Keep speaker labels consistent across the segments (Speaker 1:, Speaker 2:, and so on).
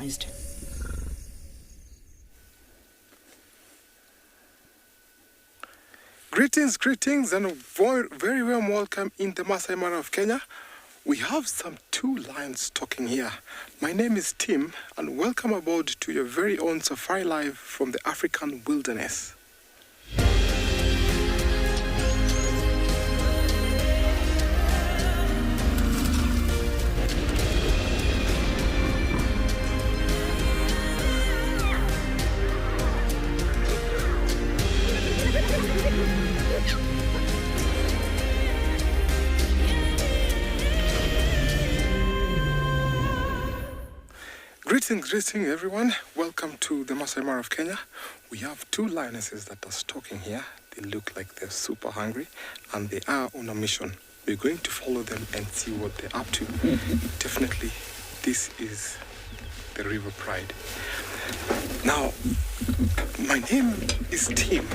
Speaker 1: advised.
Speaker 2: Greetings, and a very warm welcome in the Masai Mara of Kenya. We have some two lions talking here. My name is Tim, and welcome aboard to your very own safari live from the African wilderness. Greetings everyone. Welcome to the Masai Mara of Kenya. We have two lionesses that are stalking here. They look like they're super hungry and they are on a mission. We're going to follow them and see what they're up to. Definitely, this is the River Pride. Now, my name is Tim,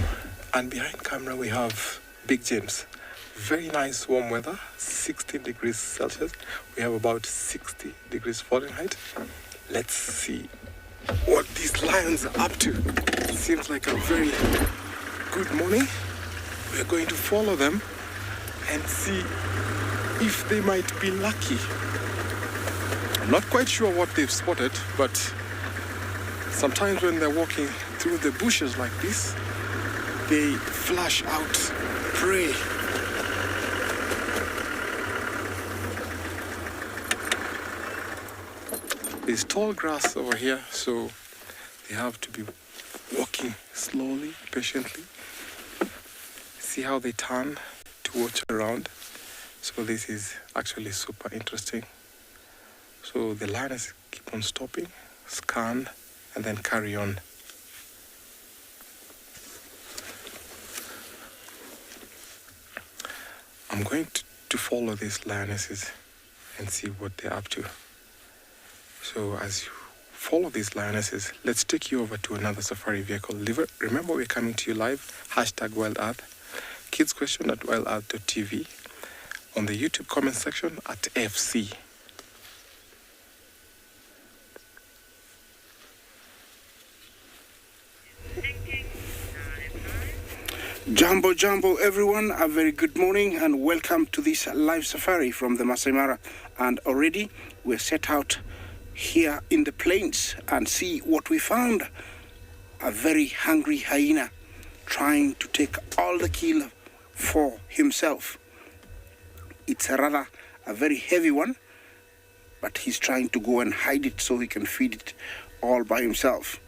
Speaker 2: and behind camera we have Big James. Very nice warm weather, 16 degrees Celsius. We have about 60 degrees Fahrenheit. Let's see what these lions are up to. It seems like a very good morning. We're going to follow them and see if they might be lucky. I'm not quite sure what they've spotted, but sometimes when they're walking through the bushes like this, they flash out prey. There's tall grass over here, so they have to be walking slowly, patiently. See how they turn to watch around. So this is actually super interesting. So the lioness keep on stopping, scan, and then carry on. I'm going to follow these lionesses and see what they're up to. So as you follow these lionesses, let's take you over to another safari vehicle. Remember, we're coming to you live, #WildEarth, kids question at wildearth.tv, on the YouTube comment section at FC.
Speaker 3: Jumbo everyone, a very good morning and welcome to this live safari from the Masai Mara. And already we're set out here in the plains and see what we found. A very hungry hyena trying to take all the kill for himself. It's a very heavy one, but he's trying to go and hide it so he can feed it all by himself.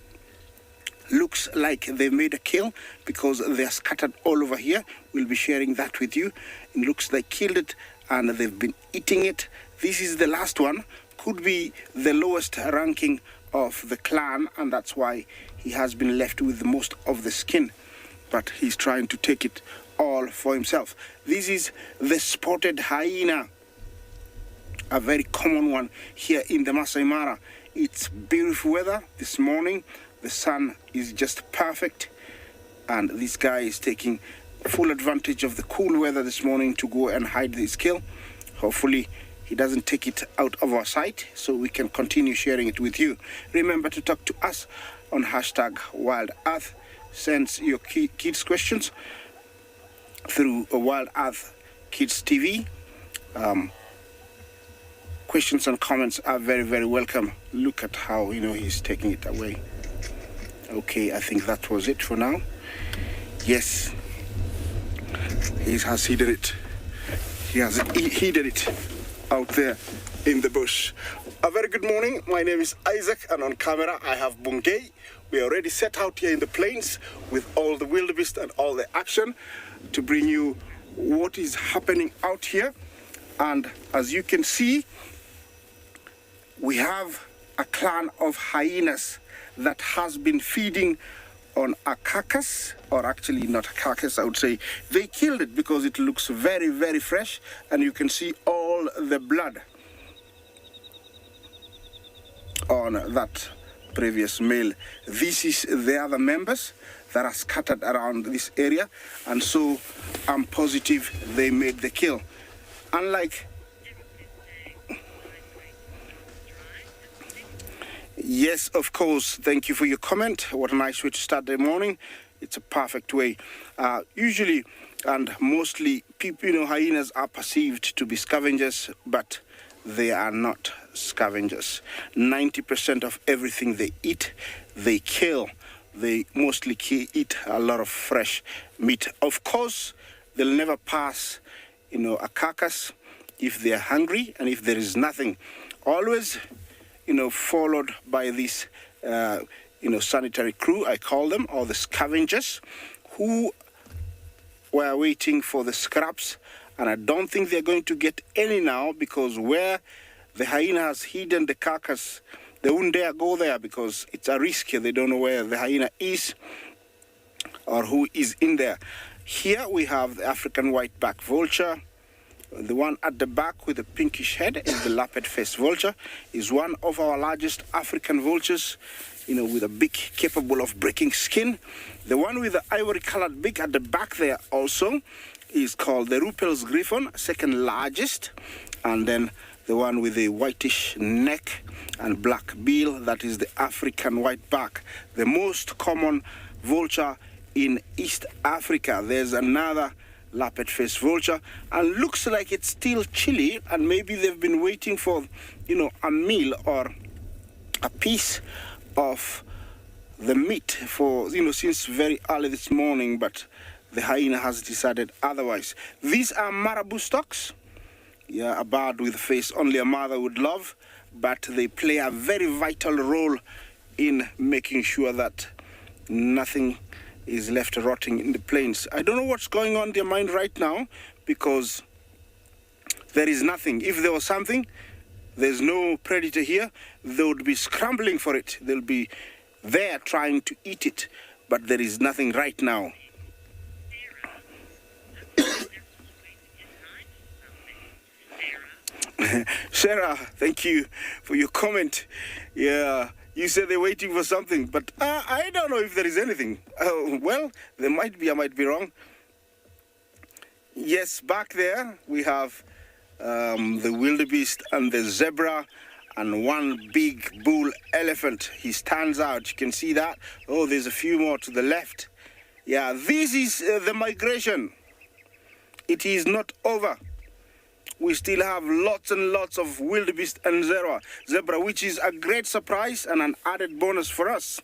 Speaker 3: Looks like they made a kill because they're scattered all over here. We'll be sharing that with you. It looks they killed it and they've been eating it. This is the last one. Could be the lowest ranking of the clan, and that's why he has been left with most of the skin, but he's trying to take it all for himself. This is the spotted hyena, a very common one here in the Masai Mara. It's beautiful weather this morning. The sun is just perfect, and this guy is taking full advantage of the cool weather this morning to go and hide his kill. Hopefully he doesn't take it out of our sight, so we can continue sharing it with you. Remember to talk to us on hashtag Wild Earth. Send your kids questions through Wild Earth Kids TV. Questions and comments are very, very welcome. Look at how, he's taking it away. Okay, I think that was it for now. Yes, he has hidden it. He has hidden it out there in the bush. A very good morning. My name is Isaac, and on camera I have Bungay. We are already set out here in the plains with all the wildebeest and all the action to bring you what is happening out here. And as you can see, we have a clan of hyenas that has been feeding on a carcass, or actually not a carcass, I would say. They killed it because it looks very, very fresh, and you can see all the blood on that previous male. This is the other members that are scattered around this area, and so I'm positive they made the kill. Unlike Yes, of course. Thank you for your comment. What a nice way to start the morning. It's a perfect way. Usually and mostly, people, hyenas are perceived to be scavengers, but they are not scavengers. 90% of everything they eat, they kill. They mostly eat a lot of fresh meat. Of course, they'll never pass, a carcass if they're hungry and if there is nothing. Always, followed by this, sanitary crew, I call them, or the scavengers, who were waiting for the scraps. And I don't think they're going to get any now, because where the hyena has hidden the carcass, they wouldn't dare go there because it's a risk. They don't know where the hyena is or who is in there. Here we have the African white-backed vulture. The one at the back with the pinkish head is the lappet-faced vulture. Is one of our largest African vultures, with a beak capable of breaking skin. The one with the ivory-colored beak at the back there also is called the Ruppel's griffon, second largest. And then the one with the whitish neck and black bill, that is the African white-back, the most common vulture in East Africa. There's another lappet-faced vulture, and looks like it's still chilly, and maybe they've been waiting for, a meal or a piece of the meat for, since very early this morning, but the hyena has decided otherwise. These are marabou stocks. Yeah, a bird with a face only a mother would love, but they play a very vital role in making sure that nothing is left rotting in the plains. I don't know what's going on in their mind right now, because there is nothing. If there was something, there's no predator here, they would be scrambling for it. They'll be there trying to eat it, but there is nothing right now. Sarah, thank you for your comment. Yeah, you said they're waiting for something, but I don't know if there is anything. Well, there might be, I might be wrong. Yes, back there we have the wildebeest and the zebra and one big bull elephant. He stands out, you can see that. Oh, there's a few more to the left. Yeah, this is the migration. It is not over. We still have lots and lots of wildebeest and zebra, which is a great surprise and an added bonus for us.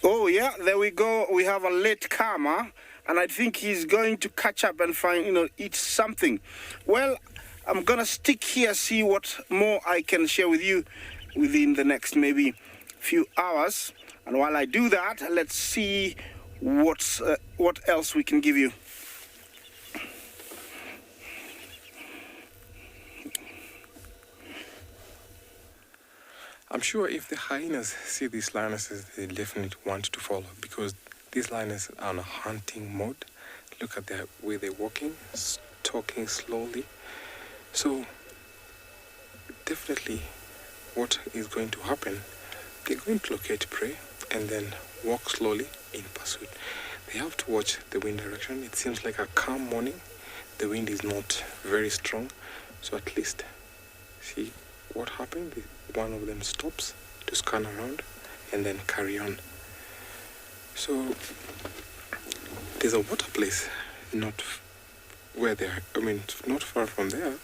Speaker 3: Oh yeah, there we go. We have a late comer, and I think he's going to catch up and find, eat something. Well, I'm gonna stick here, see what more I can share with you within the next maybe few hours. And while I do that, let's see what else we can give you.
Speaker 2: I'm sure if the hyenas see these lionesses, they definitely want to follow, because these lionesses are on a hunting mode. Look at the way they're walking, talking slowly. So definitely what is going to happen, they're going to locate prey and then walk slowly in pursuit. They have to watch the wind direction. It seems like a calm morning. The wind is not very strong, so at least see what happened. One of them stops to scan around and then carry on. So there's a water place not where they're, not far from there,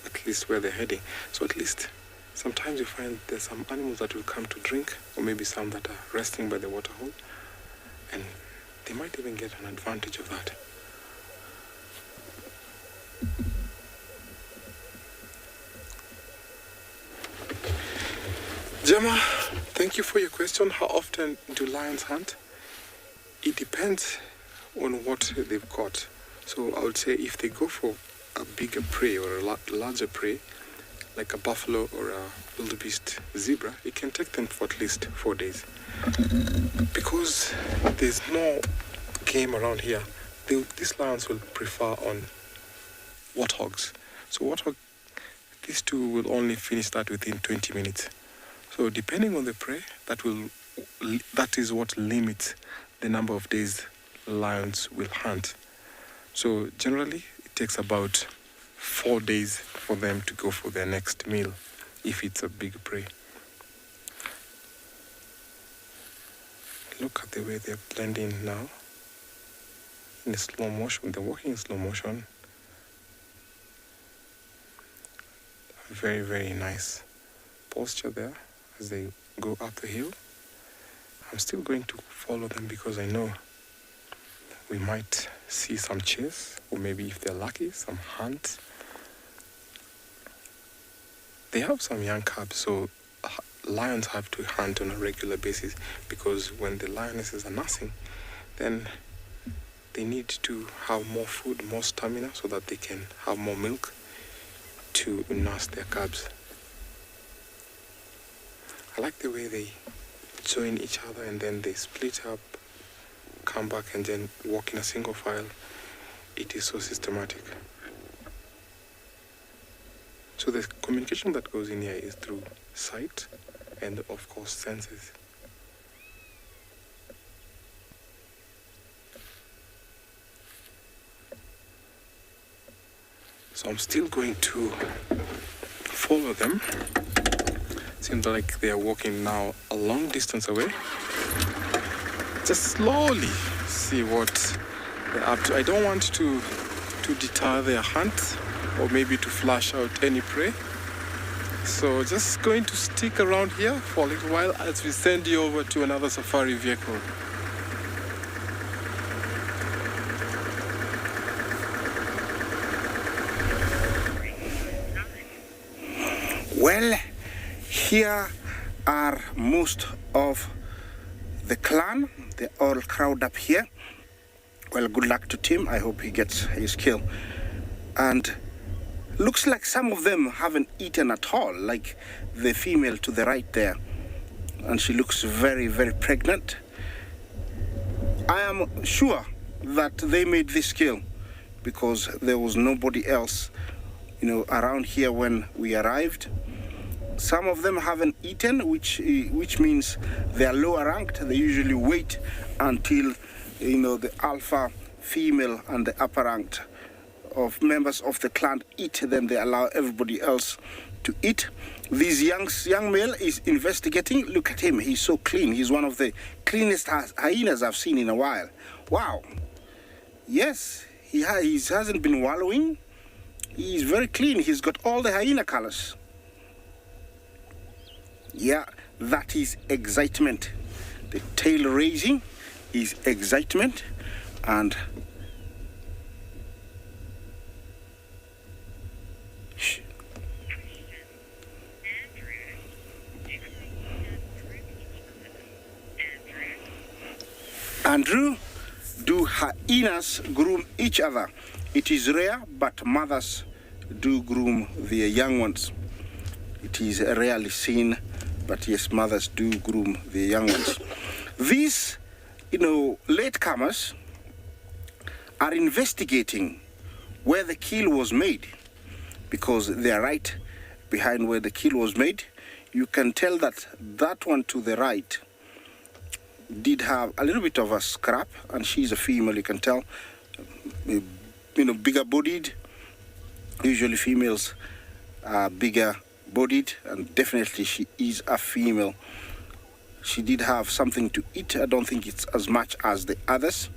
Speaker 2: at least where they're heading. So at least sometimes you find there's some animals that will come to drink, or maybe some that are resting by the water hole, and they might even get an advantage of that. Gemma, thank you for your question. How often do lions hunt? It depends on what they've got. So I would say if they go for a bigger prey or a larger prey, like a buffalo or a wildebeest zebra, it can take them for at least 4 days. Because there's no game around here, these lions will prefer on warthogs. So warthog, these two will only finish that within 20 minutes. So depending on the prey, that is what limits the number of days lions will hunt. So generally, it takes about 4 days for them to go for their next meal, if it's a big prey. Look at the way they're blending now. In slow motion, they're walking in slow motion. Very, very nice posture there as they go up the hill. I'm still going to follow them because I know we might see some chase, or maybe if they're lucky, some hunt. They have some young cubs, so lions have to hunt on a regular basis, because when the lionesses are nursing, then they need to have more food, more stamina, so that they can have more milk to nurse their cubs. I like the way they join each other and then they split up, come back and then walk in a single file. It is so systematic. So the communication that goes in here is through sight and of course senses. So I'm still going to follow them. Seems like they are walking now a long distance away. Just slowly see what they're up to. I don't want to deter their hunt or maybe to flash out any prey. So just going to stick around here for a little while as we send you over to another safari vehicle.
Speaker 3: Well, here are most of the clan. They're all crowded up here. Well, good luck to Tim. I hope he gets his kill. And looks like some of them haven't eaten at all, like the female to the right there. And she looks very, very pregnant. I am sure that they made this kill because there was nobody else, around here when we arrived. Some of them haven't eaten, which means they are lower ranked. They usually wait until, the alpha female and the upper ranked of members of the clan eat, then they allow everybody else to eat. This young male is investigating. Look at him, he's so clean. He's one of the cleanest hyenas I've seen in a while. Wow. Yes, he hasn't been wallowing. He's very clean. He's got all the hyena colors. Yeah, that is excitement. The tail raising is excitement, and Andrew, do hyenas groom each other? It is rare, but mothers do groom their young ones. It is rarely seen But yes, mothers do groom the young ones. These, latecomers are investigating where the kill was made, because they are right behind where the kill was made. You can tell that that one to the right did have a little bit of a scrap, and she's a female, you can tell. Bigger bodied. Usually females are bigger bodied, and definitely she is a female. She did have something to eat. I don't think it's as much as the others,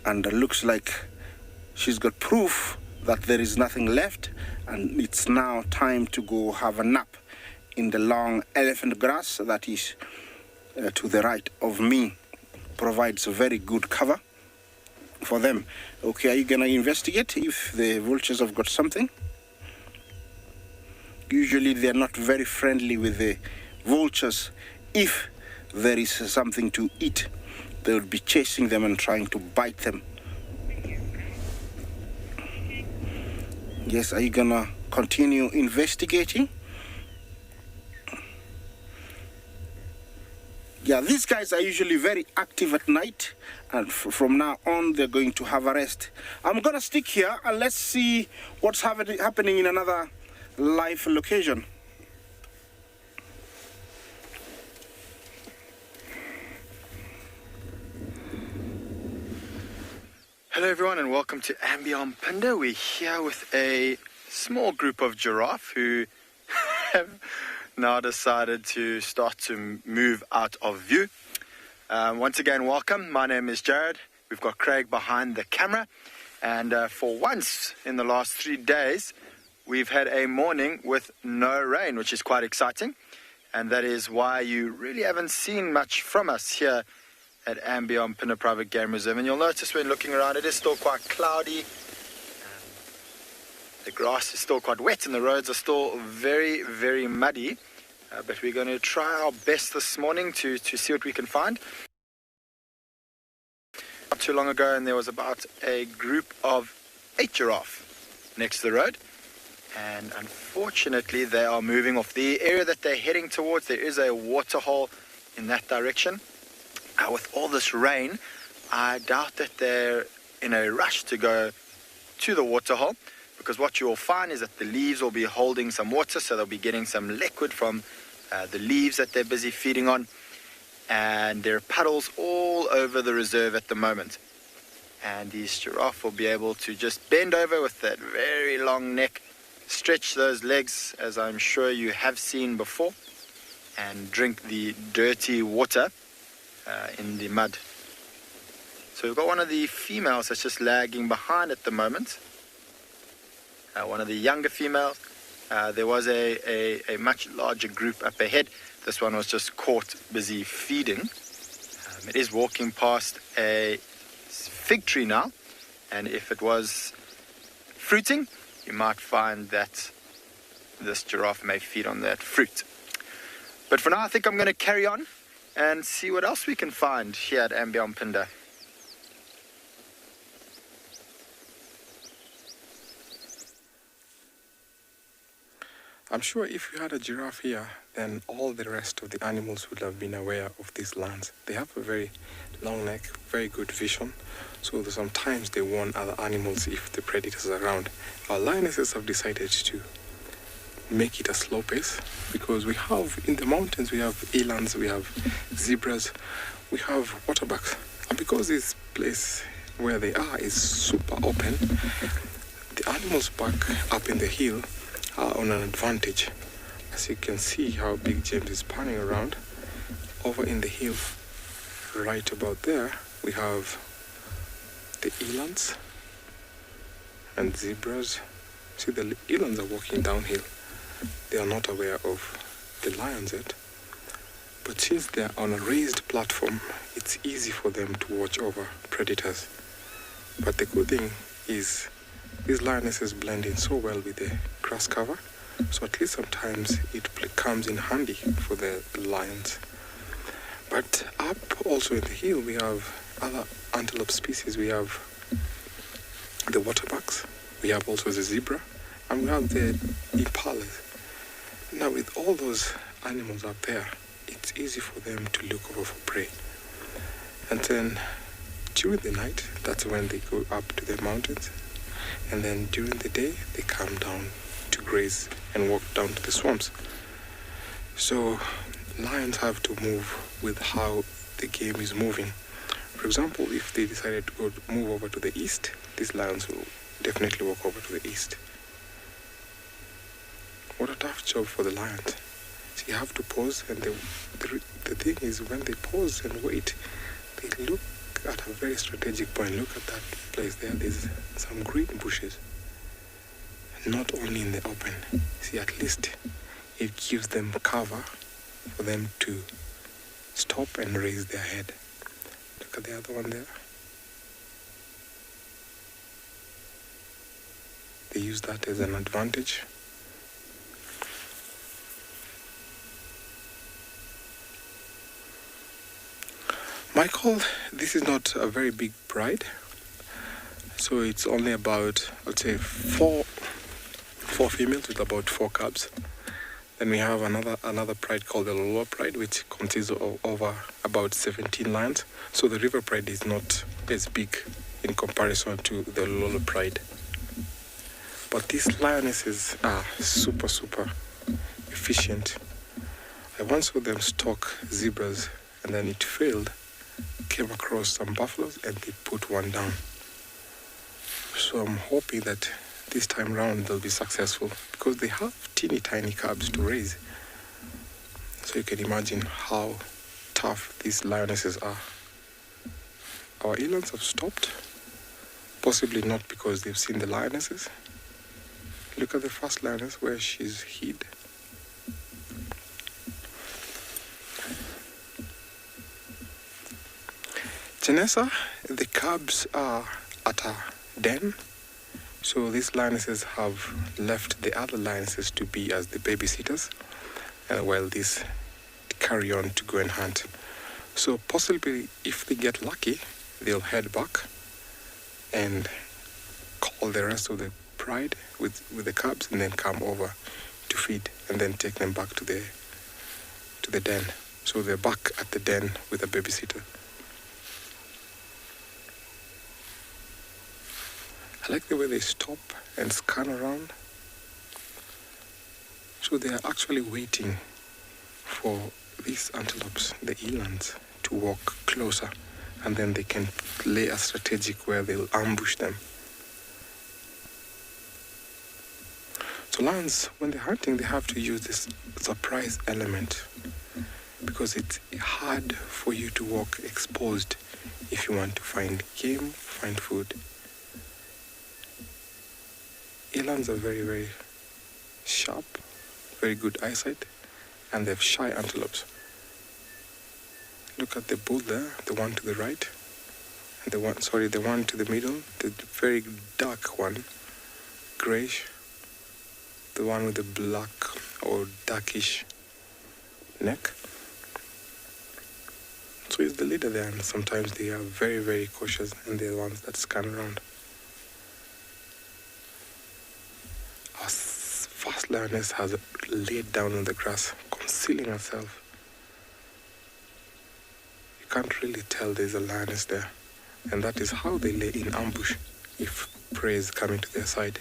Speaker 3: and it looks like she's got proof that there is nothing left, and it's now time to go have a nap in the long elephant grass that is to the right of me. Provides a very good cover for them. Okay, are you gonna investigate if the vultures have got something? Usually they're not very friendly with the vultures. If there is something to eat, they would be chasing them and trying to bite them. Yes, are you gonna continue investigating? Yeah, these guys are usually very active at night, and from now on they're going to have a rest. I'm gonna stick here and let's see what's happening in another live location.
Speaker 4: Hello everyone and welcome to Ambion Pinda. We're here with a small group of giraffe who have now decided to start to move out of view. Once again, welcome. My name is Jared. We've got Craig behind the camera, and for once in the last 3 days we've had a morning with no rain, which is quite exciting, and that is why you really haven't seen much from us here at Ambion Pinda Private Game Reserve. And you'll notice when looking around it is still quite cloudy. The grass is still quite wet and the roads are still very, very muddy. But we're going to try our best this morning to see what we can find. Not too long ago, and there was about a group of 8 giraffe next to the road. And unfortunately, they are moving off. The area that they're heading towards, there is a waterhole in that direction. With all this rain, I doubt that they're in a rush to go to the waterhole, because what you will find is that the leaves will be holding some water, so they'll be getting some liquid from the leaves that they're busy feeding on. And there are puddles all over the reserve at the moment. And these giraffe will be able to just bend over with that very long neck, stretch those legs, as I'm sure you have seen before, and drink the dirty water in the mud. So we've got one of the females that's just lagging behind at the moment. One of the younger females. There was a much larger group up ahead. This one was just caught busy feeding. It is walking past a fig tree now, and if it was fruiting, you might find that this giraffe may feed on that fruit. But for now, I think I'm going to carry on and see what else we can find here at Ambion Pinda.
Speaker 2: I'm sure if you had a giraffe here, then all the rest of the animals would have been aware of these lands. They have a very long neck, very good vision, so sometimes they warn other animals if the predators are around. Our lionesses have decided to make it a slow pace, because we have in the mountains, we have elands, we have zebras, we have waterbacks, and because this place where they are is super open, the animals back up in the hill are on an advantage. As you can see how Big James is panning around over in the hill. Right about there we have the elands and zebras. See, the elands are walking downhill. They are not aware of the lions yet, but since they are on a raised platform, it's easy for them to watch over predators. But the good thing is these lionesses blend in so well with the grass cover, so at least sometimes it comes in handy for the lions. But up also in the hill we have other antelope species. We have the waterbacks, we have also the zebra, and we have the impalas. Now with all those animals are there, it's easy for them to look over for prey. And then during the night, that's when they go up to the mountains. And then during the day, they come down to graze and walk down to the swamps. So lions have to move with how the game is moving. For example, if they decided to move over to the east, these lions will definitely walk over to the east. What a tough job for the lions. So you have to pause, and the thing is, when they pause and wait, they look at a very strategic point. Look at that place there. There's some green bushes. Not only in the open. See, at least it gives them cover for them to stop and raise their head. Look at the other one there. They use that as an advantage. Michael, this is not a very big pride. So it's only about, I'd say, four females with about 4 cubs. Then we have another pride called the LAUR pride, which consists of over about 17 lions. So the river pride is not as big in comparison to the LAUR pride. But these lionesses are super efficient. I once saw them stalk zebras, and then it failed. Came across some buffaloes, and they put one down. So I'm hoping that this time round they'll be successful, because they have teeny tiny cubs to raise. So you can imagine how tough these lionesses are. Our elands have stopped, possibly not because they've seen the lionesses. Look at the first lioness where she's hid. Janessa, the cubs are at a den. So these lionesses have left the other lionesses to be as the babysitters, while these carry on to go and hunt. So possibly, if they get lucky, they'll head back and call the rest of the pride with the cubs, and then come over to feed, and then take them back to the den. So they're back at the den with a babysitter. I like the way they stop and scan around. So they are actually waiting for these antelopes, the elands, to walk closer, and then they can lay a strategic where they'll ambush them. So lions, when they're hunting, they have to use this surprise element, because it's hard for you to walk exposed if you want to find game, find food. Elands are very sharp, very good eyesight, and they have shy antelopes. Look at the bull there, the one to the right, and the one to the middle, the very dark one, grayish, the one with the black or darkish neck. So he's the leader there, and sometimes they are very cautious, and they're the ones that scan around. Our first lioness has laid down on the grass, concealing herself. You can't really tell there's a lioness there, and that is how they lay in ambush if prey is coming to their side.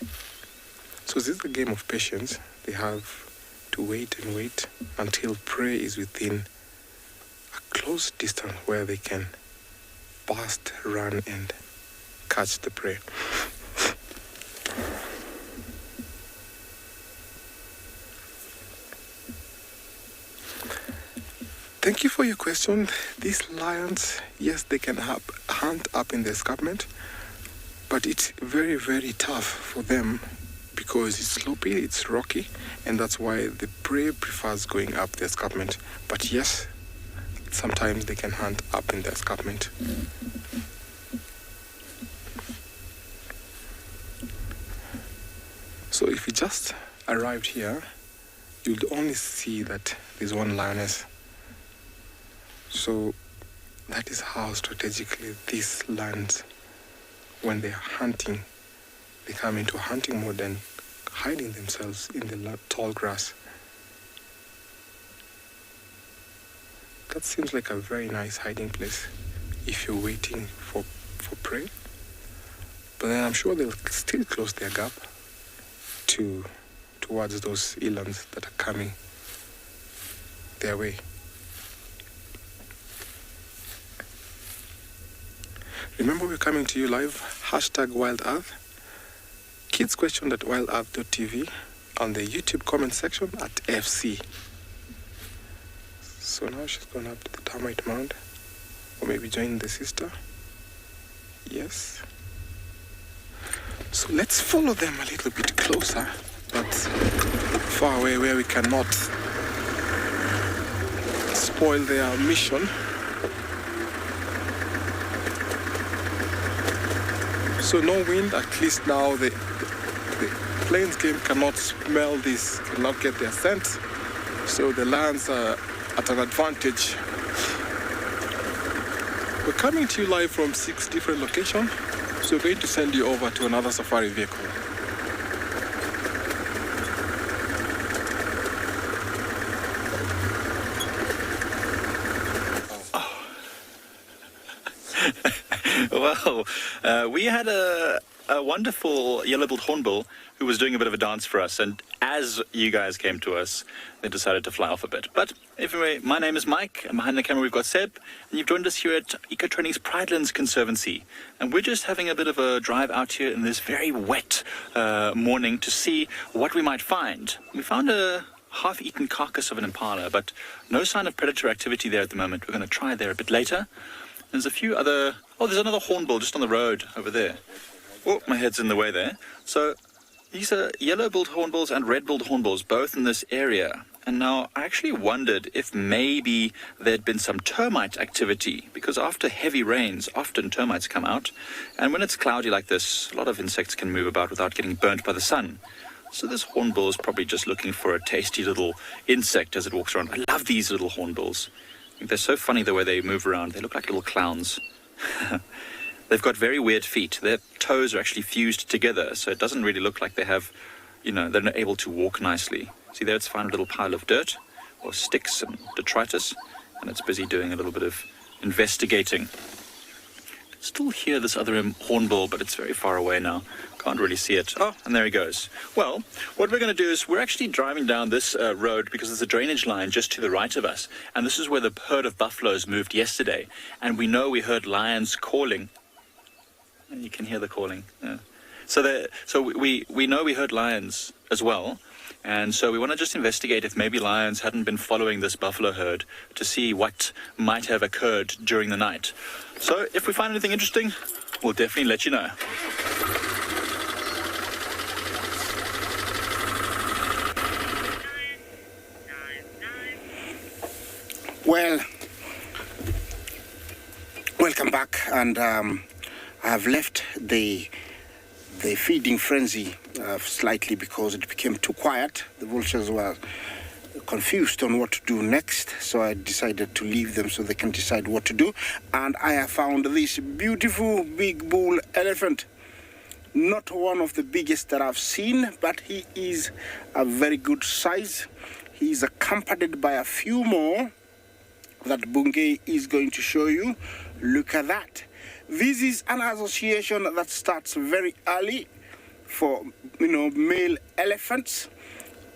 Speaker 2: So this is a game of patience. They have to wait and wait until prey is within a close distance where they can burst, run, and catch the prey. Thank you for your question. These lions, yes, they can hunt up in the escarpment, but it's very tough for them because it's slopey, it's rocky, and that's why the prey prefers going up the escarpment. But yes, sometimes they can hunt up in the escarpment. So if you just arrived here, you'll only see that there's one lioness. So that is how strategically these lions, when they are hunting, they come into hunting mode and hiding themselves in the tall grass. That seems like a very nice hiding place if you're waiting for prey. But then I'm sure they'll still close their gap towards those elands that are coming their way. Remember, we're coming to you live, #WildEarth. Kids question at wildearth.tv, on the YouTube comment section at FC. So now she's gone up to the termite mound, or maybe join the sister. Yes. So let's follow them a little bit closer, but far away where we cannot spoil their mission. So no wind, at least now the plains game cannot smell this, cannot get their scent. So the lions are at an advantage. We're coming to you live from 6 different locations. So we're going to send you over to another safari vehicle.
Speaker 5: Well, we had a wonderful yellow-billed hornbill who was doing a bit of a dance for us, and as you guys came to us, they decided to fly off a bit. But anyway, my name is Mike, and behind the camera we've got Seb, and you've joined us here at Ecotraining's Pridelands Conservancy. And we're just having a bit of a drive out here in this very wet morning to see what we might find. We found a half-eaten carcass of an impala, but no sign of predator activity there at the moment. We're going to try there a bit later. There's a few other... Oh, there's another hornbill just on the road over there. Oh, my head's in the way there. So these are yellow-billed hornbills and red-billed hornbills, both in this area. And now I actually wondered if maybe there'd been some termite activity, because after heavy rains, often termites come out. And when it's cloudy like this, a lot of insects can move about without getting burnt by the sun. So this hornbill is probably just looking for a tasty little insect as it walks around. I love these little hornbills. I think they're so funny the way they move around. They look like little clowns. They've got very weird feet. Their toes are actually fused together, so it doesn't really look like they have, they're not able to walk nicely. See there, it's found a little pile of dirt or sticks and detritus, and it's busy doing a little bit of investigating. Still hear this other hornbill, but it's very far away now. Can't really see it. Oh, and there he goes. Well, what we're going to do is we're actually driving down this road because there's a drainage line just to the right of us. And this is where the herd of buffaloes moved yesterday. And we know we heard lions calling. And you can hear the calling. Yeah. So we know we heard lions as well. And so we want to just investigate if maybe lions hadn't been following this buffalo herd to see what might have occurred during the night. So if we find anything interesting, we'll definitely let you know.
Speaker 3: Well, welcome back, and I have left the feeding frenzy slightly because it became too quiet. The vultures were confused on what to do next, so I decided to leave them so they can decide what to do. And I have found this beautiful big bull elephant. Not one of the biggest that I've seen, but he is a very good size. He is accompanied by a few more that Bungay is going to show you. Look at that. This is an association that starts very early for, male elephants,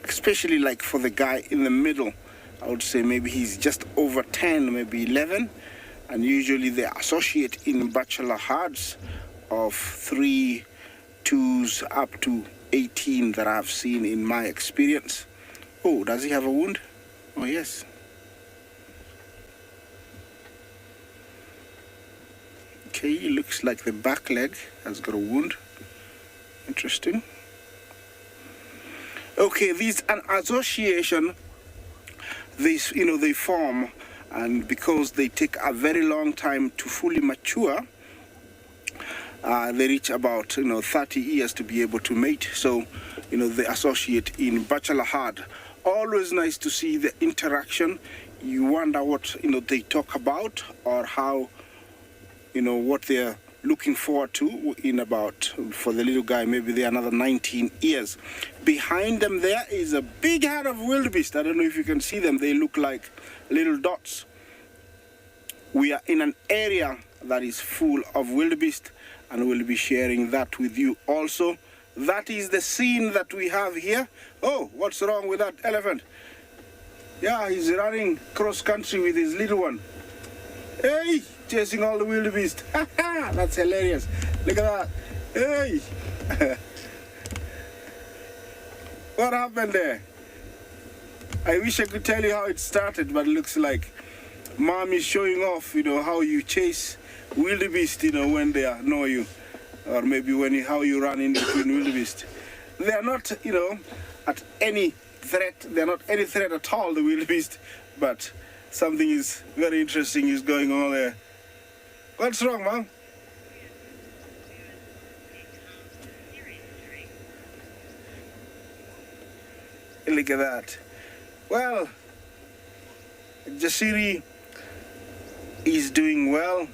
Speaker 3: especially like for the guy in the middle. I would say maybe he's just over 10, maybe 11. And usually they associate in bachelor herds of 3 2s up to 18 that I've seen in my experience. Oh, does he have a wound? Oh, yes. Okay, it looks like the back leg has got a wound. Interesting. Okay, this an association. They form, and because they take a very long time to fully mature, they reach about 30 years to be able to mate. So, they associate in bachelor herd. Always nice to see the interaction. You wonder what they talk about, or how what they're looking forward to for the little guy, maybe they're another 19 years. Behind them there is a big herd of wildebeest. I don't know if you can see them. They look like little dots. we are in an area that is full of wildebeest, and we'll be sharing that with you also. That is the scene that we have here. Oh, what's wrong with that elephant? Yeah, he's running cross country with his little one. Hey, chasing all the wildebeest. That's hilarious. Look at that. Hey. What happened there? I wish I could tell you how it started, but it looks like Mom is showing off, how you chase wildebeest, when they annoy you. Or maybe how you run in between wildebeest. They are not, at any threat. They are not any threat at all, the wildebeest. But something is very interesting is going on there. What's wrong, Mom? Look at that. Well, Jasiri is doing well.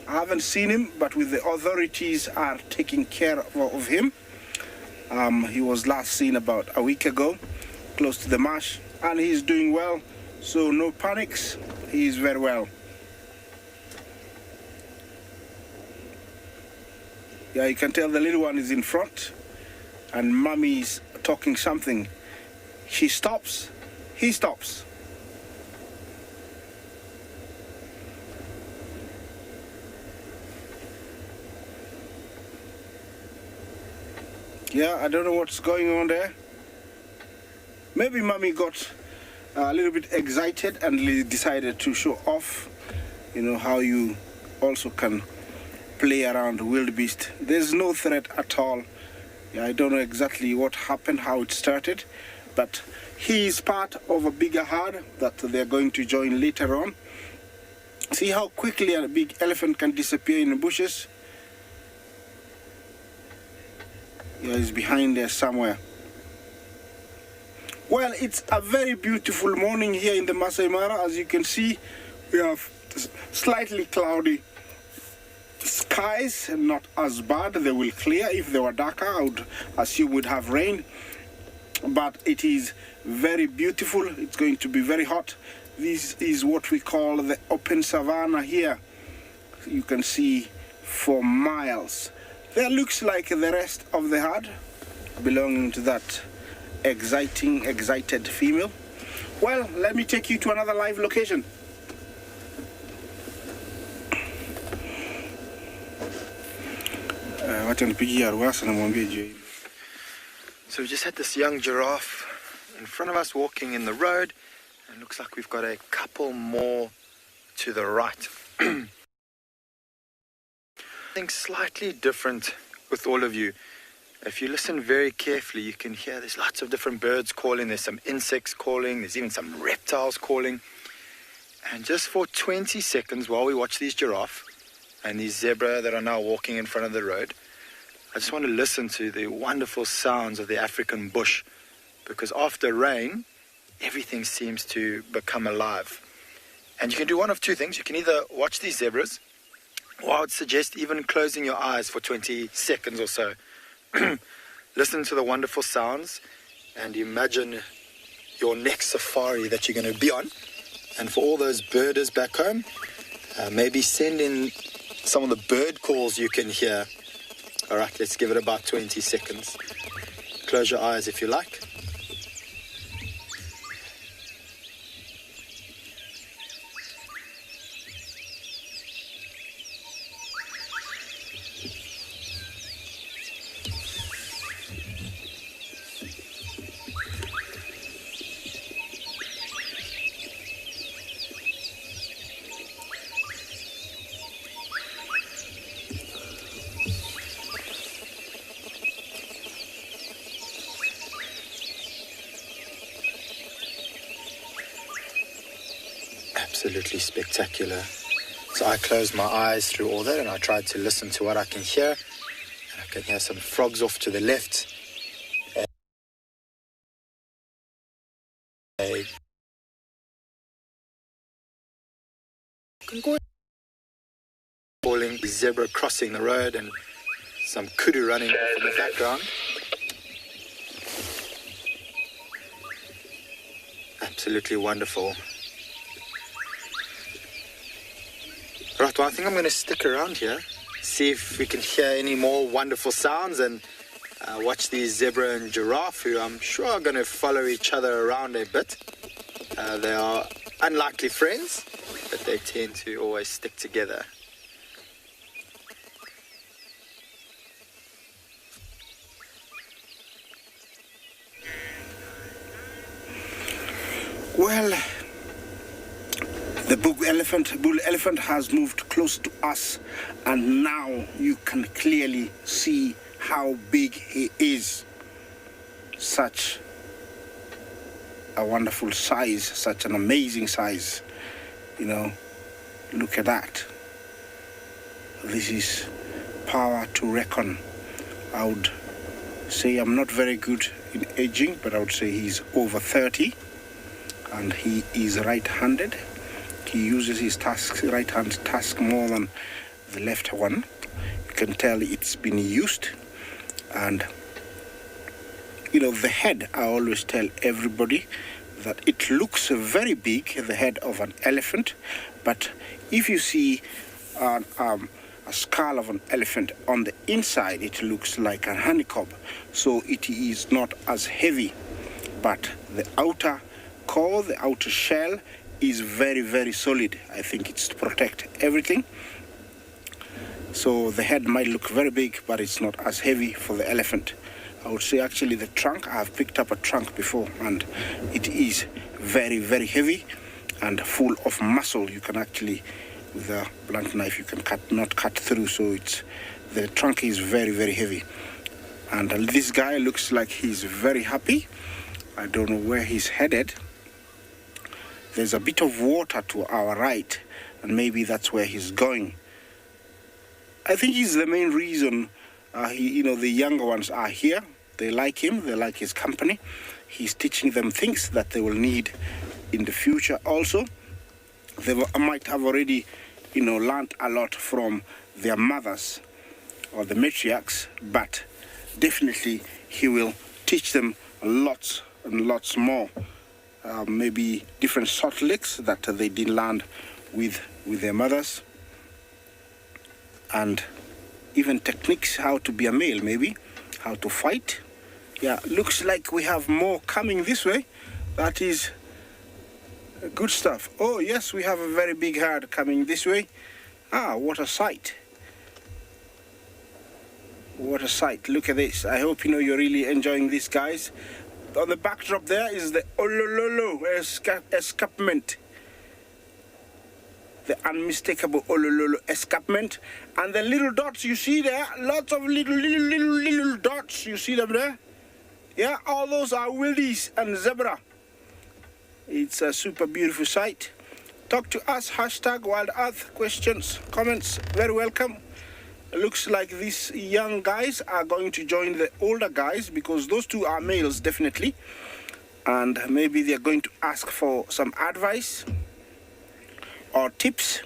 Speaker 3: I haven't seen him, but with the authorities are taking care of him. He was last seen about a week ago, close to the marsh, and he's doing well, so no panics. He's very well. Yeah, you can tell the little one is in front, and Mommy's talking something. She stops, he stops. Yeah, I don't know what's going on there. Maybe Mommy got a little bit excited and decided to show off, how you also can play around wildebeest. There's no threat at all. Yeah, I don't know exactly what happened, how it started, but he is part of a bigger herd that they're going to join later on. See how quickly a big elephant can disappear in the bushes? Yeah, he's behind there somewhere. Well, it's a very beautiful morning here in the Masai Mara. As you can see, we have slightly cloudy skies, not as bad. They will clear. If they were darker, I would assume we'd have rain. But it is very beautiful. It's going to be very hot. This is what we call the open savanna here. You can see for miles. There looks like the rest of the herd belonging to that excited female. Well, let me take you to another live location.
Speaker 4: So we just had this young giraffe in front of us walking in the road, and it looks like we've got a couple more to the right. Something slightly different with all of you. If you listen very carefully, you can hear there's lots of different birds calling, there's some insects calling, there's even some reptiles calling. And just for 20 seconds while we watch these giraffe and these zebra that are now walking in front of the road, I just want to listen to the wonderful sounds of the African bush, because after rain, everything seems to become alive. And you can do one of two things. You can either watch these zebras, or I would suggest even closing your eyes for 20 seconds or so. Listen to the wonderful sounds and imagine your next safari that you're going to be on. And for all those birders back home, maybe send in some of the bird calls you can hear. All right, let's give it about 20 seconds. Close your eyes if you like. Absolutely spectacular. So I closed my eyes through all that and I tried to listen to what I can hear. And I can hear some frogs off to the left. Calling zebra crossing the road and some kudu running off in the background. Absolutely wonderful. Right, well, I think I'm going to stick around here, see if we can hear any more wonderful sounds, and watch these zebra and giraffe, who I'm sure are going to follow each other around a bit. They are unlikely friends, but they tend to always stick together.
Speaker 3: Well, the bull elephant has moved close to us, and now you can clearly see how big he is. Such a wonderful size, such an amazing size. You know, look at that. This is power to reckon. I would say I'm not very good in aging, but I would say he's over 30, and he is right-handed. He uses his right hand task more than the left one. You can tell it's been used. And you know, the head, I always tell everybody that it looks very big, the head of an elephant, but if you see a skull of an elephant on the inside, it looks like a honeycomb, so it is not as heavy. But the outer core, the outer shell, is very, very solid. I think it's to protect everything. So the head might look very big, but it's not as heavy for the elephant. I would say actually the trunk, I have picked up a trunk before, and it is very, very heavy and full of muscle. You can actually, with a blunt knife, you can not cut through, so the trunk is very, very heavy. And this guy looks like he's very happy. I don't know where he's headed. There's a bit of water to our right, and maybe that's where he's going. I think he's the main reason the younger ones are here. They like him, they like his company. He's teaching them things that they will need in the future also. They might have already, learned a lot from their mothers or the matriarchs, but definitely he will teach them lots and lots more. Maybe different short licks that they didn't learn with their mothers, and even techniques how to be a male, maybe how to fight. Yeah, looks like we have more coming this way. That is good stuff. Oh yes, we have a very big herd coming this way. Ah, what a sight. What a sight. Look at this. I hope you're really enjoying this, guys. On the backdrop there is the Olololo escarpment. The unmistakable Olololo escarpment. And the little dots you see there, lots of little dots, you see them there? Yeah, all those are wildies and zebra. It's a super beautiful sight. Talk to us, #WildEarth, questions, comments, very welcome. Looks like these young guys are going to join the older guys, because those two are males definitely, and maybe they're going to ask for some advice or tips.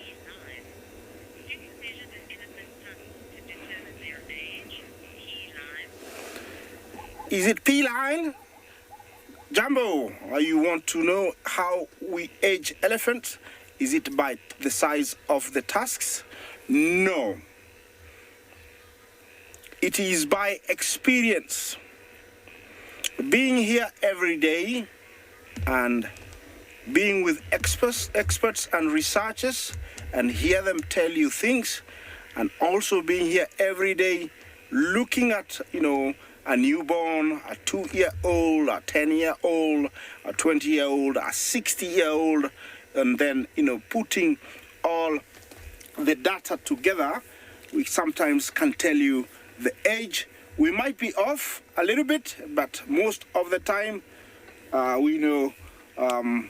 Speaker 3: Is it P-line? Jumbo, you want to know how we age elephants? Is it by the size of the tusks? No. It is by experience. Being here every day and being with experts and researchers, and hear them tell you things, and also being here every day looking at, a newborn, a 2-year-old, a 10-year-old, a 20-year-old, a 60-year-old, and then, putting all the data together, we sometimes can tell you the age. We might be off a little bit, but most of the time we know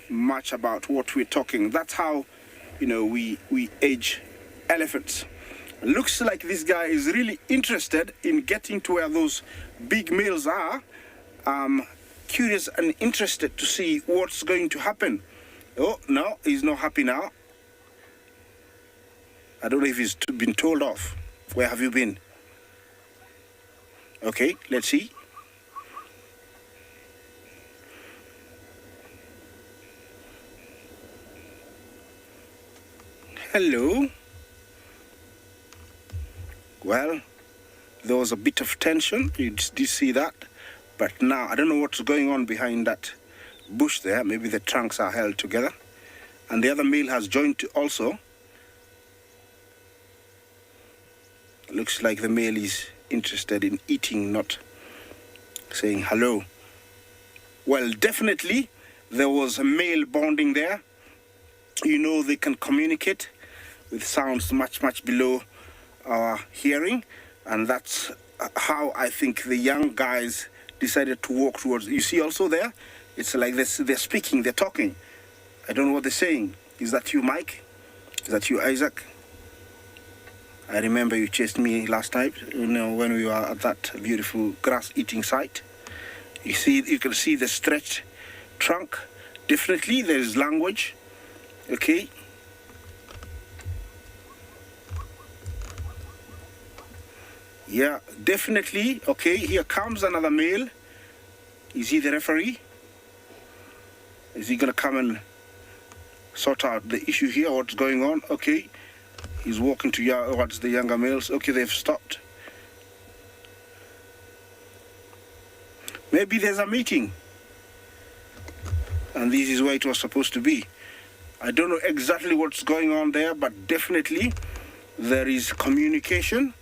Speaker 3: much about what we're talking. That's how we age elephants. Looks like this guy is really interested in getting to where those big males are. Curious and interested to see what's going to happen. Oh no, he's not happy now. I don't know if he's been told off. Where have you been? Okay, let's see. Hello. Well, there was a bit of tension. You did see that. But now, I don't know what's going on behind that bush there. Maybe the trunks are held together. And the other male has joined also. Looks like the male is interested in eating, not saying hello. Well, definitely there was a male bonding there. You know, they can communicate with sounds much, much below our hearing. And that's how I think the young guys decided to walk towards. You see also there, it's like this, they're speaking, they're talking. I don't know what they're saying. Is that you, Mike? Is that you, Isaac? I remember you chased me last night, you know, when we were at that beautiful grass-eating site. You can see the stretched trunk. Definitely there is language. Okay. Yeah, definitely. Okay, here comes another male. Is he the referee? Is he gonna come and sort out the issue here? What's going on? Okay, he's walking towards the younger males. Okay, they've stopped. Maybe there's a meeting, and this is where it was supposed to be. I don't know exactly what's going on there, but definitely there is communication.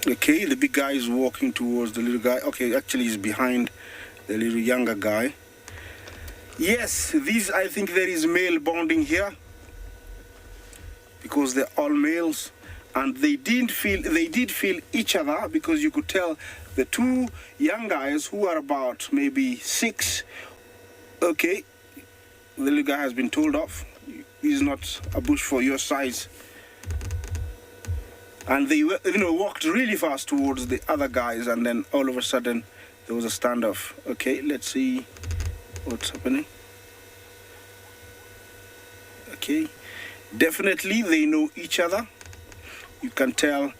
Speaker 3: Okay, the big guy is walking towards the little guy. Okay, actually he's behind the little younger guy. Yes, I think there is male bonding here, because they're all males, and they did feel each other, because you could tell the two young guys who are about maybe 6. Okay, the little guy has been told off. He's not a bush for your size. And they, walked really fast towards the other guys, and then all of a sudden there was a standoff. Okay, let's see what's happening. Okay, definitely they know each other. You can tell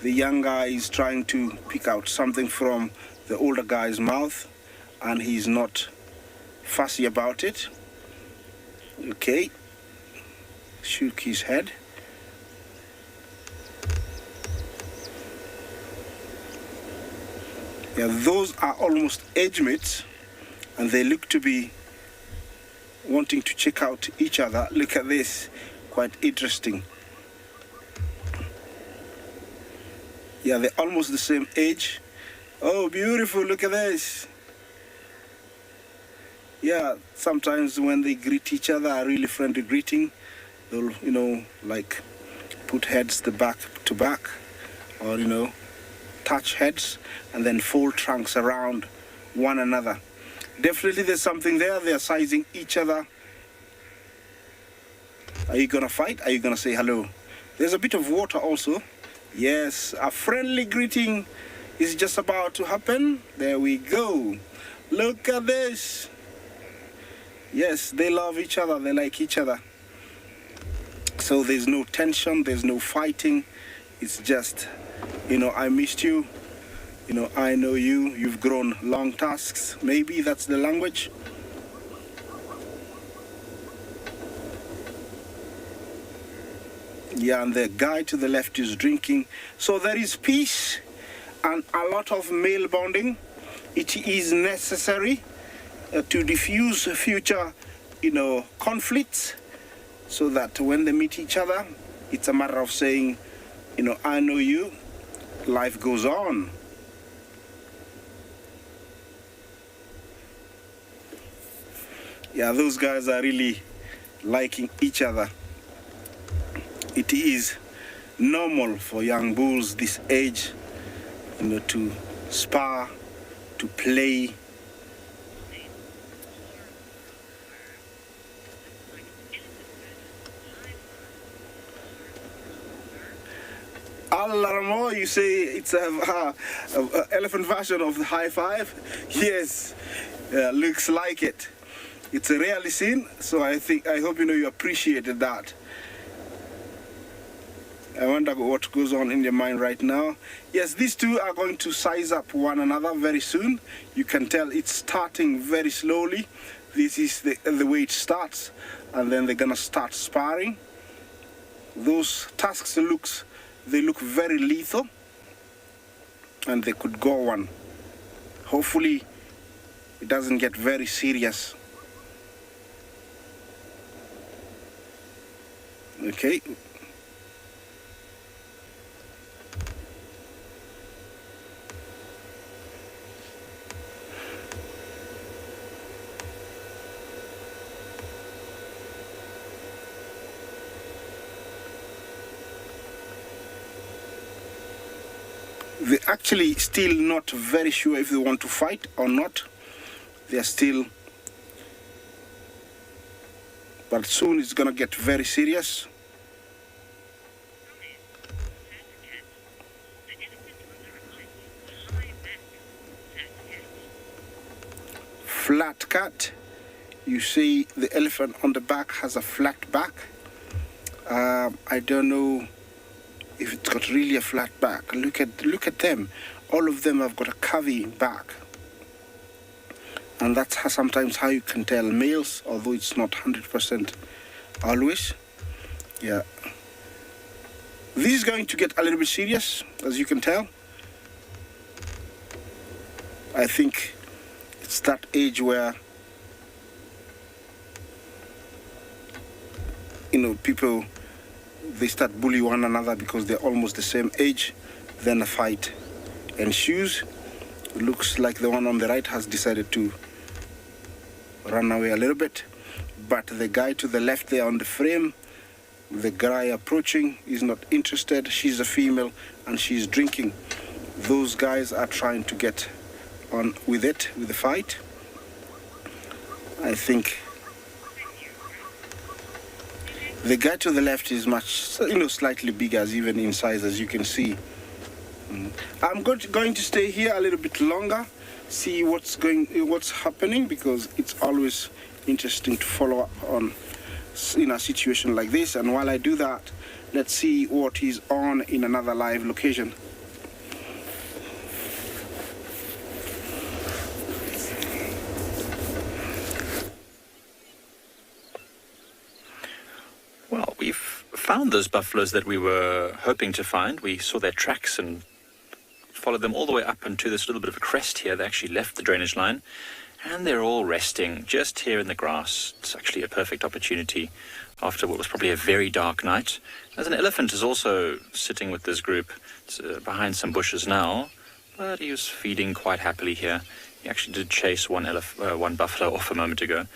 Speaker 3: the young guy is trying to pick out something from the older guy's mouth, and he's not fussy about it. Okay, shook his head. Yeah, those are almost age mates, and they look to be wanting to check out each other. Look at this, quite interesting. Yeah, they're almost the same age. Oh, beautiful, look at this. Yeah, sometimes when they greet each other, a really friendly greeting, they'll, like put heads back to back, or, touch heads and then fold trunks around one another. Definitely there's something there. They're sizing each other. Are you gonna fight? Are you gonna say hello? There's a bit of water also. Yes, a friendly greeting is just about to happen. There we go. Look at this. Yes, they love each other. They like each other. So there's no tension. There's no fighting. It's just, I missed you. I know you. You've grown long tasks. Maybe that's the language. Yeah, and the guy to the left is drinking. So there is peace and a lot of male bonding. It is necessary to diffuse future, conflicts, so that when they meet each other, it's a matter of saying, I know you, life goes on. Yeah, those guys are really liking each other. It is normal for young bulls this age, to spar, to play. Alarmo, you say it's a elephant version of the high five? Yes, looks like it. It's rarely seen, so I hope you appreciated that. I wonder what goes on in your mind right now. Yes, these two are going to size up one another very soon. You can tell it's starting very slowly, This is the way it starts, and then they're gonna start sparring. Those tusks look very lethal, and they could go on. Hopefully, it doesn't get very serious. Okay. They're actually still not very sure if they want to fight or not. They're still, but soon it's gonna get very serious. Flat cat. You see the elephant on the back has a flat back. I don't know if it's got really a flat back. Look at them. All of them have got a curvy back. And that's sometimes how you can tell males, although it's not 100% always. Yeah. This is going to get a little bit serious, as you can tell. I think it's that age where, you know, people, they start bullying one another because they're almost the same age. Then a fight ensues. It looks like the one on the right has decided to run away a little bit, but the guy to the left there on the frame, the guy approaching, is not interested. She's a female and she's drinking. Those guys are trying to get on with it, with the fight. I think the guy to the left is much, you know, slightly bigger, even in size, as you can see. I'm going to stay here a little bit longer, see what's happening, because it's always interesting to follow up on in a situation like this. And while I do that, let's see what is on in another live location.
Speaker 5: Well, we've found those buffaloes that we were hoping to find. We saw their tracks and followed them all the way up into this little bit of a crest here. They actually left the drainage line, and they're all resting just here in the grass. It's actually a perfect opportunity after what was probably a very dark night. There's an elephant is also sitting with this group. It's behind some bushes now, but he was feeding quite happily here. He actually did chase one buffalo off a moment ago,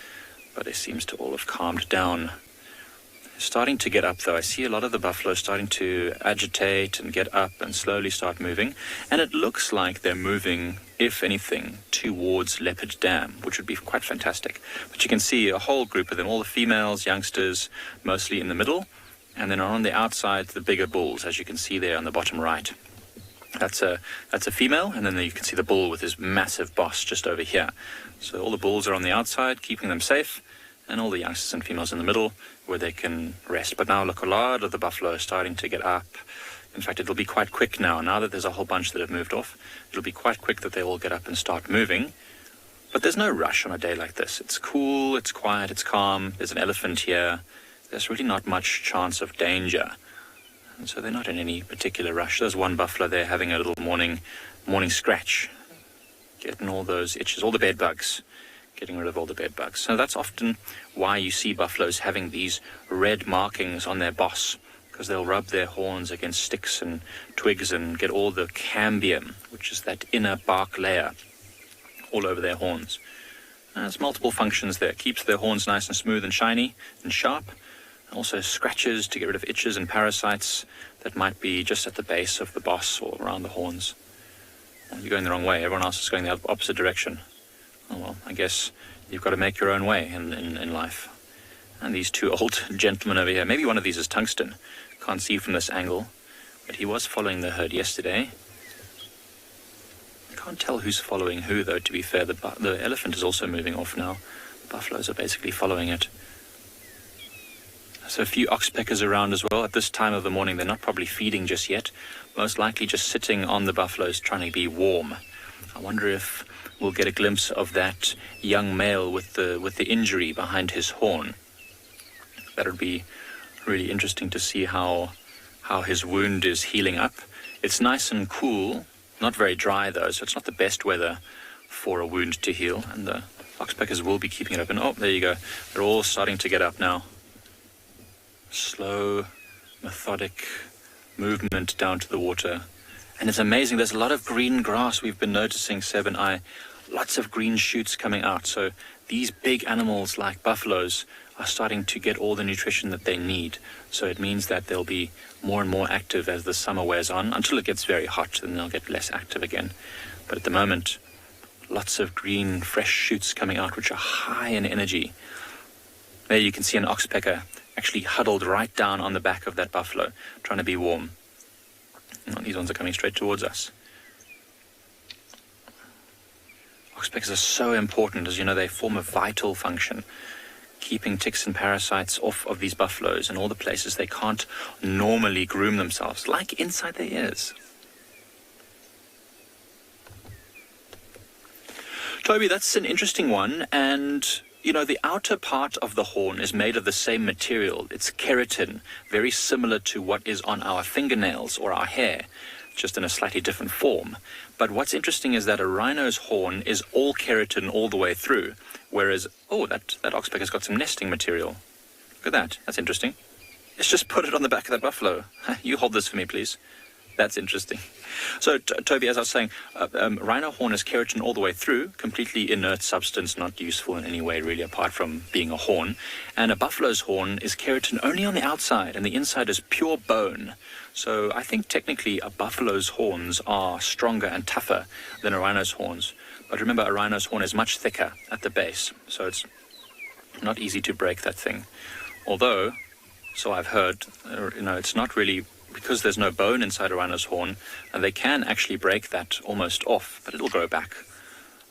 Speaker 5: but it seems to all have calmed down. Starting to get up, though. I see a lot of the buffalo starting to agitate and get up and slowly start moving. And it looks like they're moving, if anything, towards Leopard Dam, which would be quite fantastic. But you can see a whole group of them, all the females, youngsters, mostly in the middle. And then on the outside, the bigger bulls, as you can see there on the bottom right. That's a female, and then you can see the bull with his massive boss just over here. So all the bulls are on the outside, keeping them safe, and all the youngsters and females in the middle where they can rest. But now look, a lot of the buffalo are starting to get up. In fact, it'll be quite quick now that there's a whole bunch that have moved off. It'll be quite quick that they all get up and start moving. But there's no rush on a day like this. It's cool, it's quiet, it's calm. There's an elephant here. There's really not much chance of danger. And so they're not in any particular rush. There's one buffalo there having a little morning scratch, getting all those itches, all the bed bugs. Getting rid of all the bed bugs. So that's often why you see buffaloes having these red markings on their boss, because they'll rub their horns against sticks and twigs and get all the cambium, which is that inner bark layer, all over their horns. There's multiple functions there. Keeps their horns nice and smooth and shiny and sharp. Also scratches to get rid of itches and parasites that might be just at the base of the boss or around the horns. Well, you're going the wrong way. Everyone else is going the opposite direction. Oh, well, I guess you've got to make your own way in life. And these two old gentlemen over here, maybe one of these is Tungsten. Can't see from this angle, but he was following the herd yesterday. Can't tell who's following who, though, to be fair. The elephant is also moving off now. The buffaloes are basically following it. So a few oxpeckers around as well. At this time of the morning, they're not probably feeding just yet. Most likely just sitting on the buffaloes trying to be warm. I wonder if we'll get a glimpse of that young male with the injury behind his horn. That would be really interesting to see how his wound is healing up. It's nice and cool, not very dry though, so it's not the best weather for a wound to heal, and the oxpeckers will be keeping it open. Oh, there you go. They're all starting to get up now. Slow, methodic movement down to the water. And it's amazing, there's a lot of green grass we've been noticing, Seb and I. Lots of green shoots coming out. So these big animals like buffaloes are starting to get all the nutrition that they need. So it means that they'll be more and more active as the summer wears on, until it gets very hot, then they'll get less active again. But at the moment, lots of green, fresh shoots coming out, which are high in energy. There you can see an oxpecker actually huddled right down on the back of that buffalo, trying to be warm. And these ones are coming straight towards us. Oxpeckers are so important, as you know, they form a vital function, keeping ticks and parasites off of these buffaloes and all the places they can't normally groom themselves, like inside their ears. Toby, that's an interesting one, and you know, the outer part of the horn is made of the same material. It's keratin, very similar to what is on our fingernails or our hair, just in a slightly different form. But what's interesting is that a rhino's horn is all keratin all the way through, whereas, oh, that oxpecker's got some nesting material. Look at that. That's interesting. Let's just put it on the back of that buffalo. You hold this for me, please. That's interesting. So, Toby, as I was saying, rhino horn is keratin all the way through, completely inert substance, not useful in any way, really, apart from being a horn. And a buffalo's horn is keratin only on the outside, and the inside is pure bone. So I think technically a buffalo's horns are stronger and tougher than a rhino's horns. But remember, a rhino's horn is much thicker at the base, so it's not easy to break that thing. Although, so I've heard, you know, it's not really, because there's no bone inside a rhino's horn, and they can actually break that almost off, but it'll grow back.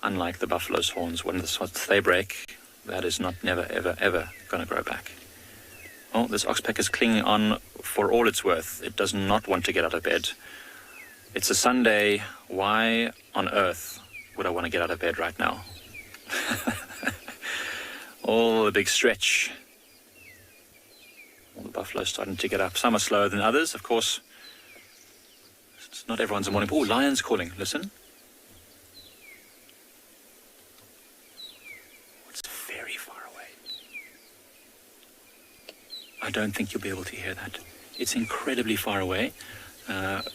Speaker 5: Unlike the buffalo's horns, once they break, that is not never, ever, ever going to grow back. Oh, this oxpecker is clinging on for all it's worth. It does not want to get out of bed. It's a Sunday. Why on earth would I want to get out of bed right now? Oh, a big stretch. All the buffaloes starting to get up. Some are slower than others, of course. It's not everyone's a morning. Oh, lion's calling. Listen. It's very far away. I don't think you'll be able to hear that. It's incredibly far away.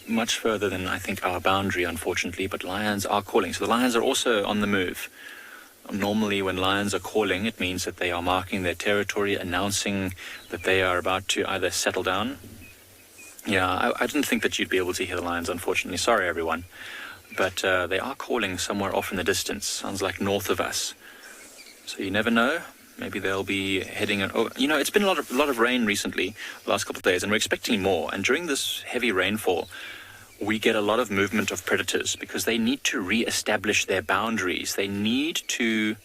Speaker 5: Much further than, I think, our boundary, unfortunately. But lions are calling. So the lions are also on the move. Normally, when lions are calling, it means that they are marking their territory, announcing that they are about to either settle down. Yeah, I didn't think that you'd be able to hear the lions, unfortunately. Sorry, everyone. But they are calling somewhere off in the distance. Sounds like north of us. So you never know. Maybe they'll be heading... Oh, you know, it's been a lot of rain recently, the last couple of days, and we're expecting more. And during this heavy rainfall, we get a lot of movement of predators because they need to re-establish their boundaries. They need to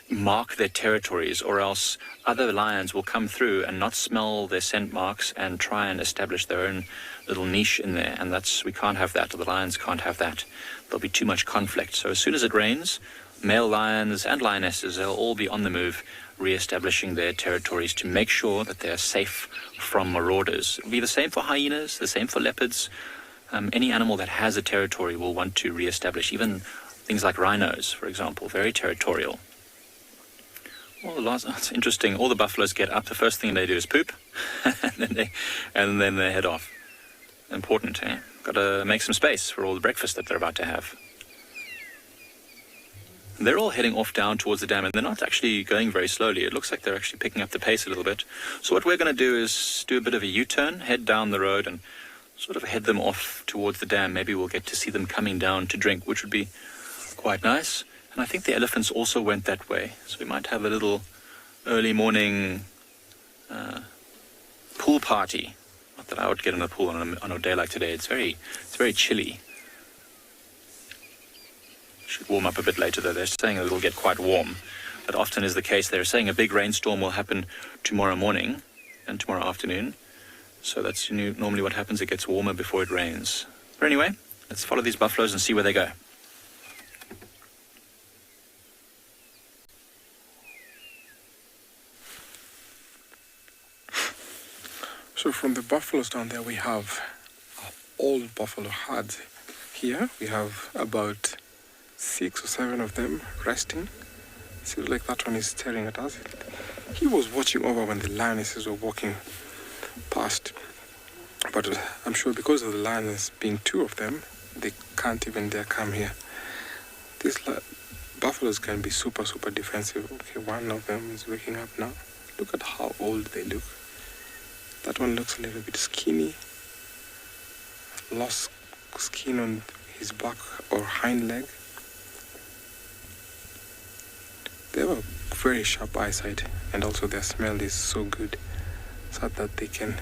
Speaker 5: mark their territories, or else other lions will come through and not smell their scent marks and try and establish their own little niche in there. And we can't have that, or the lions can't have that. There'll be too much conflict. So as soon as it rains, male lions and lionesses, they'll all be on the move, re-establishing their territories to make sure that they're safe from marauders. It'll be the same for hyenas, the same for leopards. Any animal that has a territory will want to re-establish, even things like rhinos, for example, very territorial. Well, it's interesting. All the buffaloes get up. The first thing they do is poop, and then they head off. Important, eh? Got to make some space for all the breakfast that they're about to have. They're all heading off down towards the dam, and they're not actually going very slowly. It looks like they're actually picking up the pace a little bit. So what we're going to do is do a bit of a U-turn, head down the road, and sort of head them off towards the dam. Maybe we'll get to see them coming down to drink, which would be quite nice. And I think the elephants also went that way. So we might have a little early morning pool party. Not that I would get in the pool on a day like today. It's very chilly. Should warm up a bit later, though. They're saying it'll get quite warm. That often is the case. They're saying a big rainstorm will happen tomorrow morning and tomorrow afternoon. So that's normally what happens. It gets warmer before it rains. But anyway, let's follow these buffaloes and see where they go.
Speaker 2: So from the buffaloes down there, we have old buffalo herds. Here we have about 6 or 7 of them resting. Seems like that one is staring at us. He was watching over when the lionesses were walking past. But I'm sure because of the lioness being 2 of them, they can't even dare come here. These buffaloes can be super, super defensive. Okay, one of them is waking up now. Look at how old they look. That one looks a little bit skinny. Lost skin on his back or hind leg. They have a very sharp eyesight, and also their smell is so good, so that they can,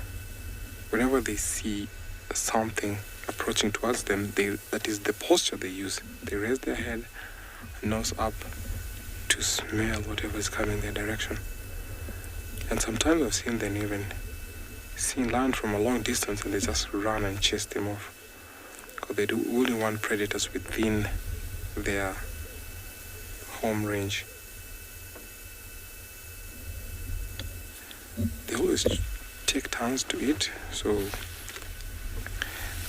Speaker 2: whenever they see something approaching towards them, that is the posture they use. They raise their head, nose up, to smell whatever is coming their direction. And sometimes I've seen them even see land from a long distance, and they just run and chase them off, because they only want predators within their home range. They always take turns to eat, so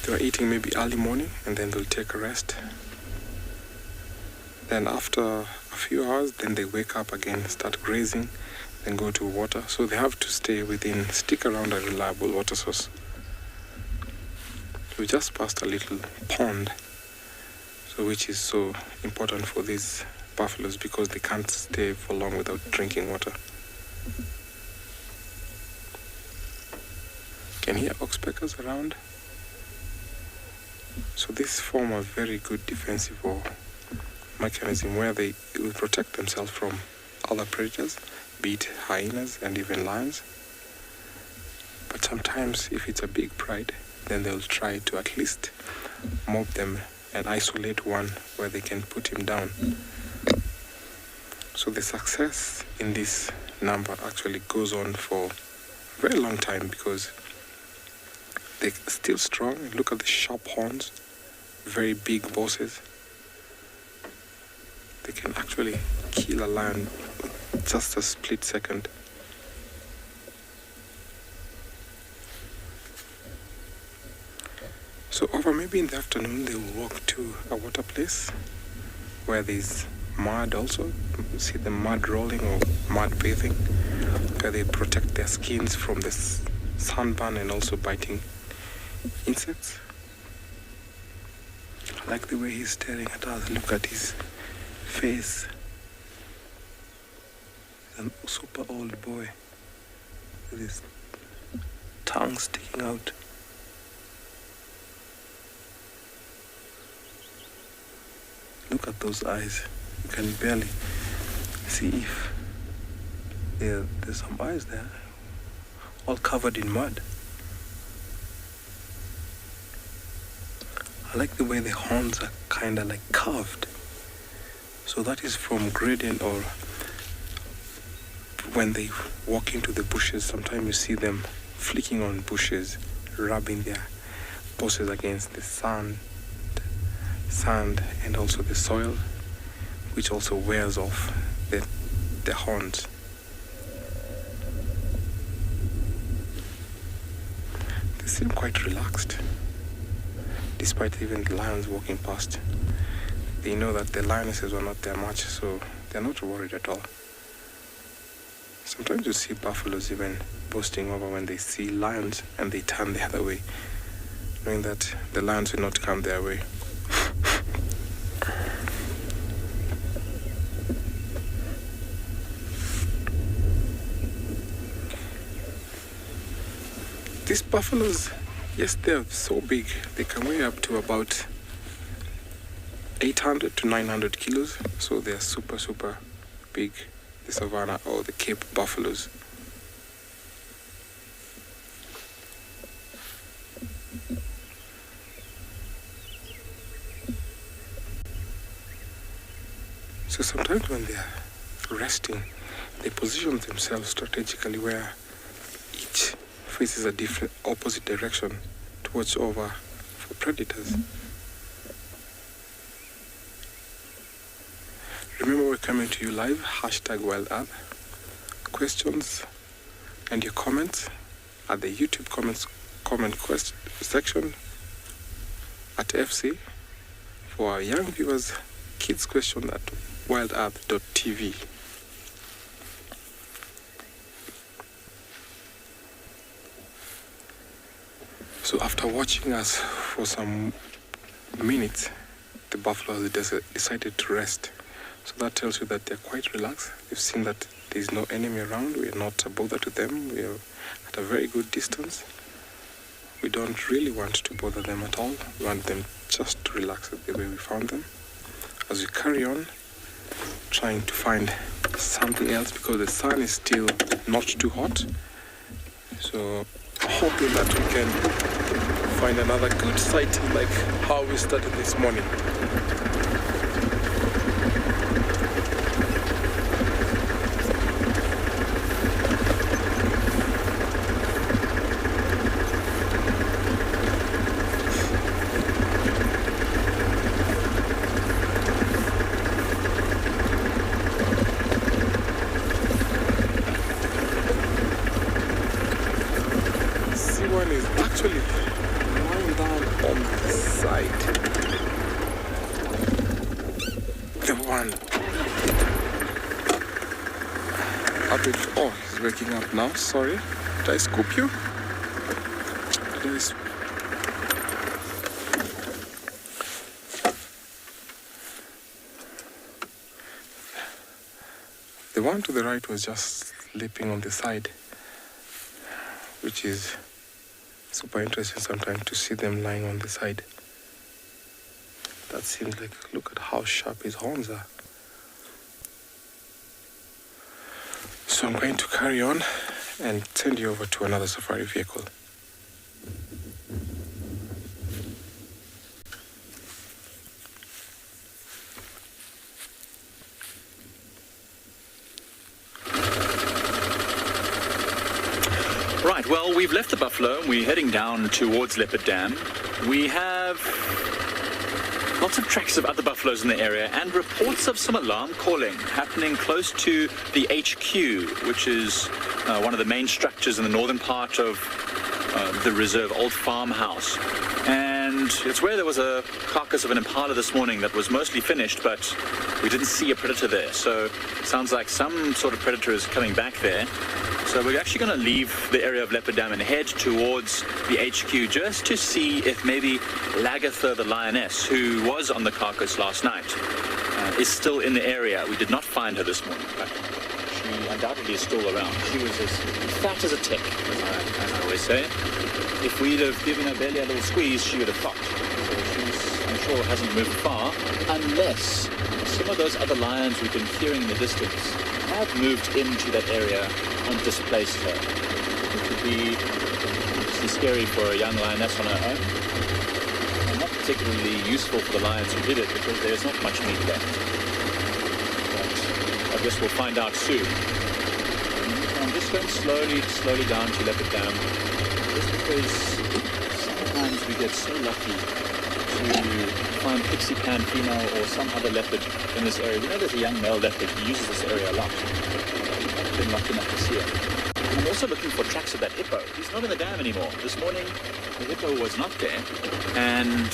Speaker 2: they are eating maybe early morning, and then they'll take a rest. Then after a few hours, then they wake up again, start grazing, then go to water. So they have to stick around a reliable water source. We just passed a little pond, so which is so important for these buffaloes because they can't stay for long without drinking water. Can hear oxpeckers around. So this form a very good defensive mechanism where they will protect themselves from other predators, be it hyenas and even lions. But sometimes if it's a big pride, then they'll try to at least mob them and isolate one where they can put him down. So the success in this number actually goes on for a very long time because they're still strong. Look at the sharp horns, very big bosses. They can actually kill a lion in just a split second. So over maybe in the afternoon, they will walk to a water place where there's mud also. You see the mud rolling or mud bathing, where they protect their skins from the sunburn and also biting insects. I like the way he's staring at us. Look at his face. He's a super old boy with his tongue sticking out. Look at those eyes. You can barely see if there's some eyes there, all covered in mud. I like the way the horns are kind of like carved. So that is from gradient, or when they walk into the bushes, sometimes you see them flicking on bushes, rubbing their bosses against the sand and also the soil, which also wears off the horns. They seem quite relaxed, despite even the lions walking past. They know that the lionesses are not there much, so they're not worried at all. Sometimes you see buffaloes even boasting over when they see lions and they turn the other way, knowing that the lions will not come their way. These buffaloes, yes, they're so big. They can weigh up to about 800 to 900 kilos. So they're super, super big, the Savannah or the Cape buffaloes. So sometimes when they're resting, they position themselves strategically where each faces a different opposite direction to watch over for predators. Remember, we're coming to you live, #WildEarth. Questions and your comments at the YouTube comment section at FC. For our young viewers, kids question at wildearth.tv. So after watching us for some minutes, the buffaloes decided to rest. So that tells you that they're quite relaxed. You've seen that there's no enemy around. We're not a bother to them. We're at a very good distance. We don't really want to bother them at all. We want them just to relax the way we found them. As we carry on, trying to find something else because the sun is still not too hot. So hoping that we can find another good sighting like how we started this morning. One is actually lying down on the side. The one up it. Oh, he's waking up now. Sorry. Did I scoop you? The one to the right was just sleeping on the side, which is super interesting sometimes to see them lying on the side. That seems like, look at how sharp his horns are. So I'm going to carry on and send you over to another safari vehicle.
Speaker 5: Right, well, we've left the buffalo. We're heading down towards Leopard Dam. We have lots of tracks of other buffaloes in the area and reports of some alarm calling happening close to the HQ, which is one of the main structures in the northern part of the reserve, old farmhouse. And it's where there was a carcass of an impala this morning that was mostly finished, but we didn't see a predator there. So it sounds like some sort of predator is coming back there. So we're actually going to leave the area of Leopard Dam and head towards the HQ just to see if maybe Lagatha, the lioness, who was on the carcass last night, is still in the area. We did not find her this morning, but she undoubtedly is still around. She was as fat as a tick, as I always say. If we'd have given her belly a little squeeze, she would have popped. So she's, I'm sure, hasn't moved far, unless some of those other lions we've been hearing in the distance have moved into that area and displaced her. It could be obviously scary for a young lioness on her own, and not particularly useful for the lions who did it because there's not much meat left. But I guess we'll find out soon. I'm just going slowly down to Leopard Dam, just because sometimes we get so lucky to find pixie pan female or some other leopard in this area. We know there's a young male leopard who uses this area a lot. I've been lucky enough to see him. I'm also looking for tracks of that hippo. He's not in the dam anymore. This morning, the hippo was not there and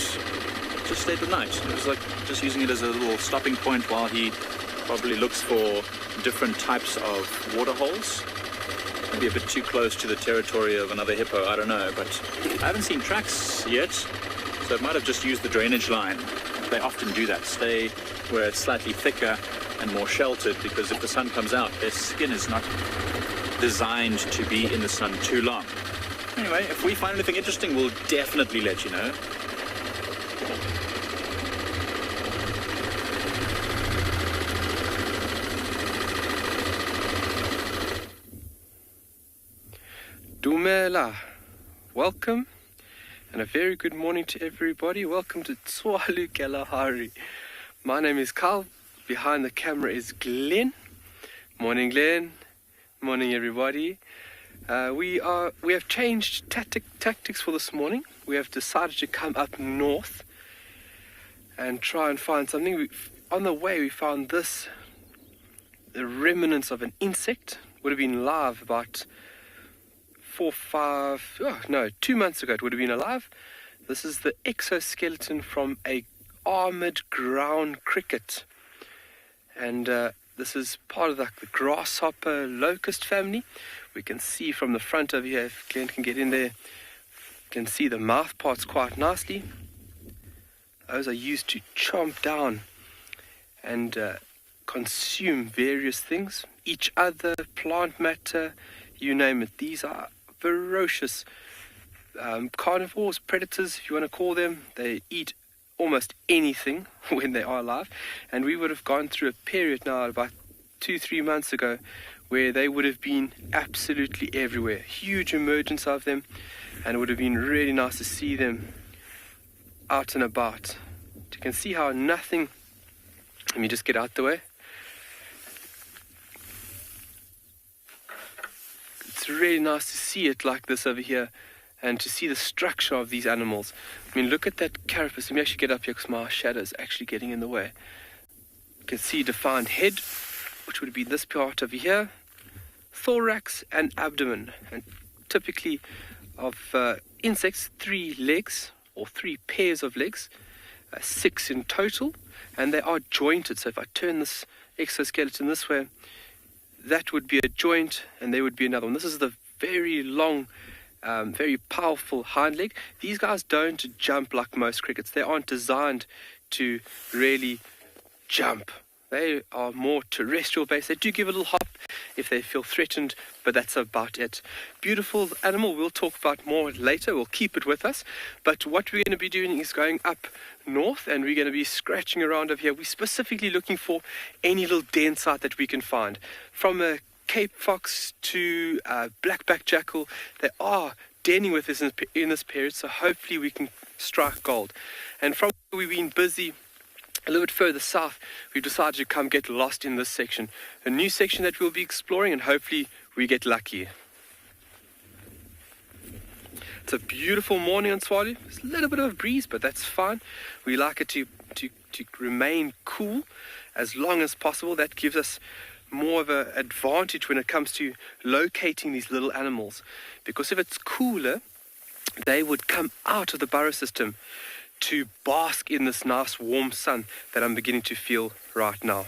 Speaker 5: just stayed the night. It was like just using it as a little stopping point while he probably looks for different types of water holes. Maybe a bit too close to the territory of another hippo, I don't know, but I haven't seen tracks yet, so it might have just used the drainage line. They often do that, stay where it's slightly thicker and more sheltered, because if the sun comes out, their skin is not designed to be in the sun too long. Anyway, if we find anything interesting, we'll definitely let you know.
Speaker 6: Dumela, welcome and a very good morning to everybody. Welcome to Tswalu Kalahari. My name is Carl. Behind the camera is Glenn. Morning, Glenn. Morning, everybody. We have changed tactics for this morning. We have decided to come up north and try and find something. On the way, we found this, the remnants of an insect. Would have been live about 2 months ago it would have been alive. This is the exoskeleton from a armored ground cricket. And this is part of the grasshopper locust family. We can see from the front over here, if Glenn can get in there, you can see the mouth parts quite nicely. Those are used to chomp down and consume various things, each other, plant matter, you name it. These are ferocious carnivores, predators, if you want to call them. They eat almost anything when they are alive. And we would have gone through a period now about 2-3 months ago where they would have been absolutely everywhere. Huge emergence of them, and it would have been really nice to see them out and about. You can see how nothing... Let me just get out the way. It's really nice to see it like this over here and to see the structure of these animals. I mean, look at that carapace. Let me actually get up here because my shadow is actually getting in the way. You can see defined head, which would be this part over here, thorax and abdomen. And typically of insects, 3 legs or 3 pairs of legs, 6 in total, and they are jointed. So if I turn this exoskeleton this way, that would be a joint and there would be another one. This is the very long, very powerful hind leg. These guys don't jump like most crickets. They aren't designed to really jump. They are more terrestrial based. They do give a little hop if they feel threatened, but that's about it. Beautiful animal. We'll talk about more later. We'll keep it with us. But what we're going to be doing is going up north, and we're going to be scratching around over here. We're specifically looking for any little den site that we can find. From a Cape fox to black-backed jackal, they are denning with us in this period, so hopefully we can strike gold. And from where we've been busy a little bit further south, we've decided to come get lost in this section. A new section that we'll be exploring, and hopefully we get lucky. It's a beautiful morning on Tswalu. There's a little bit of a breeze, but that's fine. We like it to remain cool as long as possible. That gives us more of an advantage when it comes to locating these little animals. Because if it's cooler, they would come out of the burrow system to bask in this nice warm sun that I'm beginning to feel right now.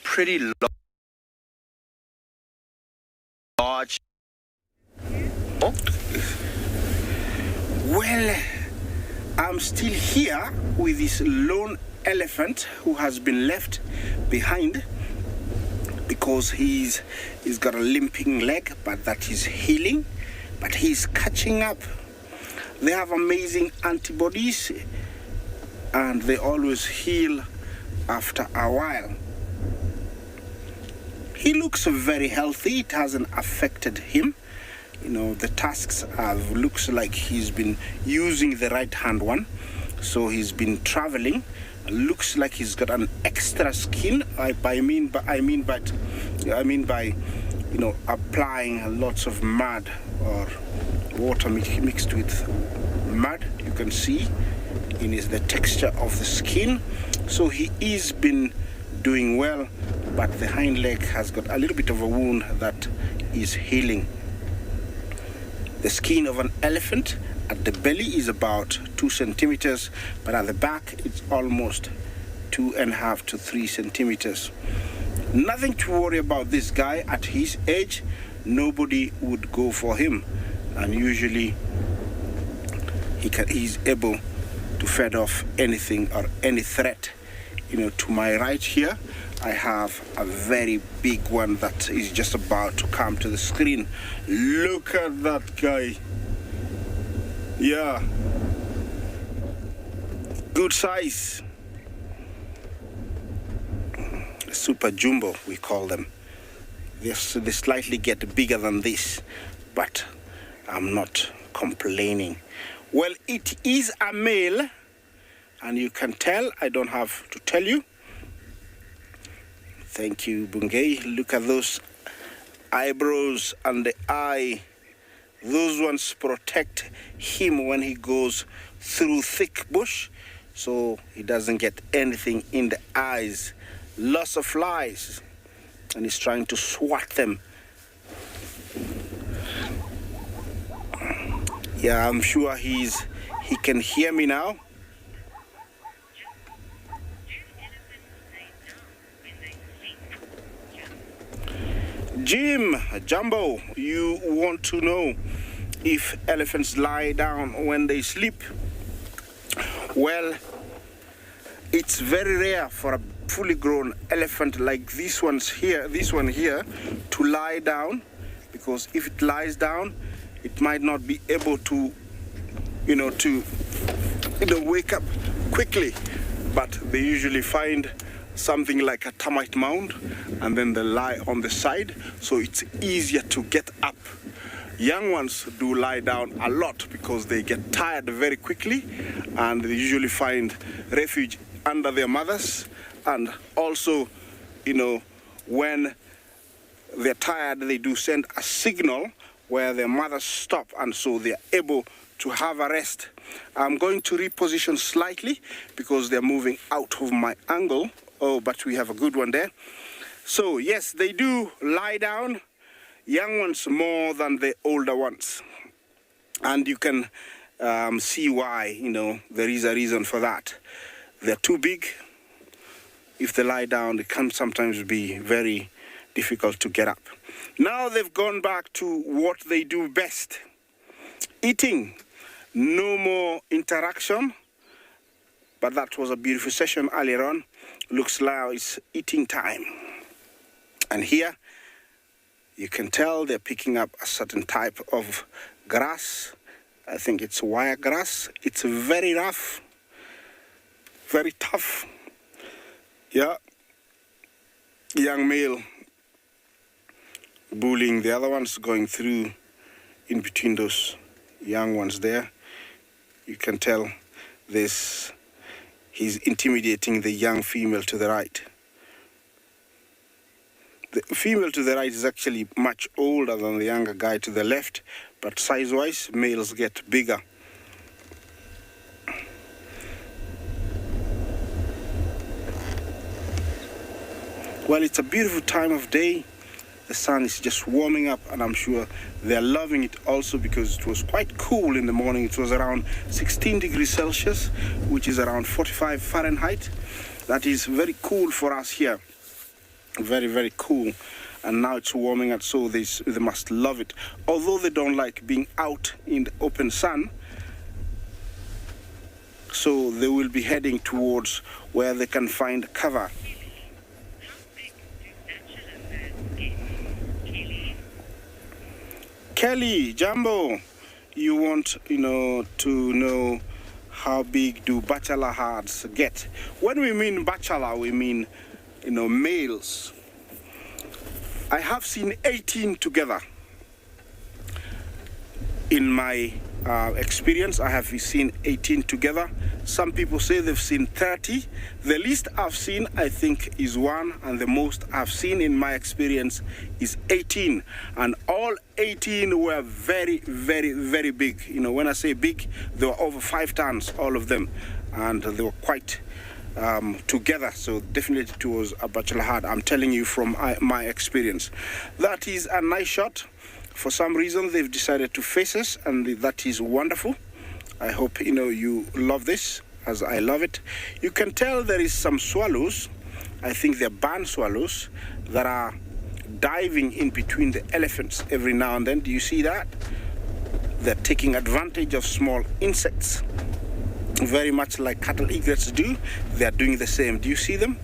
Speaker 4: Pretty large. Oh.
Speaker 3: Well, I'm still here with this lone elephant who has been left behind because he's got a limping leg, but that is healing, but he's catching up. They have amazing antibodies and they always heal after a while. He looks very healthy. It hasn't affected him. You know, the tusks looks like he's been using the right hand one, so he's been traveling. Looks like he's got an extra skin. I mean by you know, applying lots of mud or water mixed with mud. You can see in the texture of the skin. So he is been doing well, but the hind leg has got a little bit of a wound that is healing. The skin of an elephant at the belly is about 2 centimeters, but at the back it's almost 2.5 to 3 centimeters. Nothing to worry about this guy. At his age, nobody would go for him, and usually he's able to fend off anything or any threat. You know, to my right here, I have a very big one that is just about to come to the screen. Look at that guy. Yeah. Good size. super jumbo, we call them. They slightly get bigger than this, but I'm not complaining. Well, it is a male, and you can tell, I don't have to tell you. Thank you, Bungay. Look at those eyebrows and the eye. Those ones protect him when he goes through thick bush, so he doesn't get anything in the eyes. Lots of flies, and he's trying to swat them. Yeah, I'm sure he can hear me now. Jumbo, you want to know if elephants lie down when they sleep? Well, it's very rare for a fully grown elephant like this one here, to lie down, because if it lies down, it might not be able to, wake up quickly. But they usually find something like a termite mound, and then they lie on the side, so it's easier to get up. Young ones do lie down a lot because they get tired very quickly, and they usually find refuge under their mothers. And also, when they're tired, they do send a signal where their mothers stop, and so they're able to have a rest. I'm going to reposition slightly because they're moving out of my angle. Oh, but we have a good one there. So yes, they do lie down, young ones more than the older ones. And you can see why, there is a reason for that. They're too big. If they lie down, it can sometimes be very difficult to get up. Now they've gone back to what they do best. Eating. No more interaction. But that was a beautiful session earlier on. Looks like it's eating time. And here, you can tell they're picking up a certain type of grass. I think it's wire grass. It's very rough, very tough. Yeah. Young male bullying the other ones, going through in between those young ones there. You can tell he's intimidating the young female to the right. The female to the right is actually much older than the younger guy to the left, but size-wise, males get bigger. Well, it's a beautiful time of day. The sun is just warming up, and I'm sure they're loving it also because it was quite cool in the morning. It was around 16 degrees Celsius, which is around 45 Fahrenheit. That is very cool for us here. Very, very cool. And now it's warming up, so they must love it. Although they don't like being out in the open sun, so they will be heading towards where they can find cover. Kelly, Jumbo, you want, to know how big do bachelor herds get? When we mean bachelor, we mean, males. I have seen 18 together. In my experience, I have seen 18 together. Some people say they've seen 30. The least I've seen, I think, is 1, and the most I've seen in my experience is 18. And all 18 were very, very, very big. When I say big, they were over 5 tons, all of them, and they were quite together. So definitely it was a bachelor herd. I'm telling you from my experience. That is a nice shot. For some reason, they've decided to face us, and that is wonderful. I hope, you love this, as I love it. You can tell there is some swallows, I think they're barn swallows, that are diving in between the elephants every now and then. Do you see that? They're taking advantage of small insects, very much like cattle egrets do. They're doing the same. Do you see them?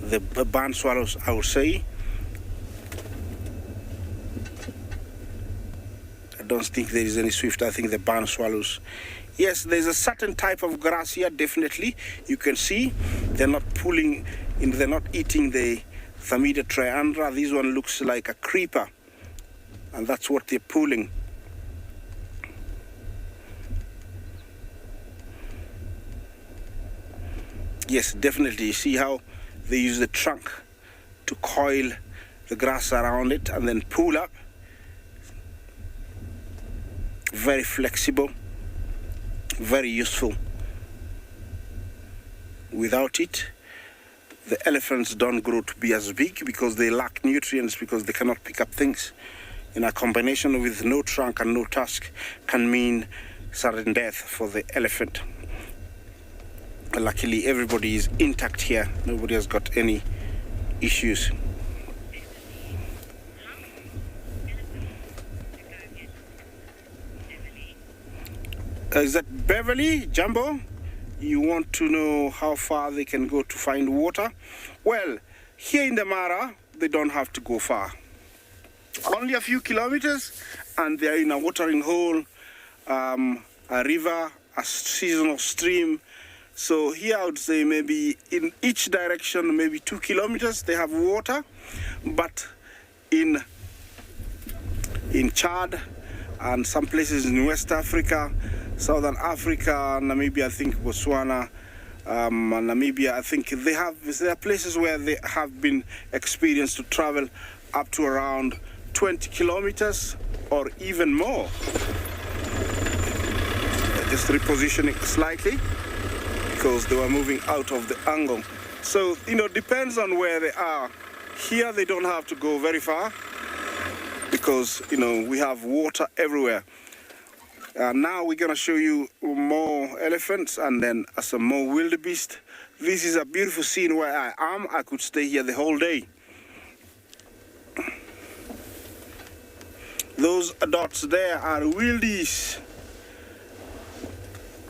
Speaker 3: The barn swallows, I would say. I don't think there is any swift. I think the barn swallows. Yes, there's a certain type of grass here, definitely. You can see they're not pulling they're not eating the Thermida triandra. This one looks like a creeper, and that's what they're pulling. Yes, definitely. You see how they use the trunk to coil the grass around it and then pull up. Very flexible, very useful. Without it, the elephants don't grow to be as big because they lack nutrients, because they cannot pick up things. In a combination with no trunk and no tusk can mean sudden death for the elephant. Luckily, everybody is intact here. Nobody has got any issues. Is that Beverly, Jumbo? You want to know how far they can go to find water? Well, here in the Mara, they don't have to go far. Only a few kilometers, and they're in a watering hole, a river, a seasonal stream. So here I would say maybe in each direction, maybe 2 kilometers, they have water. But in Chad and some places in West Africa, Southern Africa, Namibia, I think Botswana, Namibia, I think there are places where they have been experienced to travel up to around 20 kilometers or even more. Just repositioning slightly because they were moving out of the angle. So, depends on where they are. Here they don't have to go very far because, we have water everywhere. Now we're going to show you more elephants and then some more wildebeest. This is a beautiful scene where I am. I could stay here the whole day. Those dots there are wildies.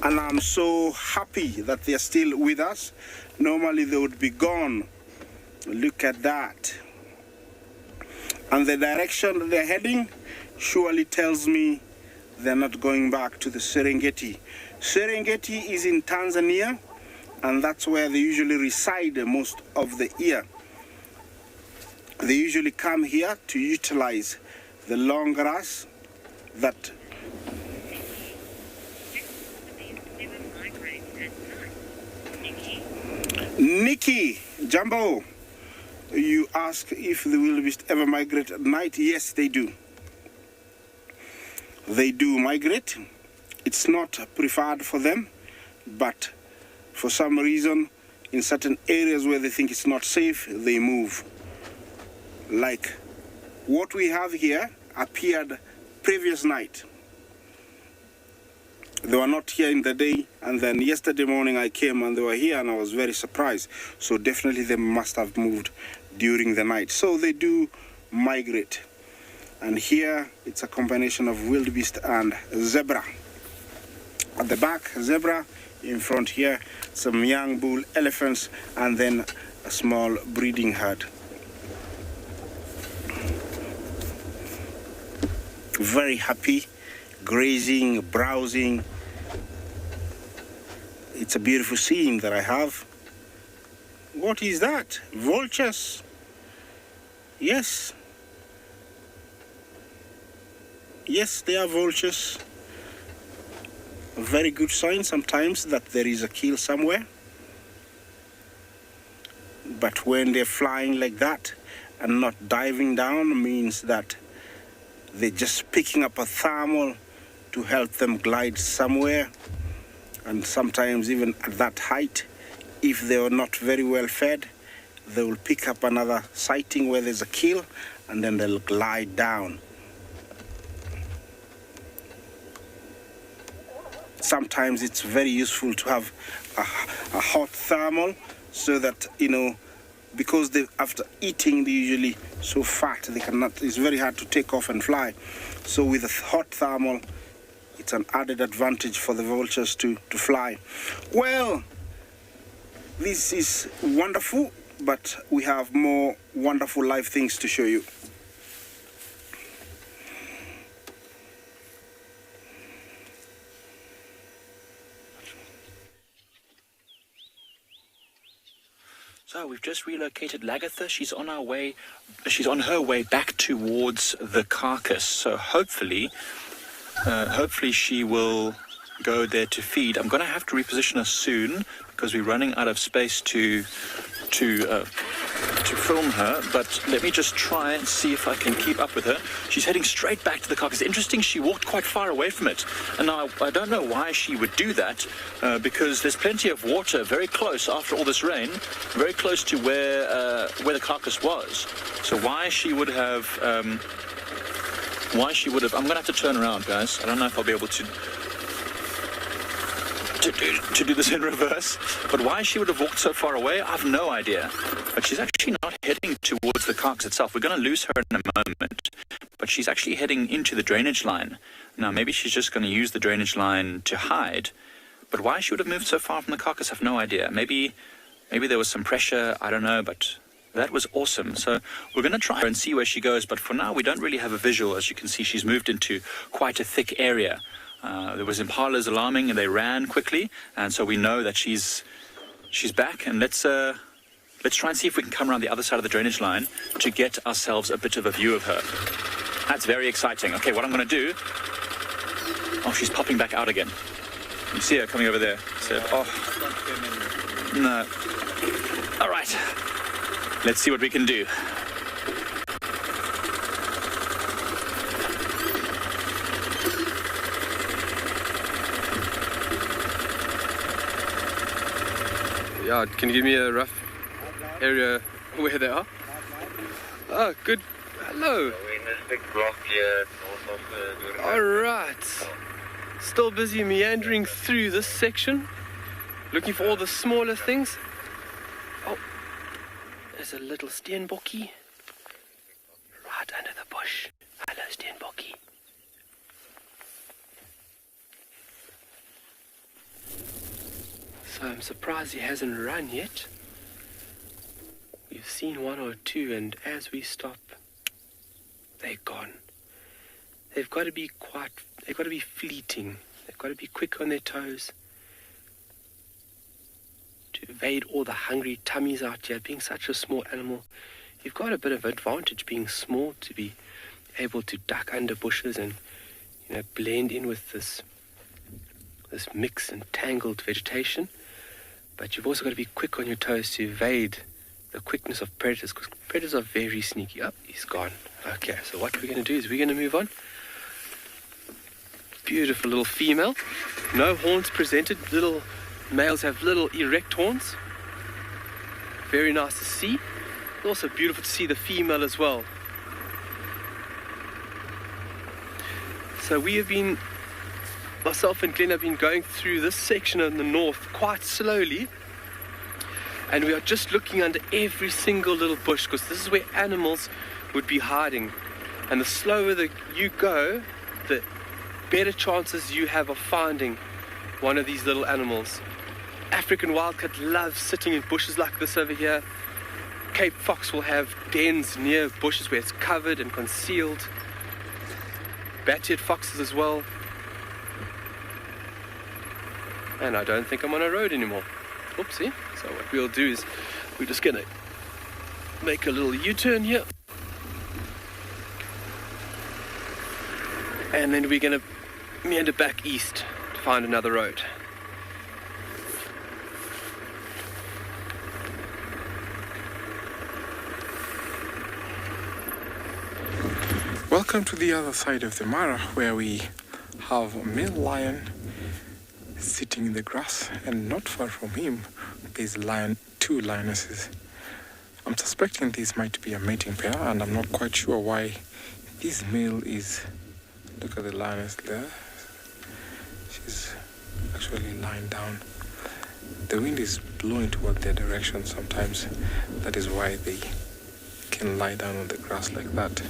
Speaker 3: And I'm so happy that they're still with us. Normally they would be gone. Look at that. And the direction they're heading surely tells me they're not going back to the Serengeti. Serengeti is in Tanzania, and that's where they usually reside most of the year. They usually come here to utilize the long grass that Nikki, Jumbo, you ask if the wildebeest ever migrate at night. Yes, they do. They do migrate. It's not preferred for them, but for some reason, in certain areas where they think it's not safe, they move. Like what we have here appeared previous night. They were not here in the day, and then yesterday morning I came and they were here and I was very surprised. So definitely they must have moved during the night. So they do migrate. And here it's a combination of wildebeest and zebra. At the back, zebra. In front here, some young bull elephants, and then a small breeding herd. Very happy, grazing, browsing. It's a beautiful scene that I have. What is that? Vultures. Yes. Yes, they are vultures. A very good sign sometimes that there is a kill somewhere. But when they're flying like that and not diving down means that they're just picking up a thermal to help them glide somewhere. And sometimes even at that height, if they are not very well fed, they will pick up another sighting where there's a kill and then they'll glide down. Sometimes it's very useful to have a hot thermal so that, because after eating, they're usually so fat, it's very hard to take off and fly. So with a hot thermal, it's an added advantage for the vultures to fly. Well, this is wonderful, but we have more wonderful live things to show you.
Speaker 5: So we've just relocated Lagatha. She's on her way back towards the carcass. So hopefully she will go there to feed. I'm going to have to reposition her soon because we're running out of space to film her, but let me just try and see if I can keep up with her. She's heading straight back to the carcass. Interesting, she walked quite far away from it. And now I don't know why she would do that, because there's plenty of water very close after all this rain, very close to where the carcass was. So why she would have, I'm going to have to turn around, guys. I don't know if I'll be able to do this in reverse, but why she would have walked so far away, I have no idea. But she's actually not heading towards the carcass itself. We're going to lose her in a moment, but she's actually heading into the drainage line. Now, maybe she's just going to use the drainage line to hide, but why she would have moved so far from the carcass, I have no idea. Maybe there was some pressure, I don't know, but that was awesome. So we're going to try and see where she goes, but for now, we don't really have a visual. As you can see, she's moved into quite a thick area. There was impalas alarming and they ran quickly, and so we know that she's back. And let's try and see if we can come around the other side of the drainage line to get ourselves a bit of a view of her. That's very exciting. Okay, what I'm going to do... Oh, she's popping back out again. You see her coming over there. So, no. All right. Let's see what we can do.
Speaker 6: Yeah, can you give me a rough area where they are? Oh, good. Hello.
Speaker 7: We're in this big block here north of the
Speaker 6: Alright. Still busy meandering through this section, looking for all the smaller things. Oh, there's a little steenbokkie right under the bush. Hello, steenbokkie. So I'm surprised he hasn't run yet. We've seen one or two, and as we stop, they're gone. They've got to be fleeting. They've got to be quick on their toes to evade all the hungry tummies out here. Being such a small animal, you've got a bit of advantage being small to be able to duck under bushes and, blend in with this mixed and tangled vegetation. But you've also got to be quick on your toes to evade the quickness of predators, because predators are very sneaky. Oh, he's gone. Okay, so what we're going to do is we're going to move on. Beautiful little female. No horns presented. Little males have little erect horns. Very nice to see. Also beautiful to see the female as well. So myself and Glenn have been going through this section in the north quite slowly, and we are just looking under every single little bush, because this is where animals would be hiding. And the slower that you go, the better chances you have of finding one of these little animals. African wildcat loves sitting in bushes like this over here. Cape fox will have dens near bushes where it's covered and concealed. Bat-eared foxes as well. And I don't think I'm on a road anymore. Oopsie. So what we'll do is we're just going to make a little U-turn here. And then we're going to meander back east to find another road.
Speaker 2: Welcome to the other side of the Mara, where we have a male lion sitting in the grass, and not far from him there's two lionesses. I'm suspecting this might be a mating pair, and I'm not quite sure why this male is... Look at the lioness there. She's actually lying down. The wind is blowing toward their direction sometimes. That is why they can lie down on the grass like that,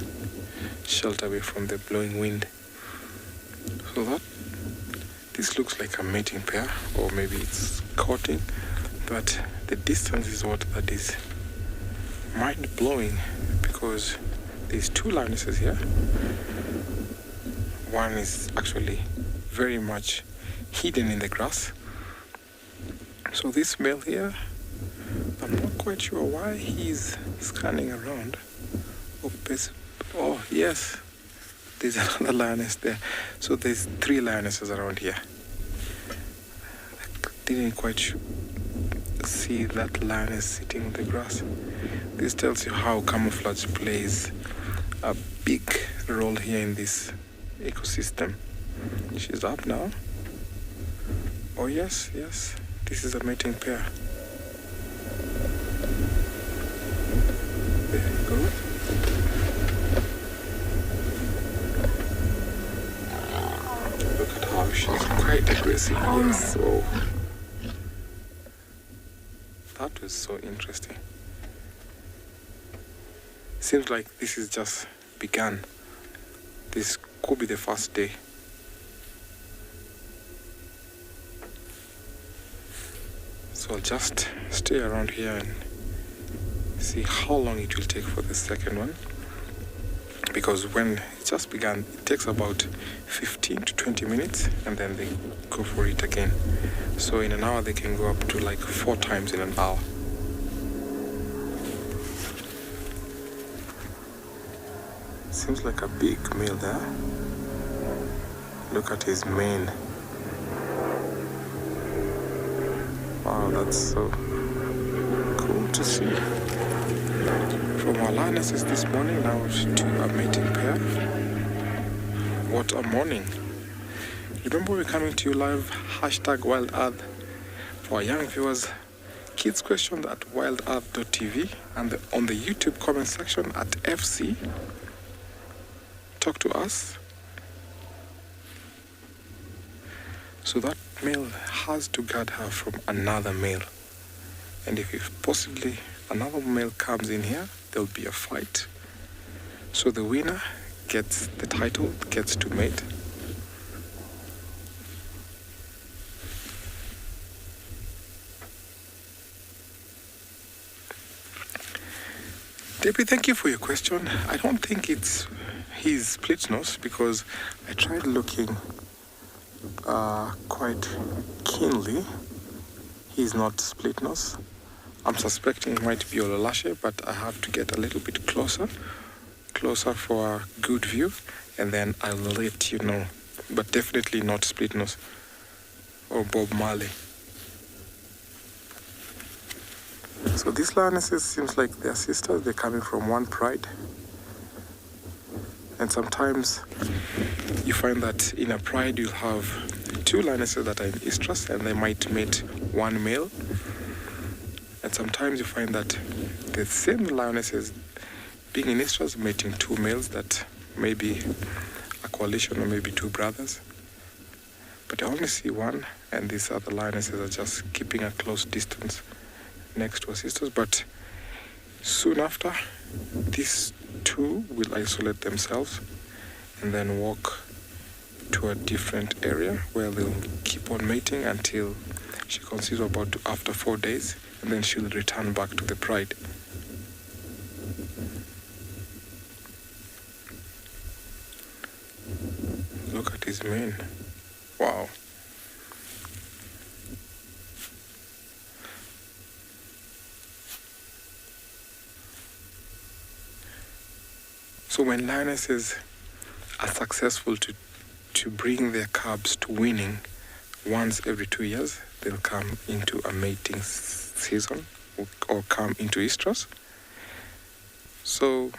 Speaker 2: shelter away from the blowing wind. So this looks like a mating pair, or maybe it's courting, but the distance is what that is mind-blowing, because there's two lionesses here. One is actually very much hidden in the grass. So this male here I'm not quite sure why he's scanning around. Oh, yes. There's another lioness there. So there's 3 lionesses around here. I didn't quite see that lioness sitting on the grass. This tells you how camouflage plays a big role here in this ecosystem. She's up now. Oh, yes. This is a mating pair. There you go. Look at how she's quite aggressive. Yes. Whoa. That was so interesting. Seems like this is just begun. This could be the first day. So I'll just stay around here and see how long it will take for the second one. Because when it just began, it takes about 15 to 20 minutes and then they go for it again. So in an hour they can go up to like 4 times in an hour. Seems like a big male there. Look at his mane. Wow, that's so cool to see. From our lionesses this morning now to a mating pair. What a morning. Remember we're coming to you live, #WildEarth. For our young viewers, kids questions at wildearth.tv and on the YouTube comment section at FC. Talk to us. So that male has to guard her from another male. And if possibly another male comes in here, there'll be a fight. So the winner gets the title, gets to mate. Debbie, thank you for your question. I don't think he's split nose because I tried looking quite keenly. He's not split nose. I'm suspecting it might be Olalashe, but I have to get a little bit closer for a good view, and then I'll let you know. But definitely not split nose or Bob Marley. So these lionesses seems like they're sisters. They're coming from one pride. And sometimes you find that in a pride you'll have 2 lionesses that are in estrus and they might mate 1 male. And sometimes you find that the same lionesses being in estrus mating 2 males that may be a coalition or maybe 2 brothers. But I only see 1, and these other lionesses are just keeping a close distance next to her sisters. But soon after, these 2 will isolate themselves and then walk to a different area where they'll keep on mating until she conceives after 4 days, and then she'll return back to the pride. Look at his mane. Wow. So when lionesses are successful to bring their cubs to winning once every 2 years, they'll come into a mating season or come into estrus. So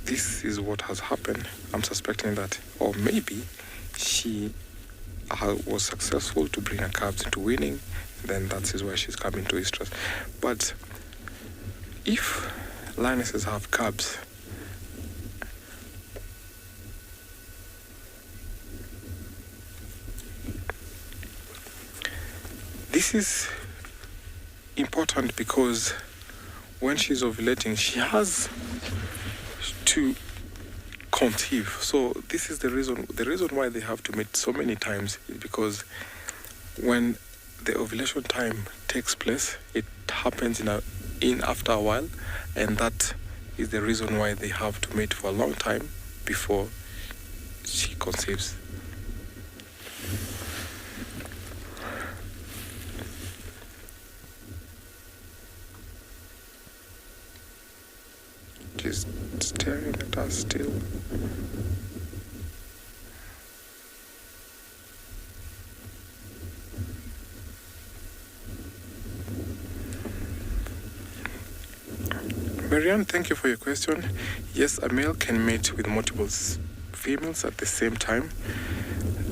Speaker 2: this is what has happened. I'm suspecting that, or maybe she was successful to bring her cubs into winning, then that is why she's coming to estrus. But if lionesses have cubs, this is important because when she's ovulating, she has to conceive. So this is the reason why they have to mate so many times is because when the ovulation time takes place, it happens in after a while, and that is the reason why they have to mate for a long time before she conceives. . staring at us still. Marianne, thank you for your question. Yes, a male can mate with multiple females at the same time.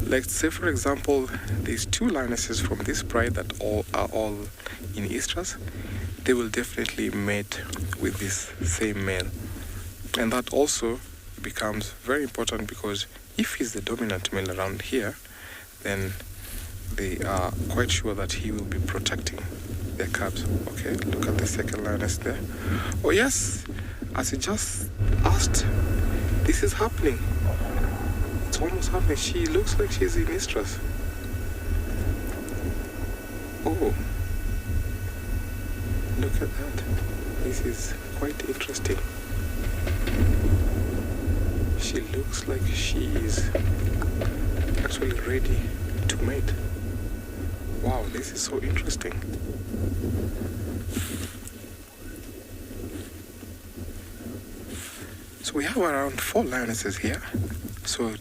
Speaker 2: Like, say for example, there's two lionesses from this pride that are all in estrus. They will definitely mate with this same male. And that also becomes very important because if he's the dominant male around here, then they are quite sure that he will be protecting their cubs. Okay, look at the second lioness there. Oh yes, as you just asked, this is happening. It's almost happening. She looks like she's in estrus. Oh, look at that. This is quite interesting. She looks like she is actually ready to mate. Wow, this is so interesting. So we have around 4 lionesses here. So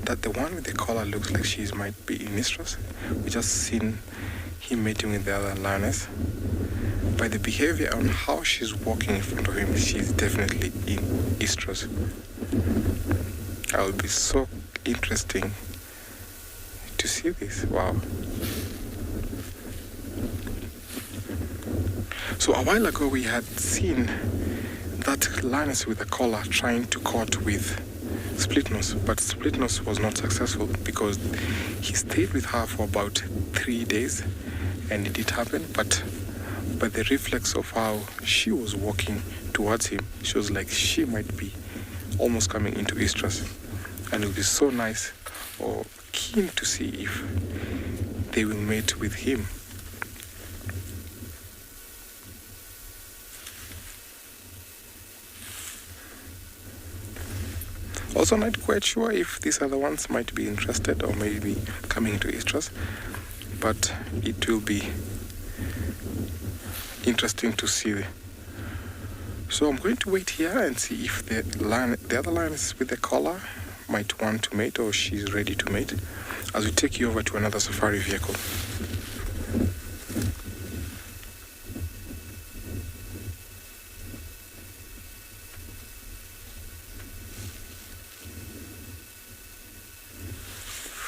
Speaker 2: that the one with the collar looks like she might be in estrus. We just seen him mating with the other lioness. By the behavior and how she's walking in front of him, she's definitely in estrus. That will be so interesting to see this. Wow. So a while ago we had seen that lioness with the collar trying to court with Splitnose, but Splitnose was not successful because he stayed with her for about 3 days, and it did happen, but the reflex of how she was walking towards him shows like she might be almost coming into estrus, and it would be so nice or keen to see if they will mate with him. Also not quite sure if these other ones might be interested or maybe coming into estrus, but it will be interesting to see. So I'm going to wait here and see if the other lioness with the collar might want to mate or she's ready to mate as we take you over to another safari vehicle.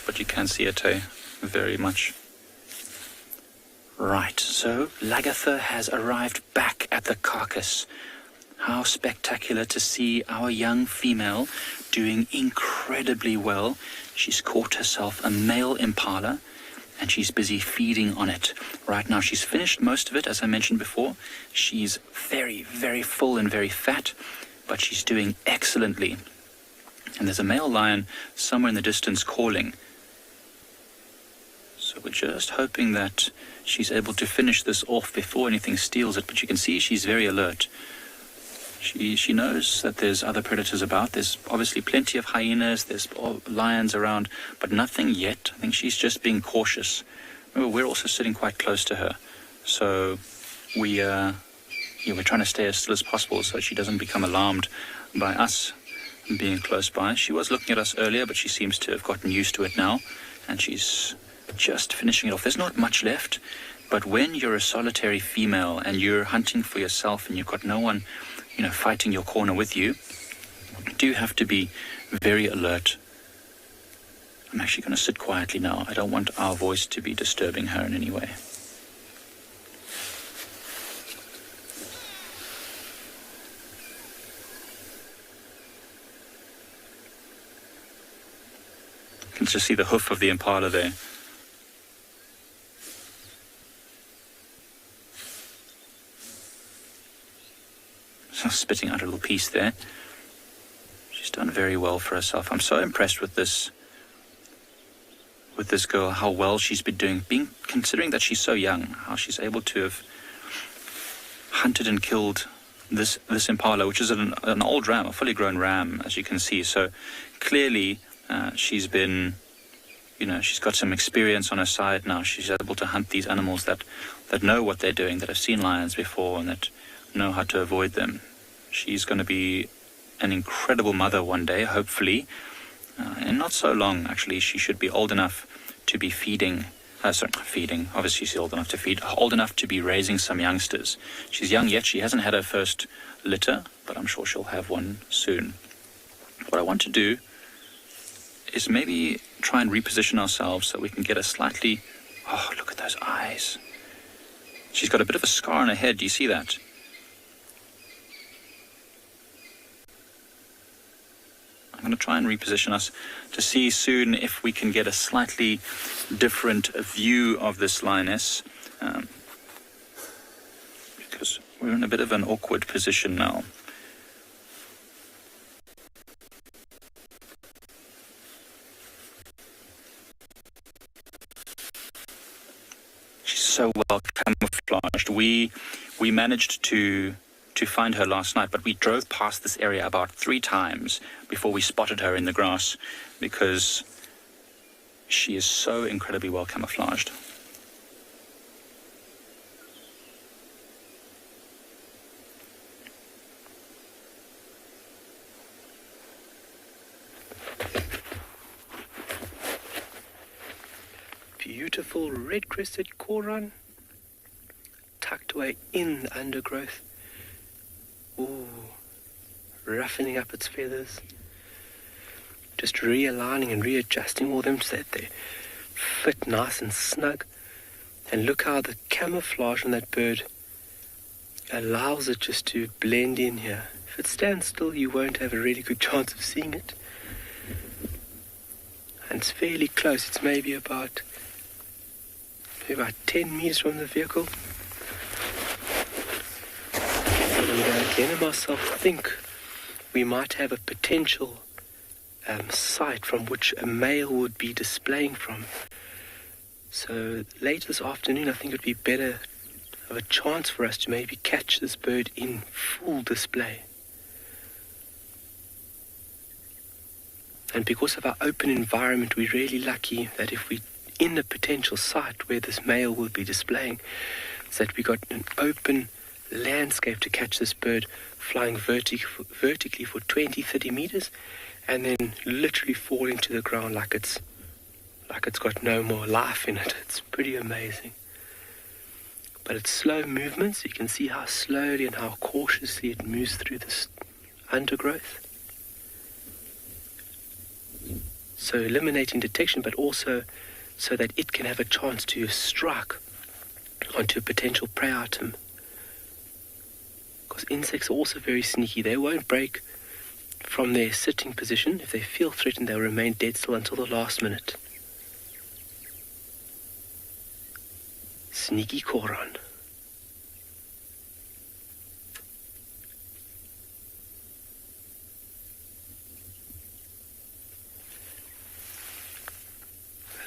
Speaker 5: But you can see it very much. Right, so Lagatha has arrived back at the carcass. How spectacular to see our young female doing incredibly well. She's caught herself a male impala and she's busy feeding on it. Right now she's finished most of it, as I mentioned before. She's very, very full and very fat, but she's doing excellently. And there's a male lion somewhere in the distance calling. So we're just hoping that she's able to finish this off before anything steals it, but you can see she's very alert. She knows that there's other predators about. There's obviously plenty of hyenas, there's lions around, but nothing yet. I think she's just being cautious. Remember, we're also sitting quite close to her, so we're trying to stay as still as possible so she doesn't become alarmed by us being close by. She was looking at us earlier, but she seems to have gotten used to it now, and she's just finishing it off. There's not much left, but when you're a solitary female and you're hunting for yourself and you've got no one, fighting your corner with you, you do have to be very alert. I'm actually going to sit quietly now. I don't want our voice to be disturbing her in any way. You can just see the hoof of the impala there. So spitting out a little piece there. She's done very well for herself. I'm so impressed with this girl, how well she's been doing, considering that she's so young, how she's able to have hunted and killed this impala, which is an old ram, a fully grown ram, as you can see. So clearly she's been, she's got some experience on her side now. She's able to hunt these animals that know what they're doing, that have seen lions before and that know how to avoid them. She's going to be an incredible mother one day, hopefully. And not so long, actually. She should be old enough to be feeding. Obviously she's old enough to feed. Old enough to be raising some youngsters. She's young yet. She hasn't had her first litter, but I'm sure she'll have one soon. What I want to do is maybe try and reposition ourselves so we can get a slightly... Oh, look at those eyes. She's got a bit of a scar on her head. Do you see that? I'm going to try and reposition us to see soon if we can get a slightly different view of this lioness. Because we're in a bit of an awkward position now. She's so well camouflaged. We managed to find her last night, but we drove past this area about 3 times before we spotted her in the grass because she is so incredibly well camouflaged.
Speaker 6: Beautiful red-crested coron tucked away in the undergrowth. Ooh, roughening up its feathers. Just realigning and readjusting all them so that they fit nice and snug. And look how the camouflage on that bird allows it just to blend in here. If it stands still, you won't have a really good chance of seeing it. And it's fairly close. It's maybe about 10 meters from the vehicle. And Glenn and myself think we might have a potential site from which a male would be displaying from. So later this afternoon, I think it would be better of a chance for us to maybe catch this bird in full display. And because of our open environment, we're really lucky that if we in a potential site where this male will be displaying, is that we got an open landscape to catch this bird flying vertically for 20-30 meters and then literally falling to the ground like it's got no more life in it. It's pretty amazing. But it's slow movements. You can see how slowly and how cautiously it moves through this undergrowth. So eliminating detection, but also so that it can have a chance to strike onto a potential prey item. Because insects are also very sneaky. They won't break from their sitting position. If they feel threatened, they'll remain dead still until the last minute. Sneaky coron.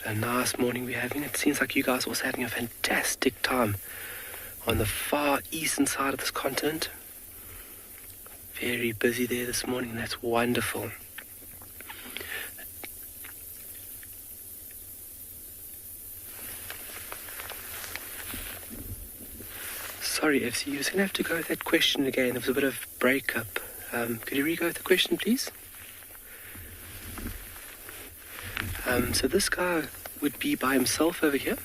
Speaker 6: A nice morning we're having. It seems like you guys are also having a fantastic time on the far eastern side of this continent. Very busy there this morning. That's wonderful. Sorry, FC, you're going to have to go with that question again. There was a bit of breakup. Could you re-go with the question, please? So this guy would be by himself over here.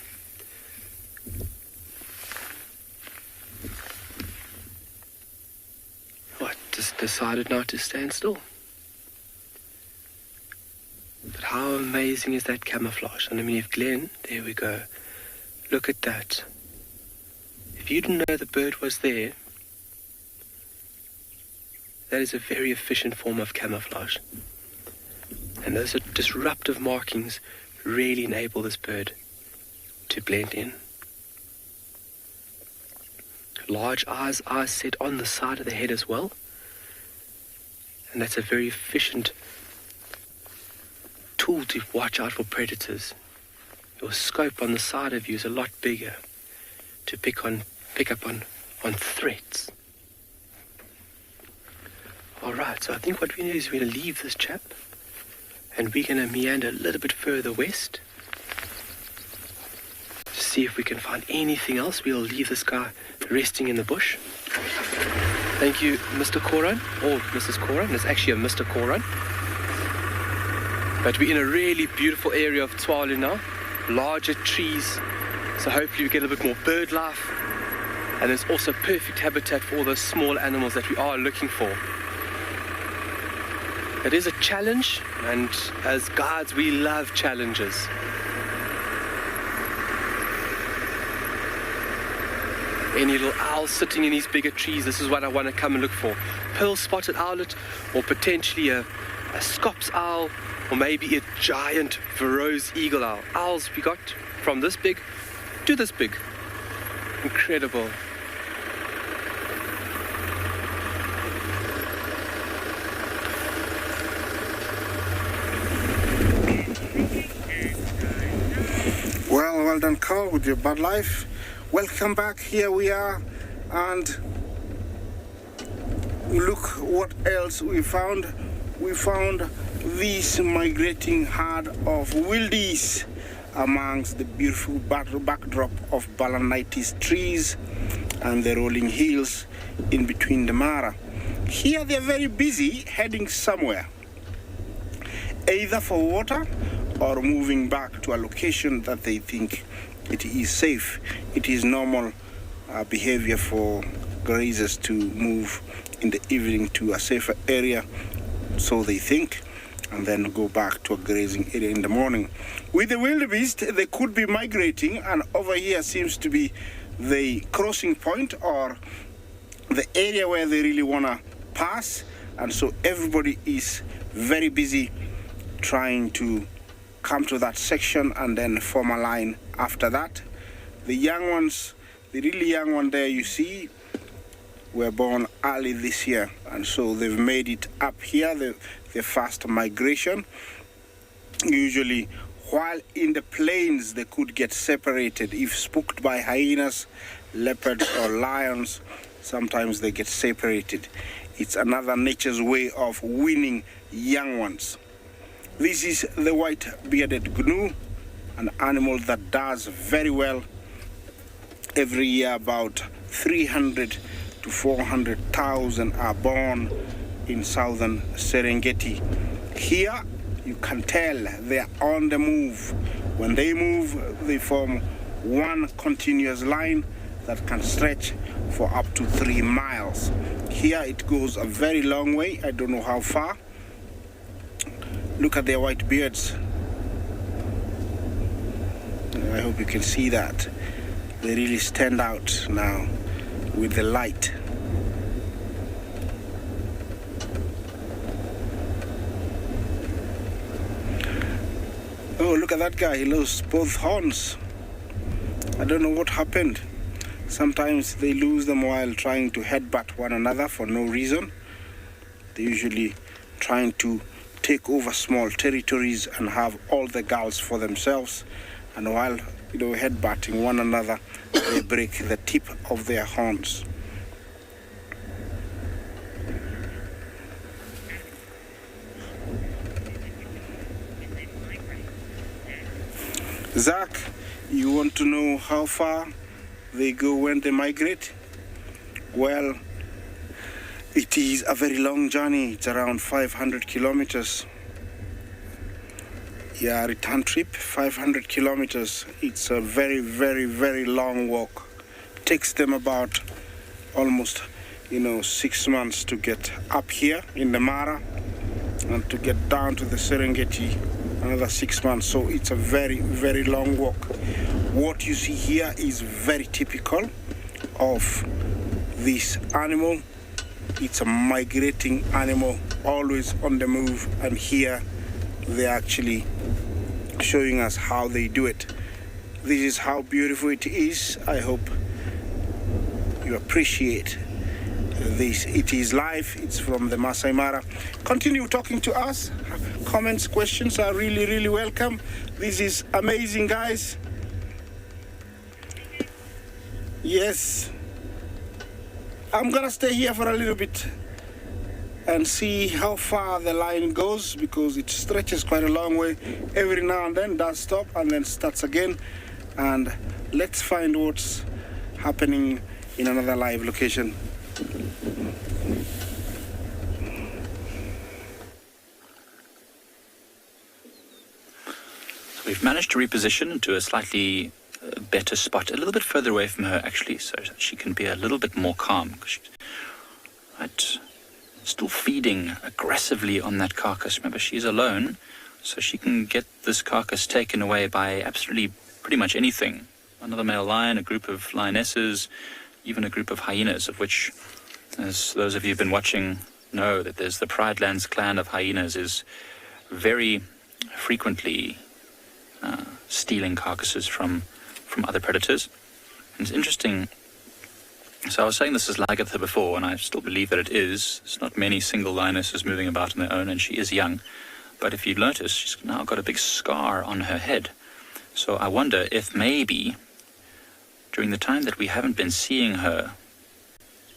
Speaker 6: What, just decided not to stand still. But how amazing is that camouflage? And I mean, if Glenn, there we go. Look at that. If you didn't know the bird was there, that is a very efficient form of camouflage. And those are disruptive markings really enable this bird to blend in. Large eyes set on the side of the head as well. And that's a very efficient tool to watch out for predators. Your scope on the side of you is a lot bigger to pick up on threats. Alright, so I think what we need is we're going to leave this chap and we're going to meander a little bit further west to see if we can find anything else. We'll leave this guy resting in the bush. Thank you, Mr. Koran, or Mrs. Koran. It's actually a Mr. Koran. But we're in a really beautiful area of Tswalu now. Larger trees, so hopefully we get a bit more bird life. And it's also perfect habitat for all those small animals that we are looking for. It is a challenge, and as guides we love challenges. Any little owls sitting in these bigger trees, this is what I want to come and look for. Pearl-spotted owlet, or potentially a Scops owl, or maybe a giant Verreaux's eagle owl. Owls we got from this big to this big. Incredible.
Speaker 3: Well done, Carl, with your bird life. Welcome back. Here we are, and look what else we found. We found this migrating herd of wildies amongst the beautiful backdrop of balanitis trees and the rolling hills in between the Mara. Here they're very busy heading somewhere, either for water or moving back to a location that they think it is safe. It is normal behavior for grazers to move in the evening to a safer area, so they think, and then go back to a grazing area in the morning. With the wildebeest, they could be migrating, and over here seems to be the crossing point or the area where they really want to pass, and so everybody is very busy trying to come to that section and then form a line after that. The young ones, the really young one there you see, were born early this year, and so they've made it up here, the fast migration. Usually while in the plains they could get separated if spooked by hyenas, leopards or lions. Sometimes they get separated. It's another nature's way of winning young ones. This is the white-bearded gnu, an animal that does very well. Every year about 300 to 400,000 are born in southern Serengeti. Here you can tell they're on the move. When they move, they form one continuous line that can stretch for up to 3 miles. Here it goes a very long way. I don't know how far. Look at their white beards. I hope you can see that. They really stand out now with the light. Oh, look at that guy. He lost both horns. I don't know what happened. Sometimes they lose them while trying to headbutt one another for no reason. They're usually trying to take over small territories and have all the girls for themselves, and while headbutting one another, they break the tip of their horns. Zach, you want to know how far they go when they migrate? Well, it is a very long journey. It's around 500 kilometers. Yeah, return trip, 500 kilometers. It's a very, very, very long walk. It takes them about almost, 6 months to get up here in the Mara and to get down to the Serengeti, another 6 months. So it's a very, very long walk. What you see here is very typical of this animal. It's a migrating animal, always on the move, and here they're actually showing us how they do it. This is how beautiful it is. I hope you appreciate this. It is live. It's from the Masai Mara. Continue talking to us. Comments, questions are really, really welcome. This is amazing, guys. Yes. I'm gonna stay here for a little bit and see how far the line goes, because it stretches quite a long way. Every now and then does stop and then starts again. And let's find what's happening in another live location.
Speaker 5: managed to reposition into a slightly better spot, a little bit further away from her, actually, so that she can be a little bit more calm. 'Cause she's still feeding aggressively on that carcass. Remember, she's alone, so she can get this carcass taken away by absolutely pretty much anything. Another male lion, a group of lionesses, even a group of hyenas, of which, as those of you who've been watching know, that there's the Pride Lands clan of hyenas is very frequently stealing carcasses from other predators. And it's interesting. So I was saying this is Lagatha before, and I still believe that it is. There's not many single lionesses moving about on their own, and she is young. But if you notice, she's now got a big scar on her head. So I wonder if maybe during the time that we haven't been seeing her,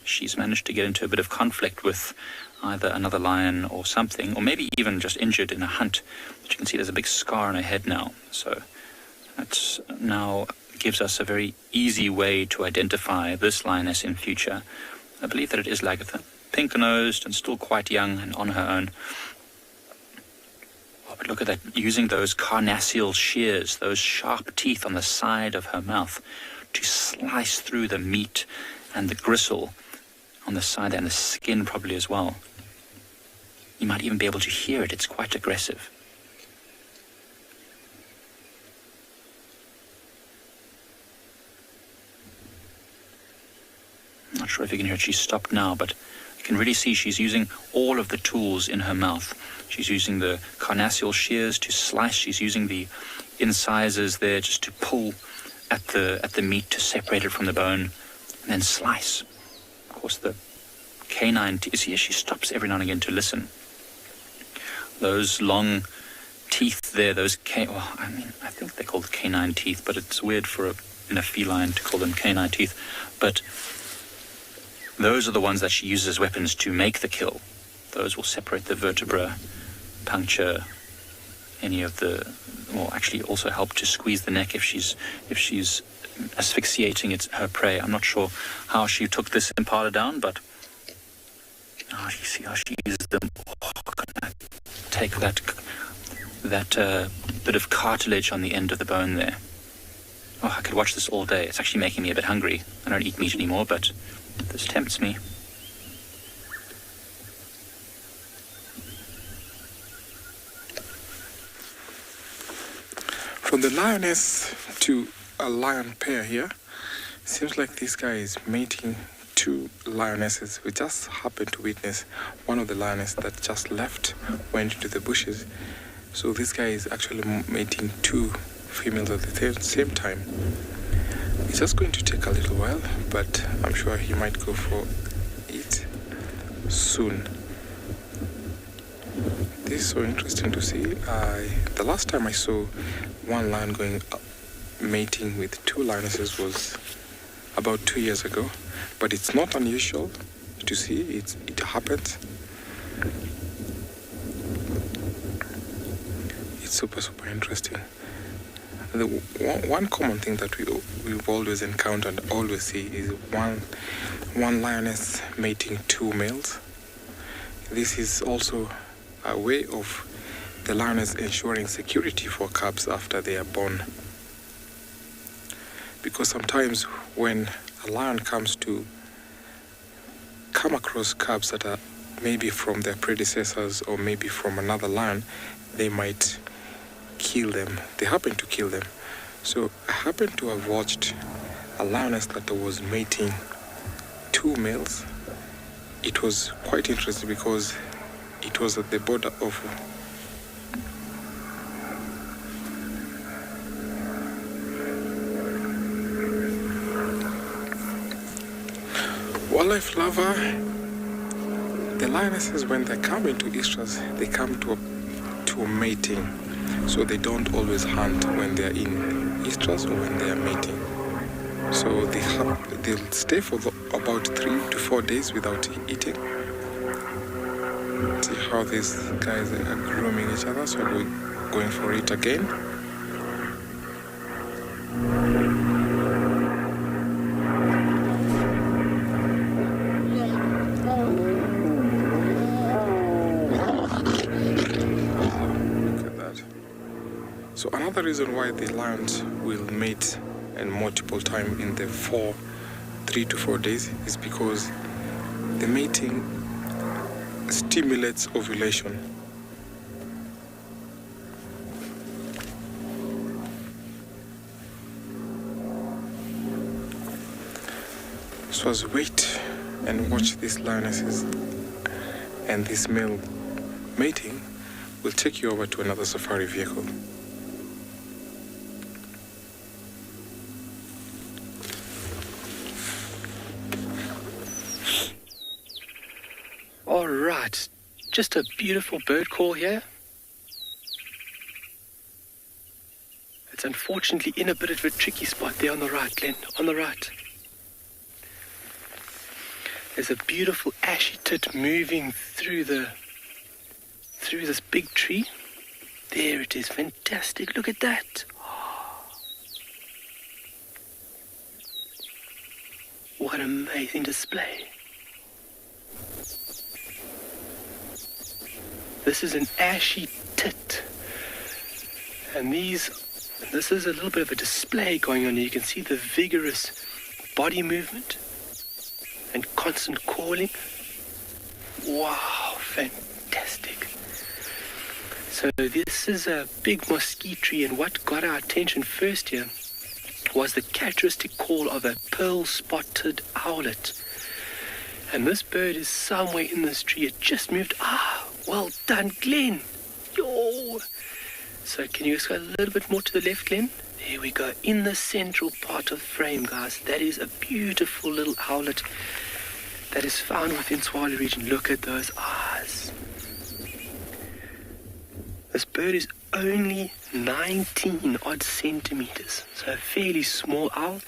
Speaker 5: she's managed to get into a bit of conflict with either another lion or something, or maybe even just injured in a hunt. But you can see there's a big scar on her head now. So that's now gives us a very easy way to identify this lioness in future. I believe that it is Lagatha, pink-nosed and still quite young and on her own. Oh, but look at that, using those carnassial shears, those sharp teeth on the side of her mouth to slice through the meat and the gristle on the side and the skin probably as well. You might even be able to hear it. It's quite aggressive. I'm not sure if you can hear it. She's stopped now, but you can really see she's using all of the tools in her mouth. She's using the carnassial shears to slice. She's using the incisors there just to pull at the meat to separate it from the bone and then slice. Of course, the canine teeth. See, she stops every now and again to listen. Those long teeth there, I think they're called canine teeth, but it's weird in a feline to call them canine teeth. But those are the ones that she uses as weapons to make the kill. Those will separate the vertebra, puncture any of actually also help to squeeze the neck if she's asphyxiating her prey. I'm not sure how she took this impala down, but you see how she uses them. Take that bit of cartilage on the end of the bone there. Oh, I could watch this all day. It's actually making me a bit hungry. I don't eat meat anymore, but this tempts me.
Speaker 2: From the lioness to a lion pair here, seems like this guy is mating two lionesses. We just happened to witness one of the lionesses that just left, went into the bushes. So this guy is actually mating two females at the same time. It's just going to take a little while, but I'm sure he might go for it soon. This is so interesting to see. The last time I saw one lion going mating with two lionesses was about 2 years ago, but it's not unusual to see. It happens. It's super interesting. The one common thing that we've always encountered and always see is one lioness mating two males. This is also a way of the lioness ensuring security for cubs after they are born. Because sometimes when a lion comes to come across cubs that are maybe from their predecessors or maybe from another lion, they might kill them. They happen to kill them. So I happen to have watched a lioness that was mating two males. It was quite interesting because it was at the border of wildlife lover. The lionesses, when they come into estrus, they come to a mating. So they don't always hunt when they're in estrus or when they are mating. So they'll stay for about 3 to 4 days without eating. See how these guys are grooming each other. So we're going for it again. Another reason why the lions will mate and multiple time in the 3 to 4 days is because the mating stimulates ovulation. So as we wait and watch these lionesses and this male mating, we'll take you over to another safari vehicle.
Speaker 6: All right, just a beautiful bird call here. It's unfortunately in a bit of a tricky spot there on the right, Glenn, on the right. There's a beautiful ashy tit moving through this big tree. There it is, fantastic, look at that. What an amazing display. This is an ashy tit. And this is a little bit of a display going on here. You can see the vigorous body movement and constant calling. Wow, fantastic. So this is a big mesquite tree, and what got our attention first here was the characteristic call of a pearl-spotted owlet. And this bird is somewhere in this tree. It just moved. Well done, Glenn. Yo. So can you just go a little bit more to the left, Glenn? There we go. In the central part of the frame, guys. That is a beautiful little owlet that is found within Tswalu region. Look at those eyes. This bird is only 19 odd centimeters. So a fairly small owl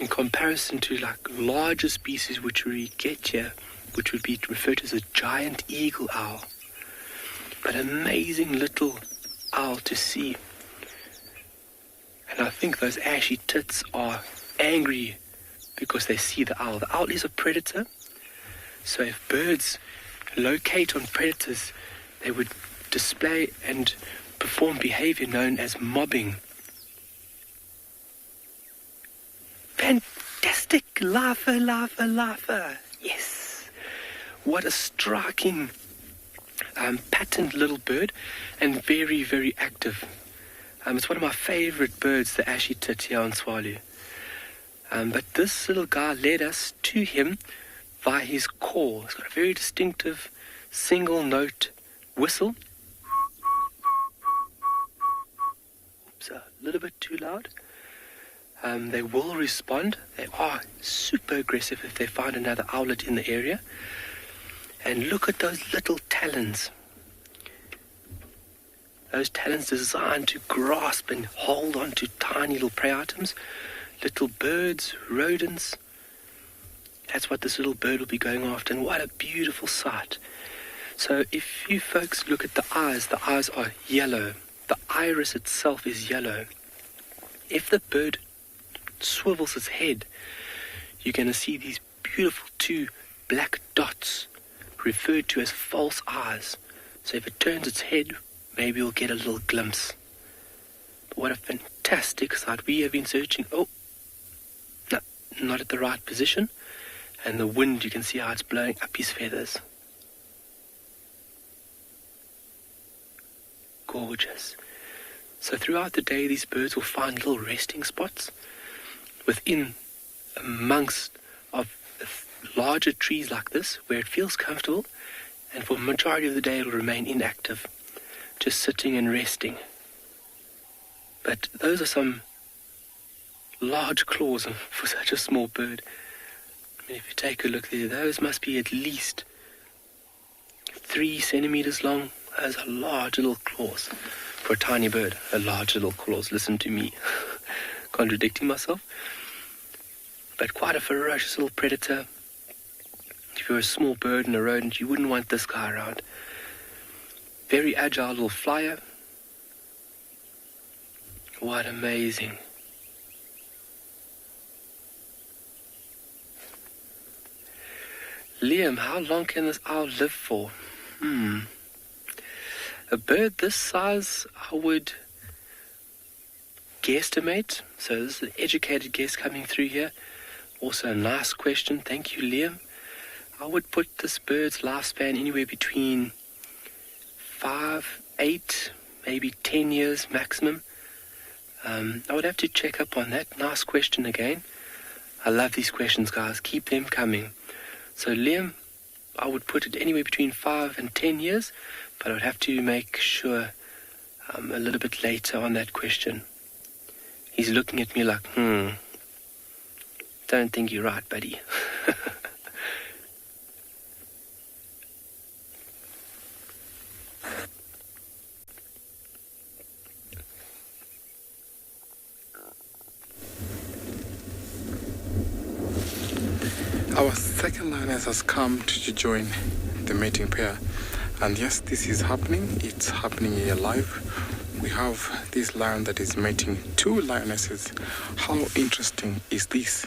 Speaker 6: in comparison to like larger species which we get here, which would be referred to as a giant eagle owl. But amazing little owl to see. And I think those ashy tits are angry because they see the owl. The owl is a predator. So if birds locate on predators, they would display and perform behavior known as mobbing. Fantastic! Lava. Yes! What a striking patterned little bird, and very, very active. It's one of my favorite birds, the ashy tit here on Tswalu. But this little guy led us to him via his call. He's got a very distinctive single note whistle. Oops, a little bit too loud. They will respond. They are super aggressive if they find another owlet in the area. And look at those little talons. Those talons designed to grasp and hold on to tiny little prey items, little birds, rodents. That's what this little bird will be going after, and what a beautiful sight. So if you folks look at the eyes are yellow. The iris itself is yellow. If the bird swivels its head, you're going to see these beautiful two black dots referred to as false eyes. So if it turns its head, maybe you'll get a little glimpse. But what a fantastic sight. We have been searching. Oh, no, not at the right position. And the wind, you can see how it's blowing up his feathers. Gorgeous. So throughout the day, these birds will find little resting spots amongst of larger trees like this, where it feels comfortable, and for the majority of the day it will remain inactive, just sitting and resting. But those are some large claws for such a small bird. I mean, if you take a look there, those must be at least 3 centimeters long. Those are large little claws for a tiny bird. A large little claws. Listen to me, contradicting myself. But quite a ferocious little predator. If you're a small bird and a rodent, you wouldn't want this guy around. Very agile little flyer. What amazing. Liam, how long can this owl live for? A bird this size, I would guesstimate. So this is an educated guess coming through here. Also a nice question. Thank you, Liam. I would put this bird's lifespan anywhere between 5, 8, maybe 10 years maximum. I would have to check up on that. Nice question again. I love these questions, guys. Keep them coming. So Liam, I would put it anywhere between 5 and 10 years, but I would have to make sure a little bit later on that question. He's looking at me like, don't think you're right, buddy.
Speaker 2: Our second lioness has come to join the mating pair. And yes, this is happening. It's happening here live. We have this lion that is mating 2 lionesses. How interesting is this?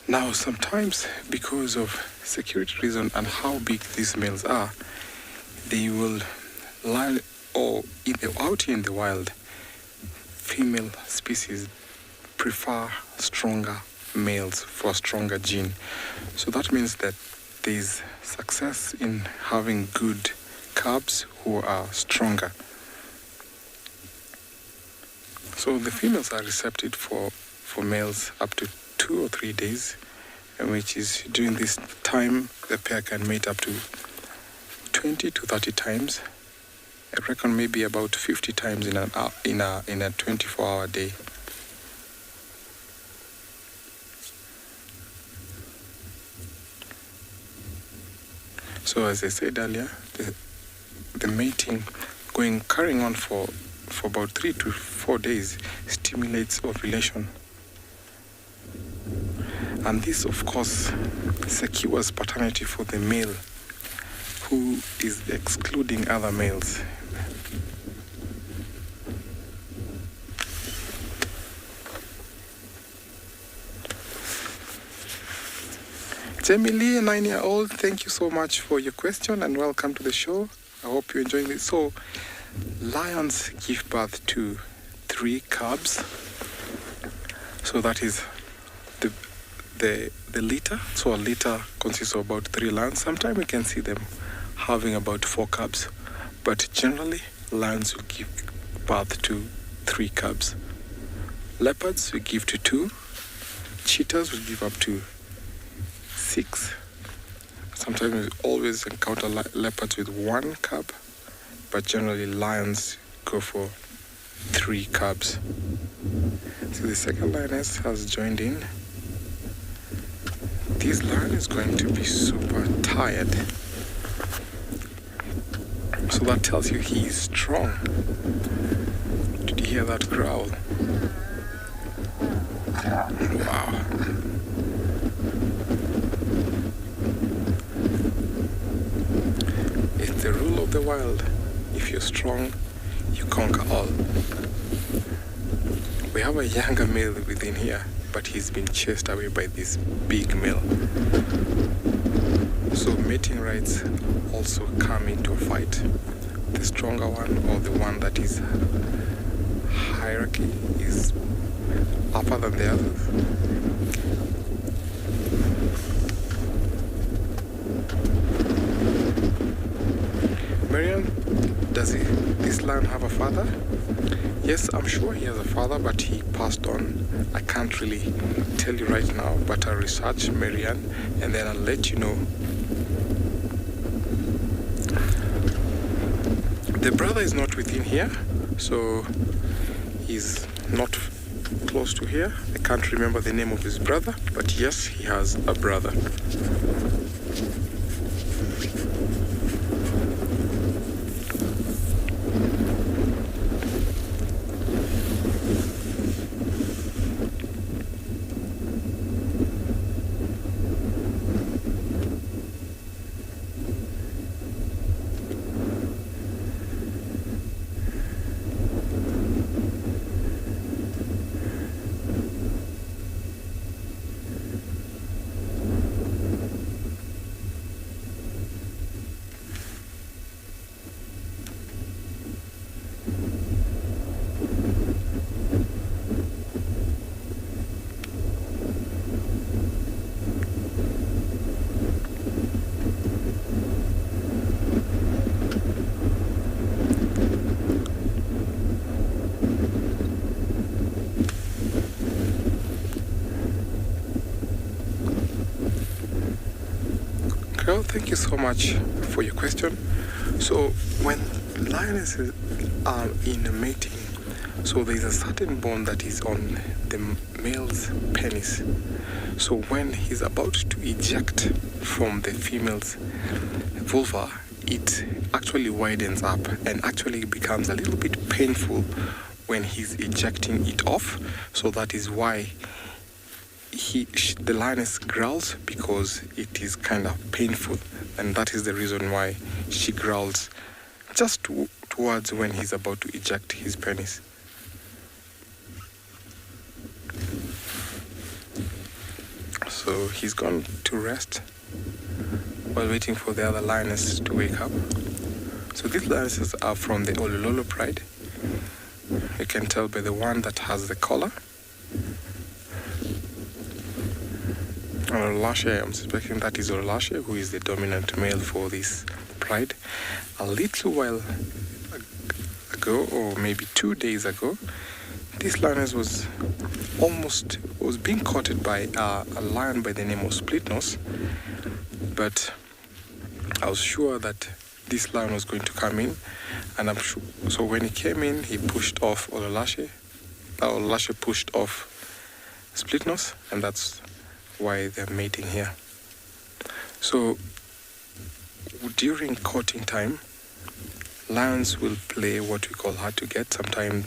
Speaker 2: Now, sometimes because of security reason and how big these males are, they will lie, or out in the wild, female species prefer stronger males for a stronger gene. So that means that there's success in having good cubs who are stronger. So the females are receptive for males up to 2 or 3 days, which is during this time the pair can mate up to 20 to 30 times. I reckon maybe about 50 times in a 24-hour day. So as I said earlier, the mating carrying on for about 3 to 4 days stimulates ovulation. And this, of course, secures paternity for the male who is excluding other males. Jamie Lee, a 9-year-old, thank you so much for your question and welcome to the show. I hope you're enjoying this. So, lions give birth to 3 cubs. So that is the litter. So a litter consists of about 3 lions. Sometimes we can see them having about 4 cubs. But generally, lions will give birth to 3 cubs. Leopards will give to 2. Cheetahs will give up to 6. Sometimes we always encounter leopards with 1 cub, but generally lions go for 3 cubs. So the second lioness has joined in. This lion is going to be super tired. So that tells you he is strong. Did you hear that growl? Wow. It's the rule of the wild. If you're strong, you conquer all. We have a younger male within here, but he's been chased away by this big male. So mating rights also come into a fight. The stronger one, or the one that is hierarchy, is upper than the others. Marian, does this lion have a father? Yes, I'm sure he has a father, but he passed on. I can't really tell you right now, but I'll research Marian and then I'll let you know. The brother is not within here, so he's not close to here. I can't remember the name of his brother, but yes, he has a brother. thank you so much for your question. So when lionesses are in a mating, so there's a certain bone that is on the male's penis. So when he's about to eject from the female's vulva, it actually widens up and actually becomes a little bit painful when he's ejecting it off. So that is why the lioness growls, because it is kind of painful, and that is the reason why she growls just towards when he's about to eject his penis. So he's gone to rest while waiting for the other lioness to wake up. So these lionesses are from the Olololo pride. You can tell by the one that has the collar. Orlashe, I'm suspecting that is Orlashe, who is the dominant male for this pride. A little while ago, or maybe 2 days ago, this lioness was being courted by a lion by the name of Splitnose, but I was sure that this lion was going to come in, and I'm sure. So when he came in, he pushed off Ollashe. Ollashe pushed off Splitnose, and that's why they're mating here. So during courting time, lions will play what we call hard to get. Sometime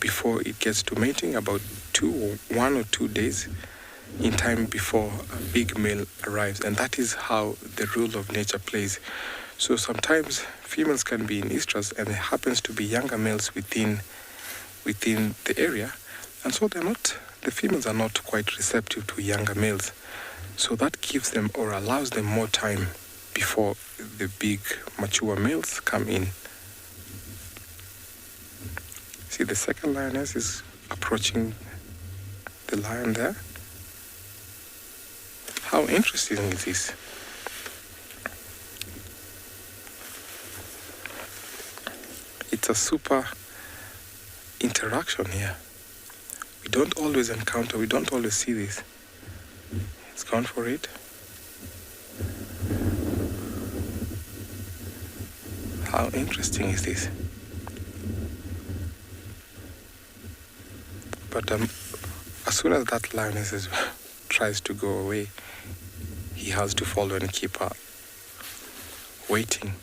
Speaker 2: before it gets to mating, about 1 or 2 days in time before a big male arrives, and that is how the rule of nature plays. So sometimes females can be in estrus, and there happens to be younger males within the area, and so the females are not quite receptive to younger males. So that gives them or allows them more time before the big mature males come in. See, the second lioness is approaching the lion there. How interesting is this? It's a super interaction here. We don't always see this. It's gone for it. How interesting is this? But as soon as that lioness tries to go away, he has to follow and keep her waiting.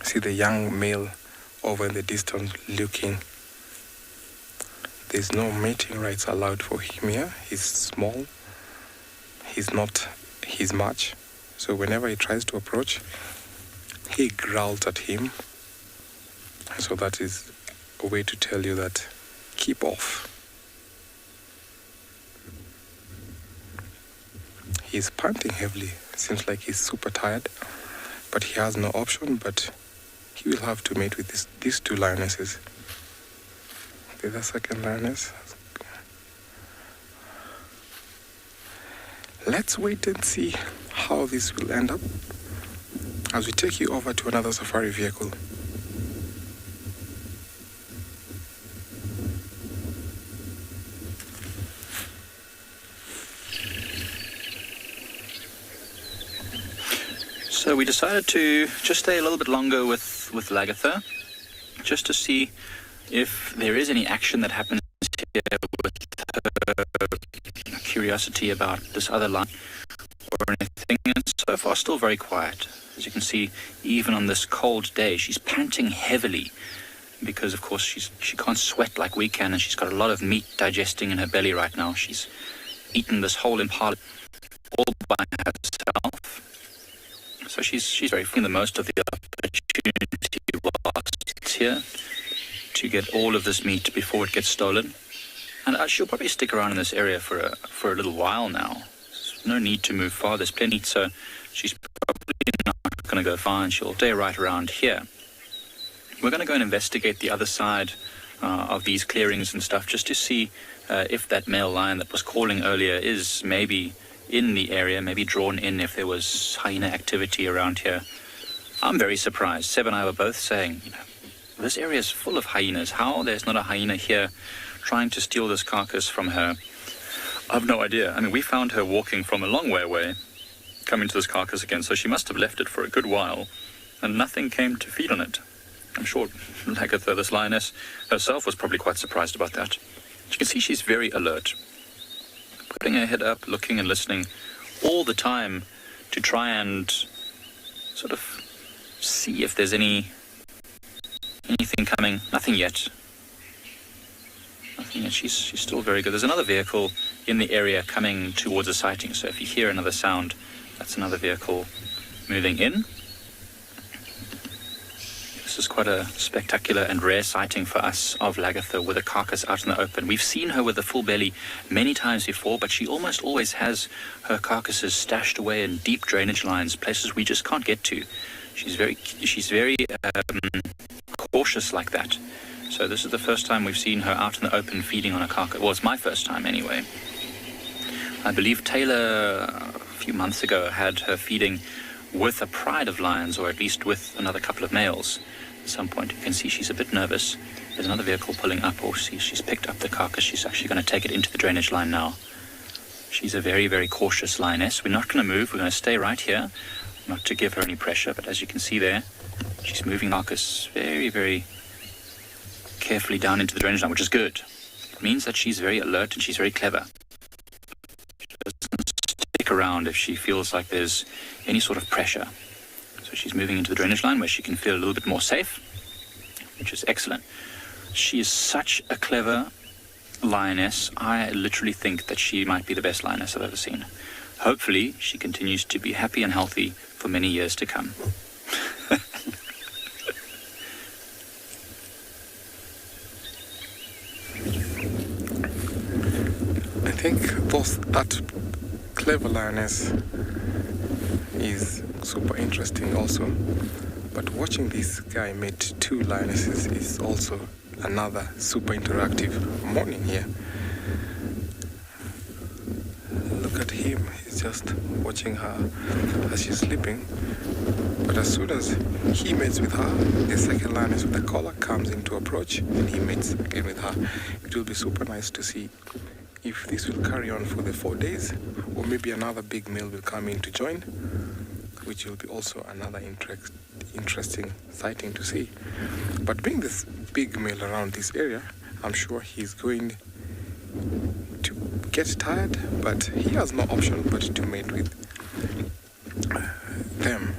Speaker 2: See the young male over in the distance looking. There's no mating rights allowed for him here. He's small. He's not his match. So whenever he tries to approach, he growls at him. So that is a way to tell you that keep off. He's panting heavily. Seems like he's super tired, but he has no option, but he will have to mate with these two lionesses. There's a second lioness. Let's wait and see how this will end up as we take you over to another safari vehicle.
Speaker 5: So we decided to just stay a little bit longer with Lagatha, just to see if there is any action that happens here with her curiosity about this other line or anything. And so far, still very quiet. As you can see, even on this cold day, she's panting heavily because, of course, she can't sweat like we can, and she's got a lot of meat digesting in her belly right now. She's eaten this whole impala all by herself. So she's very making the most of the opportunity whilst it's here to get all of this meat before it gets stolen. And she'll probably stick around in this area for a little while now. There's no need to move far. There's plenty, so she's probably not going to go far, and she'll stay right around here. We're going to go and investigate the other side of these clearings and stuff, just to see if that male lion that was calling earlier is maybe in the area, maybe drawn in if there was hyena activity around here. I'm very surprised. Seb and I were both saying, this area is full of hyenas. How there's not a hyena here trying to steal this carcass from her, I've no idea. I mean, we found her walking from a long way away, coming to this carcass again, so she must have left it for a good while, and nothing came to feed on it. I'm sure Lagatha, this lioness, herself was probably quite surprised about that. You can see she's very alert, putting her head up, looking and listening all the time to try and sort of see if there's anything coming. Nothing yet. Nothing yet. She's still very good. There's another vehicle in the area coming towards a sighting, so if you hear another sound, that's another vehicle moving in. This is quite a spectacular and rare sighting for us of Lagatha with a carcass out in the open. We've seen her with a full belly many times before, but she almost always has her carcasses stashed away in deep drainage lines, places we just can't get to. She's very cautious like that. So this is the first time we've seen her out in the open feeding on a carcass. Well, it's my first time anyway. I believe Taylor, a few months ago, had her feeding with a pride of lions, or at least with another couple of males. At some point you can see she's a bit nervous. There's another vehicle pulling up, or she's picked up the carcass. She's actually going to take it into the drainage line now. She's a very, very cautious lioness. We're not going to move. We're going to stay right here, not to give her any pressure, but as you can see there, she's moving the carcass very, very carefully down into the drainage line, which is good. It means that she's very alert and she's very clever. She doesn't stick around if she feels like there's any sort of pressure. So she's moving into the drainage line where she can feel a little bit more safe, which is excellent. She is such a clever lioness. I literally think that she might be the best lioness I've ever seen. Hopefully she continues to be happy and healthy for many years to come.
Speaker 2: I think that clever lioness is super interesting also. But watching this guy mate two lionesses is also another super interactive morning here. Look at him, he's just watching her as she's sleeping. But as soon as he mates with her, the second lioness with the collar comes in to approach, and he mates again with her. It will be super nice to see if this will carry on for the 4 days, or maybe another big male will come in to join, which will be also another interesting sighting to see. But being this big male around this area, I'm sure he's going to get tired, but he has no option but to mate with them.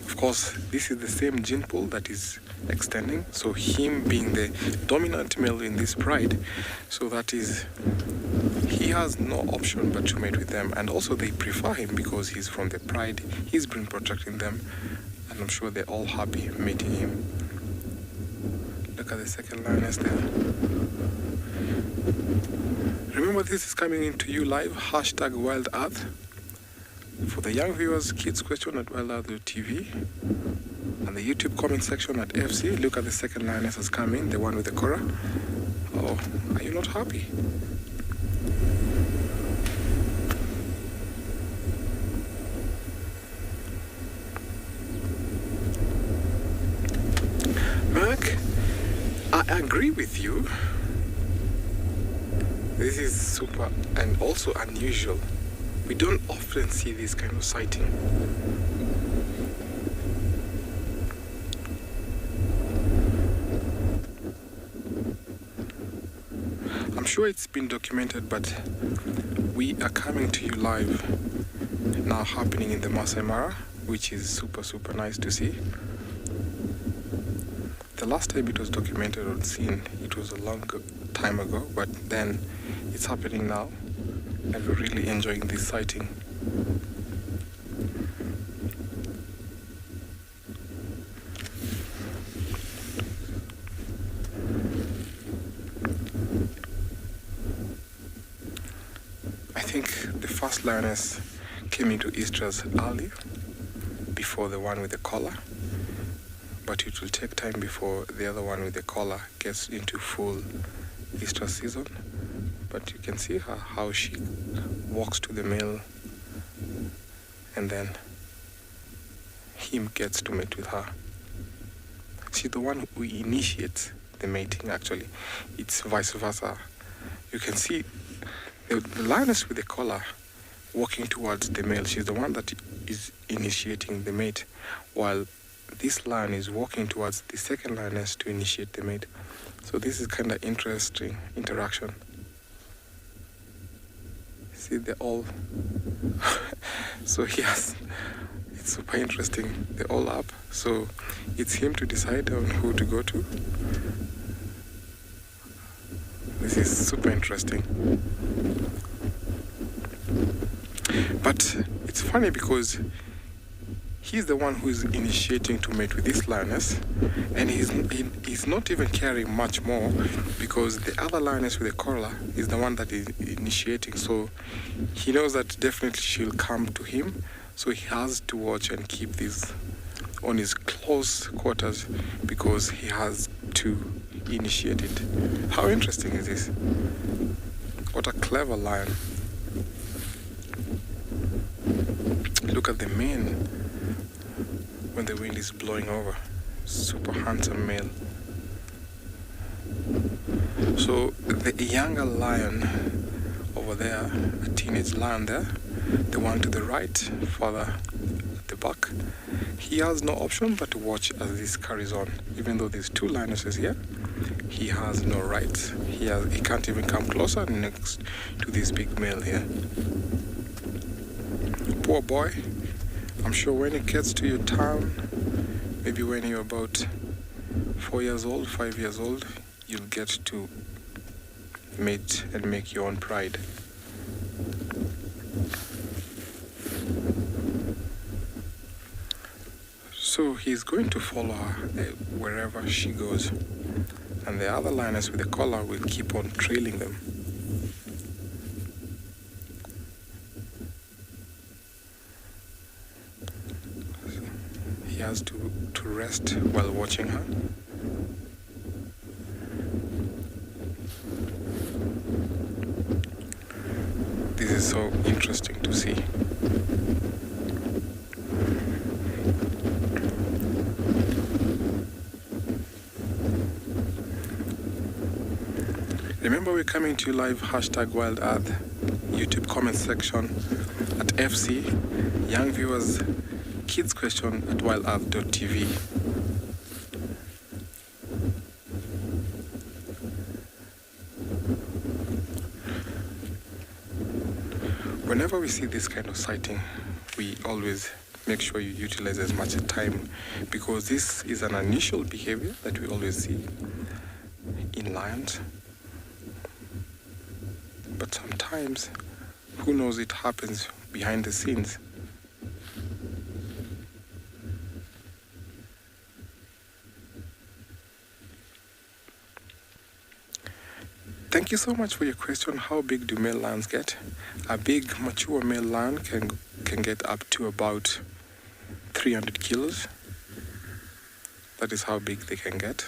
Speaker 2: Of course, this is the same gene pool that is extending, so him being the dominant male in this pride, so that is, he has no option but to mate with them. And also they prefer him because he's from the pride, he's been protecting them, and I'm sure they're all happy mating him. Look at the second lioness there. Remember, this is coming into you live, hashtag Wild Earth. For the young viewers, kids question at Wild Earth TV, and the YouTube comment section at FC. Look at the second lioness has come in, the one with the Cora. Oh, are you not happy? Mark, I agree with you. This is super and also unusual. We don't often see this kind of sighting. I'm sure it's been documented, but we are coming to you live now, happening in the Masai Mara, which is super nice to see. The last time it was documented or seen, it was a long time ago, but then it's happening now, and we're really enjoying this sighting. I think the first lioness came into estrus early, before the one with the collar, but it will take time before the other one with the collar gets into full estrus season. But you can see her, how she walks to the male, and then him gets to mate with her. She's the one who initiates the mating, actually. It's vice versa. You can see the lioness with the collar walking towards the male. She's the one that is initiating the mate, while this lion is walking towards the second lioness to initiate the mate. So this is kind of interesting interaction. See, they're all so yes, it's super interesting. They're all up, so it's him to decide on who to go to. This is super interesting. But it's funny because he's the one who is initiating to mate with this lioness, and he's not even caring much more because the other lioness with the collar is the one that is initiating. So he knows that definitely she'll come to him, so he has to watch and keep this on his close quarters because he has to initiate it. How interesting is this? What a clever lion. Look at the mane when the wind is blowing over. Super handsome male. So the younger lion over there, a teenage lion there, the one to the right, further at the back, he has no option but to watch as this carries on. Even though there's two lionesses here, he has no rights. He can't even come closer next to this big male here. Poor boy. I'm sure when he gets to your town, maybe when you're about 4 years old, 5 years old, you'll get to mate and make your own pride. So he's going to follow her wherever she goes, and the other lioness with the collar will keep on trailing them. He has to rest while watching her. This is so interesting to see. Remember, we're coming to you live, #Wild Earth, YouTube comment section at FC, young viewers, kids question at wildearth.tv. Whenever we see this kind of sighting, we always make sure you utilize as much time, because this is an unusual behavior that we always see in lions. But sometimes, who knows, it happens behind the scenes. Thank you so much for your question. How big do male lions get? A big mature male lion can get up to about 300 kilos. That is how big they can get.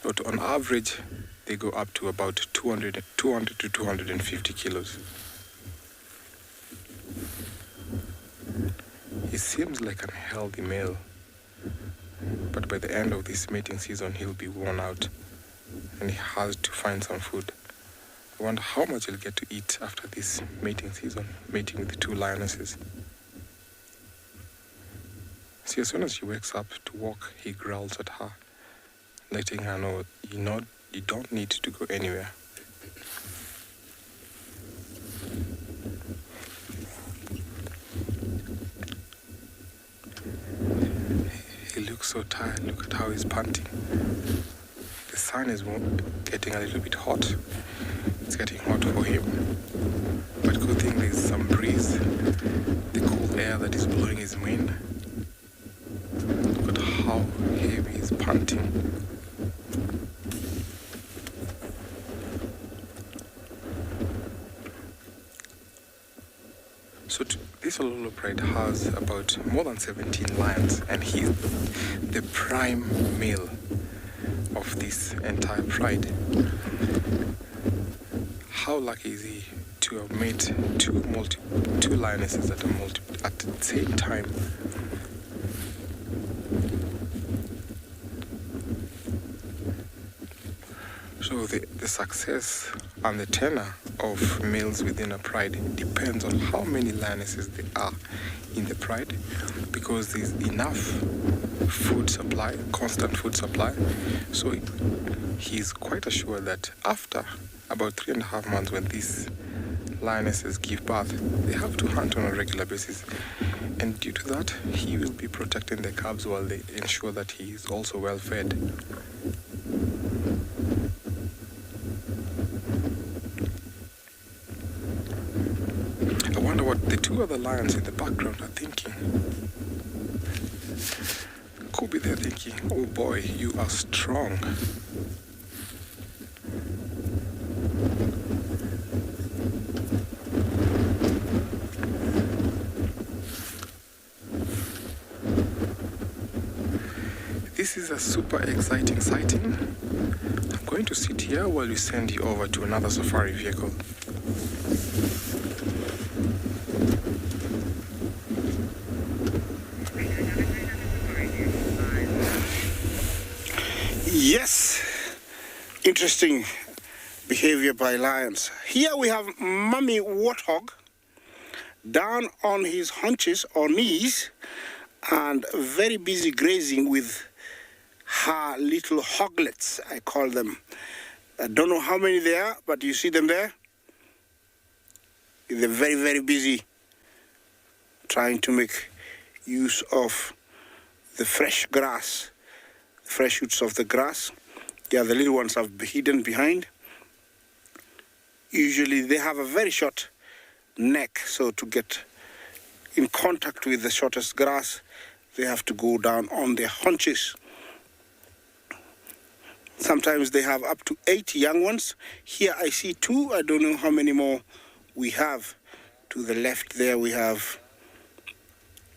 Speaker 2: But on average, they go up to about 200 to 250 kilos. He seems like a healthy male, but by the end of this mating season, he'll be worn out and he has to find some food. I wonder how much he'll get to eat after this mating season, mating with the two lionesses. See, as soon as she wakes up to walk, he growls at her, letting her know, you don't need to go anywhere. He looks so tired. Look at how he's panting. The sun is getting a little bit hot. It's getting hot for him. But good thing there's some breeze. The cool air that is blowing his mane. Look at how heavy he's panting. So this Tswalu pride has about more than 17 lions, and he's the prime male of this entire pride. How lucky is he to have made two lionesses at the same time? So the success and the tenure of males within a pride depends on how many lionesses there are in the pride, because there's enough food supply, constant food supply. So he's quite assured that after about 3.5 months, when these lionesses give birth, they have to hunt on a regular basis. And due to that, he will be protecting the calves while they ensure that he is also well fed. I wonder what the two other lions in the background are thinking. Could be they're thinking, oh boy, you are strong. This is a super exciting sighting. I'm going to sit here while we send you over to another safari vehicle.
Speaker 3: Yes, interesting behavior by lions. Here we have Mummy Warthog down on his haunches or knees and very busy grazing with her little hoglets, I call them. I don't know how many there are, but you see them there? They're very, very busy trying to make use of the fresh grass, fresh shoots of the grass. Yeah, the little ones are hidden behind. Usually they have a very short neck, so to get in contact with the shortest grass, they have to go down on their haunches. Sometimes they have up to 8 young ones. Here I see 2. I don't know how many more we have. To the left there we have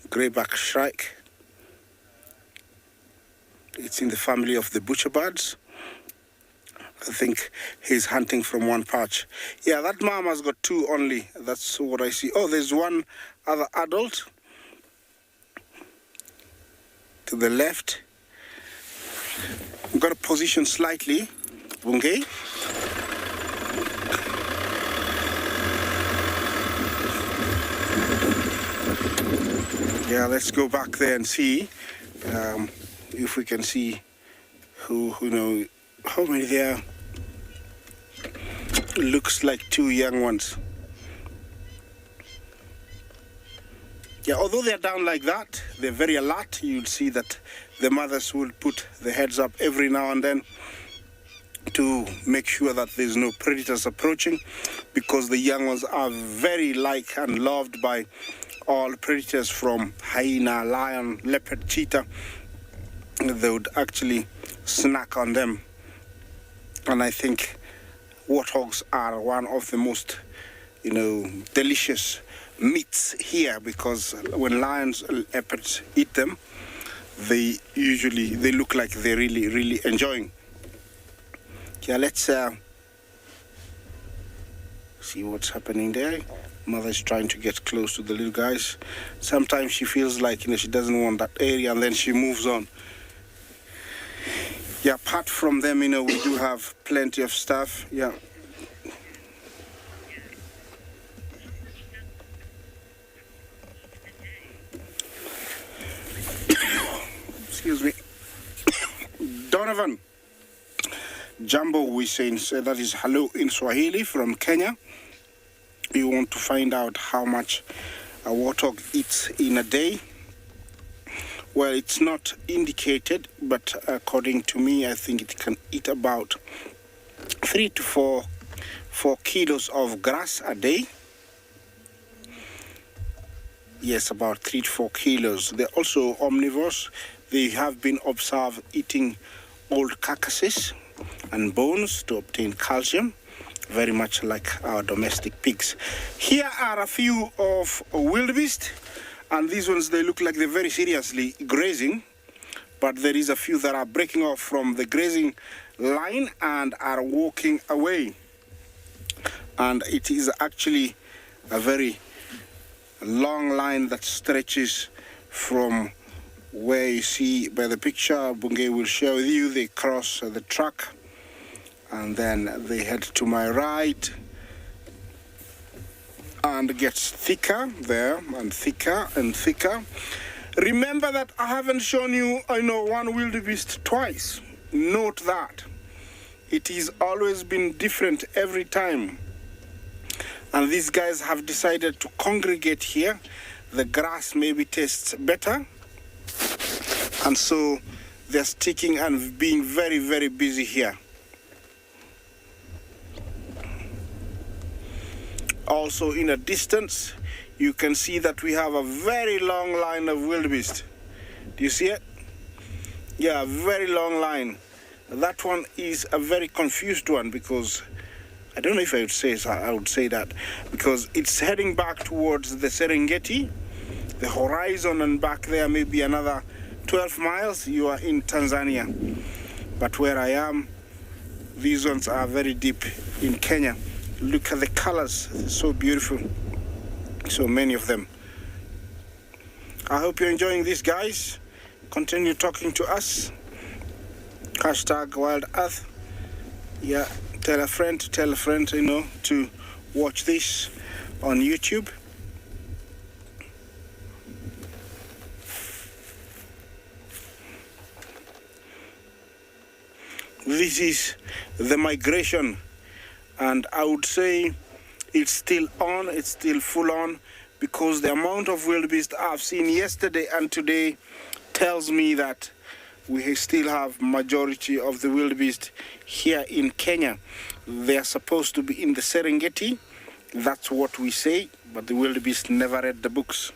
Speaker 3: greyback shrike. It's in the family of the butcherbirds. I think he's hunting from one patch. Yeah, that mom has got 2 only. That's what I see. Oh, there's one other adult to the left. I'm going to position slightly. Okay. Yeah, let's go back there and see if we can see who know how many there are. Looks like 2 young ones. Yeah, although they're down like that, they're very alert. You'll see that the mothers will put the heads up every now and then to make sure that there's no predators approaching, because the young ones are very liked and loved by all predators, from hyena, lion, leopard, cheetah. They would actually snack on them. And I think warthogs are one of the most, delicious meats here, because when lions, leopards eat them, they look like they're really, really enjoying. Yeah, let's see what's happening there. Mother's trying to get close to the little guys. Sometimes she feels like, she doesn't want that area, and then she moves on. Yeah, apart from them, we do have plenty of stuff. Yeah. Excuse me. Donovan Jambo, we say that is hello in Swahili from Kenya. We want to find out how much a warthog eats in a day. Well, it's not indicated, but according to me, I think it can eat about 3 to 4 kilos of grass a day. Yes, about 3 to 4 kilos. They're also omnivores. They have been observed eating old carcasses and bones to obtain calcium, very much like our domestic pigs. Here are a few of wildebeest, and these ones, they look like they're very seriously grazing, but there is a few that are breaking off from the grazing line and are walking away. And it is actually a very long line that stretches from where you see by the picture Bungay will share with you. They cross the track and then they head to my right and gets thicker there and thicker and thicker. Remember that I haven't shown you, one wildebeest twice. Note that. It is always been different every time. And these guys have decided to congregate here. The grass maybe tastes better. And so they're sticking and being very, very busy here. Also in a distance, you can see that we have a very long line of wildebeest. Do you see it? Yeah, a very long line. That one is a very confused one because I don't know if I would say so. I would say that because it's heading back towards the Serengeti, the horizon, and back there maybe another 12 miles you are in Tanzania. But where I am, these ones are very deep in Kenya. Look at the colors, they're so beautiful. So many of them. I hope you're enjoying this, guys. Continue talking to us. Hashtag Wild Earth. Yeah, tell a friend, to watch this on YouTube. This is the migration, and I would say it's still on, it's still full on, because the amount of wildebeest I've seen yesterday and today tells me that we still have majority of the wildebeest here in Kenya. They are supposed to be in the Serengeti, that's what we say, but the wildebeest never read the books.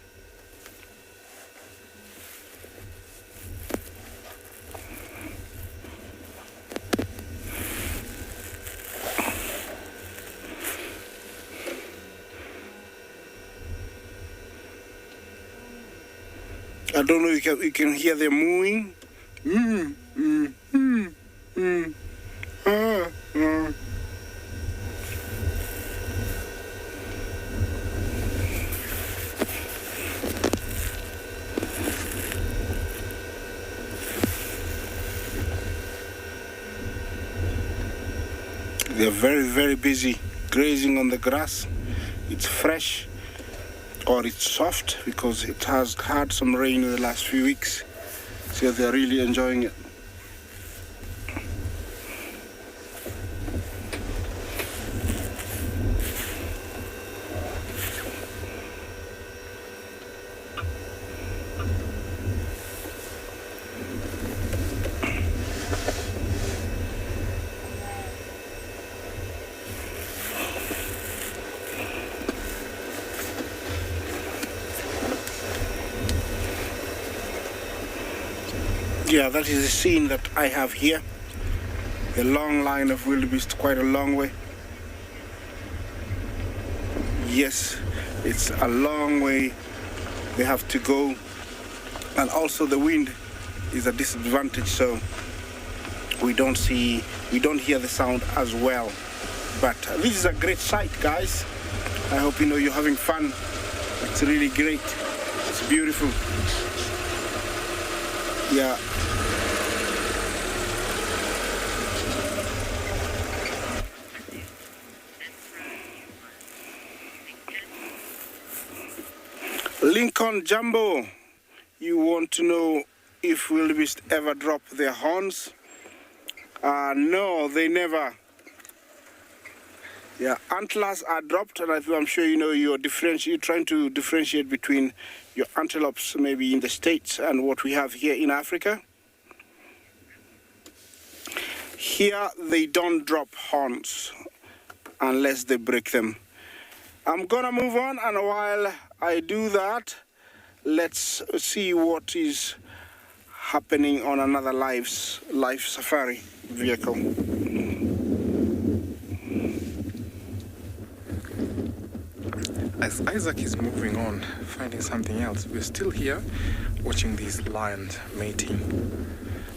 Speaker 3: I don't know if you can hear them mooing. They're very, very busy grazing on the grass. It's fresh. Or it's soft because it has had some rain in the last few weeks, so they're really enjoying it. Yeah, that is the scene that I have here. The long line of wildebeest, quite a long way. Yes, it's a long way they have to go. And also the wind is a disadvantage, so we don't hear the sound as well. But this is a great sight, guys. I hope you're having fun. It's really great. It's beautiful. Yeah. Lincoln Jumbo, you want to know if wildebeest ever drop their horns? No, they never. Yeah, antlers are dropped, and I'm sure you're trying to differentiate between your antelopes maybe in the States and what we have here in Africa. Here they don't drop horns unless they break them. I'm gonna move on, and while I do that, let's see what is happening on another live safari vehicle.
Speaker 2: As Isaac is moving on, finding something else, we're still here watching these lions mating.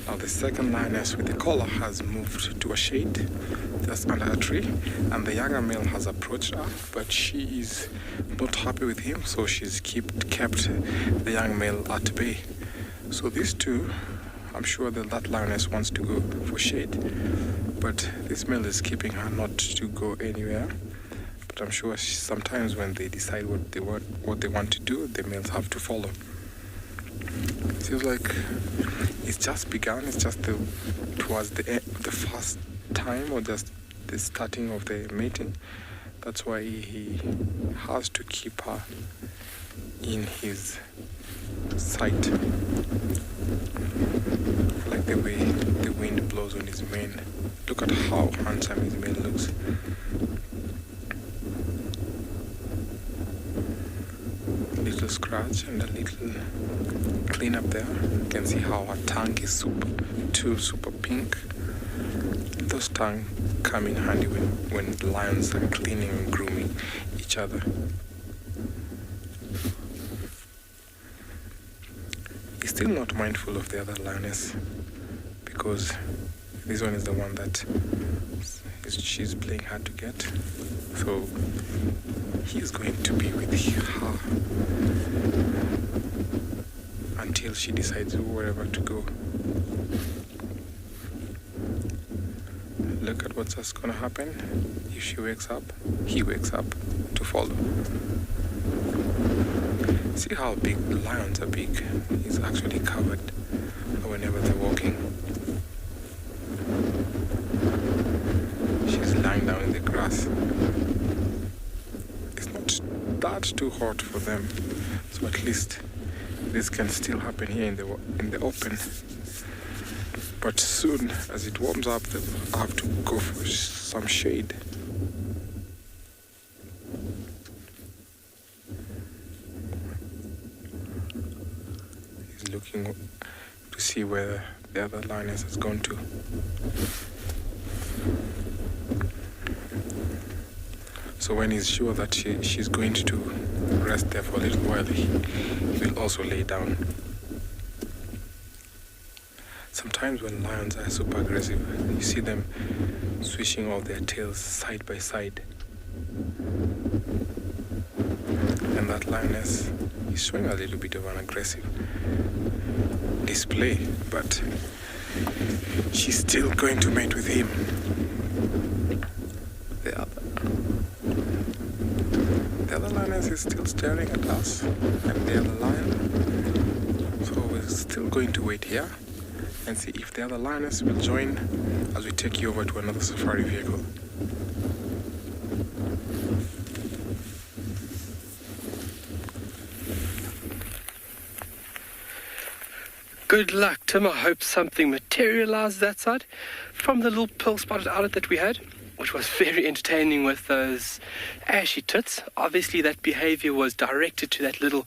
Speaker 2: Now the second lioness with the collar has moved to a shade just under a tree, and the younger male has approached her, but she is not happy with him, so she's kept the young male at bay. So these two I'm sure that lioness wants to go for shade, but this male is keeping her not to go anywhere. But I'm sure sometimes when they decide what they want to do, the males have to follow. It feels like it's just begun. It's just towards the first time, or just the starting of the mating. That's why he has to keep her in his sight. I like the way the wind blows on his mane. Look at how handsome his mane looks. A little scratch and a little clean up there. You can see how her tongue is super pink. Those tongues come in handy when the lions are cleaning and grooming each other. He's still not mindful of the other lioness, because this one is the one that she's playing hard to get. So he's going to be with her until she decides wherever to go. Look at what's just gonna happen. If she wakes up, he wakes up to follow. See how big the lions are big. He's actually covered whenever they're walking. She's lying down in the grass. It's not that too hot for them, so at least this can still happen here in the open. But soon, as it warms up, they'll have to go for some shade. He's looking to see where the other lioness has gone to. So when he's sure that she's going to rest there for a little while, he will also lay down. Sometimes when lions are super aggressive, you see them swishing all their tails side by side. And that lioness is showing a little bit of an aggressive display, but she's still going to mate with him. The other lioness is still staring at us, and the other lion. So we're still going to wait here and see if the other lioness will join as we take you over to another safari vehicle.
Speaker 6: Good luck, Tim. I hope something materialized that side from the little pearl-spotted outlet that we had, which was very entertaining with those ashy tits. Obviously, that behavior was directed to that little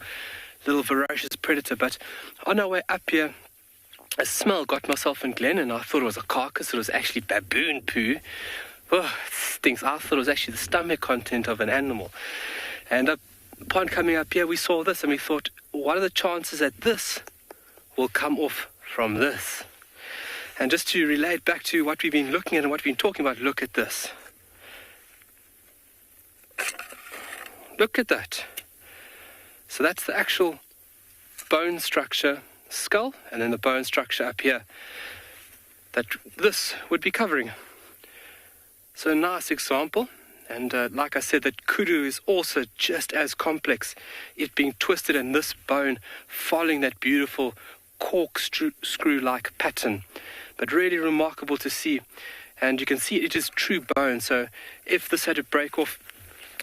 Speaker 6: ferocious predator. But on our way up here, a smell got myself and Glenn, and I thought it was a carcass. It was actually baboon poo. Oh, it stinks. I thought it was actually the stomach content of an animal. And upon coming up here, we saw this, and we thought, what are the chances that this will come off from this? And just to relate back to what we've been looking at and what we've been talking about, look at this. Look at that. So that's the actual bone structure, skull, and then the bone structure up here that this would be covering. So a nice example. And like I said, that kudu is also just as complex, it being twisted and this bone following that beautiful corkscrew-like pattern. But really remarkable to see. And you can see it is true bone. So if this had to break off,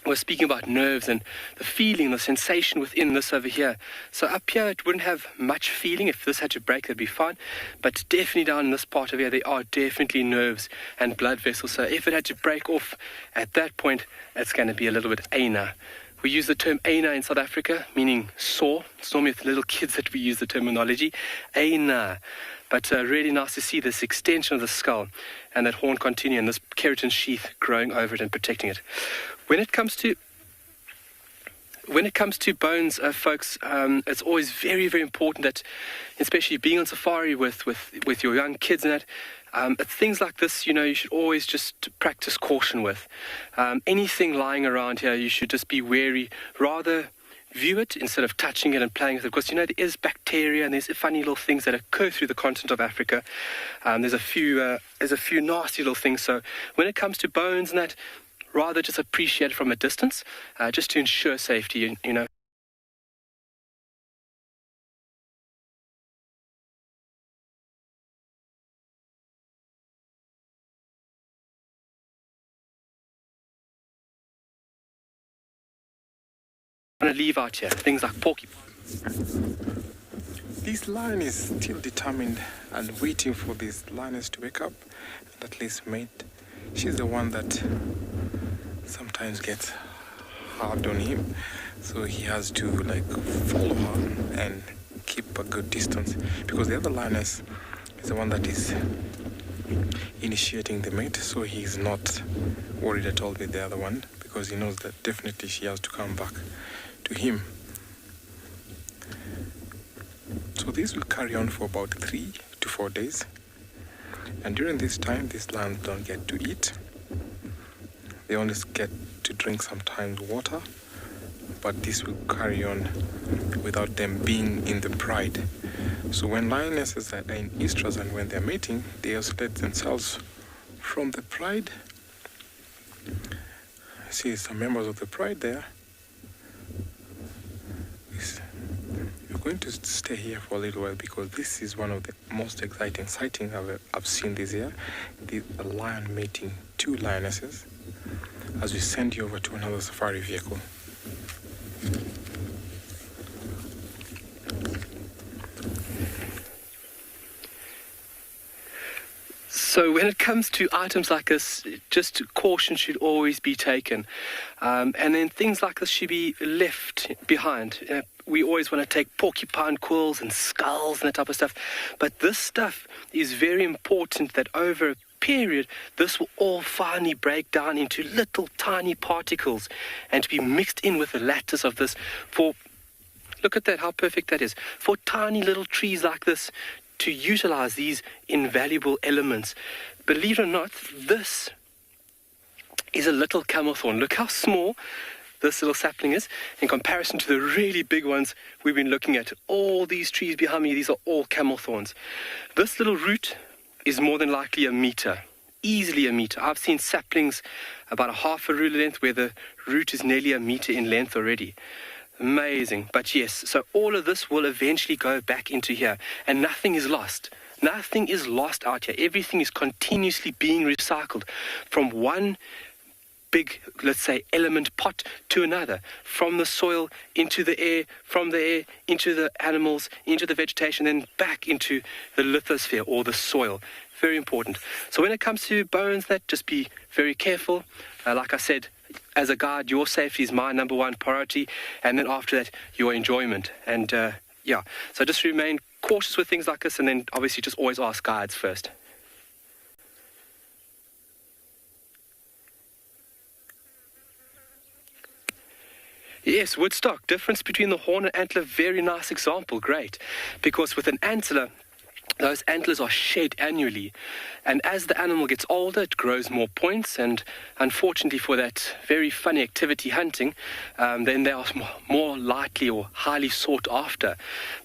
Speaker 6: we're speaking about nerves and the feeling, the sensation within this over here. So up here, it wouldn't have much feeling. If this had to break, that'd be fine. But definitely down in this part of here, there are definitely nerves and blood vessels. So if it had to break off at that point, it's going to be a little bit ana. We use the term ana in South Africa, meaning sore. It's normally with little kids that we use the terminology, ana. But really nice to see this extension of the skull and that horn continue and this keratin sheath growing over it and protecting it. When it comes to bones, folks, it's always very, very important that, especially being on safari with your young kids and that, things like this, you should always just practice caution with. Anything lying around here, you should just be wary. Rather view it instead of touching it and playing with it, because there is bacteria and there's funny little things that occur through the continent of Africa. There's a few nasty little things. So when it comes to bones and that, rather just appreciate it from a distance, just to ensure safety. To leave out here things like porcupine.
Speaker 2: This lion is still determined and waiting for these lioness to wake up and at least mate. She's the one that sometimes gets hard on him, so he has to follow her and keep a good distance, because the other lioness is the one that is initiating the mate, so he's not worried at all with the other one, because he knows that definitely she has to come back to him. So this will carry on for about 3 to 4 days, and during this time these lions don't get to eat. They only get to drink sometimes water, but this will carry on without them being in the pride. So when lionesses are in estrus and when they're mating, they isolate themselves from the pride. I see some members of the pride there. We're going to stay here for a little while, because this is one of the most exciting sightings I've seen this year. A lion mating 2 lionesses, as we send you over to another safari vehicle.
Speaker 6: So when it comes to items like this, just caution should always be taken. And then things like this should be left behind. We always want to take porcupine quills and skulls and that type of stuff. But this stuff is very important, that over a period, this will all finally break down into little tiny particles and to be mixed in with the lattice of this for, look at that, how perfect that is, for tiny little trees like this to utilize these invaluable elements. Believe it or not, this is a little camel thorn. Look how small this little sapling is in comparison to the really big ones we've been looking at. All these trees behind me, these are all camel thorns. This little root is more than likely 1 meter, easily 1 meter. I've seen saplings about a half a ruler length where the root is nearly 1 meter in length already. Amazing. But yes, so all of this will eventually go back into here, and nothing is lost. Nothing is lost out here. Everything is continuously being recycled from one big, let's say, element pot to another, from the soil into the air, from the air into the animals, into the vegetation, then back into the lithosphere or the soil. Very important. So when it comes to bones, that just be very careful. Like I said, as a guide, your safety is my number 1 priority, and then after that, your enjoyment. And so just remain cautious with things like this, and then obviously just always ask guides first. Yes, Woodstock, difference between the horn and antler, very nice example, great. Because with an antler, those antlers are shed annually, and as the animal gets older, it grows more points, and unfortunately for that very funny activity, hunting, then they are more likely or highly sought after.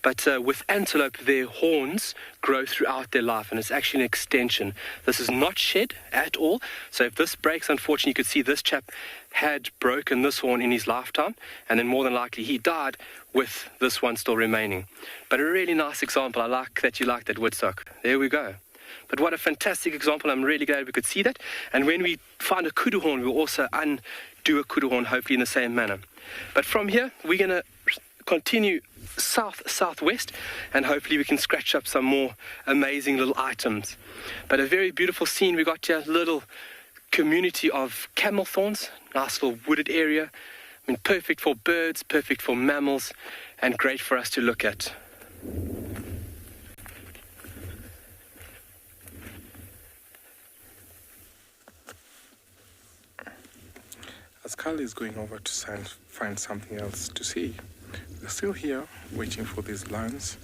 Speaker 6: But with antelope, their horns grow throughout their life, and it's actually an extension. This is not shed at all, so if this breaks, unfortunately, you could see this chap had broken this horn in his lifetime, and then more than likely he died with this one still remaining. But a really nice example. I like that you like that, Woodstock. There we go. But what a fantastic example. I'm really glad we could see that. And when we find a kudu horn, we'll also undo a kudu horn, hopefully in the same manner. But from here, we're going to continue southwest, and hopefully we can scratch up some more amazing little items. But a very beautiful scene we got here, little community of camel thorns, nice little wooded area. I mean, perfect for birds, perfect for mammals, and great for us to look at.
Speaker 2: As Carl is going over to find something else to see, we're still here waiting for these lions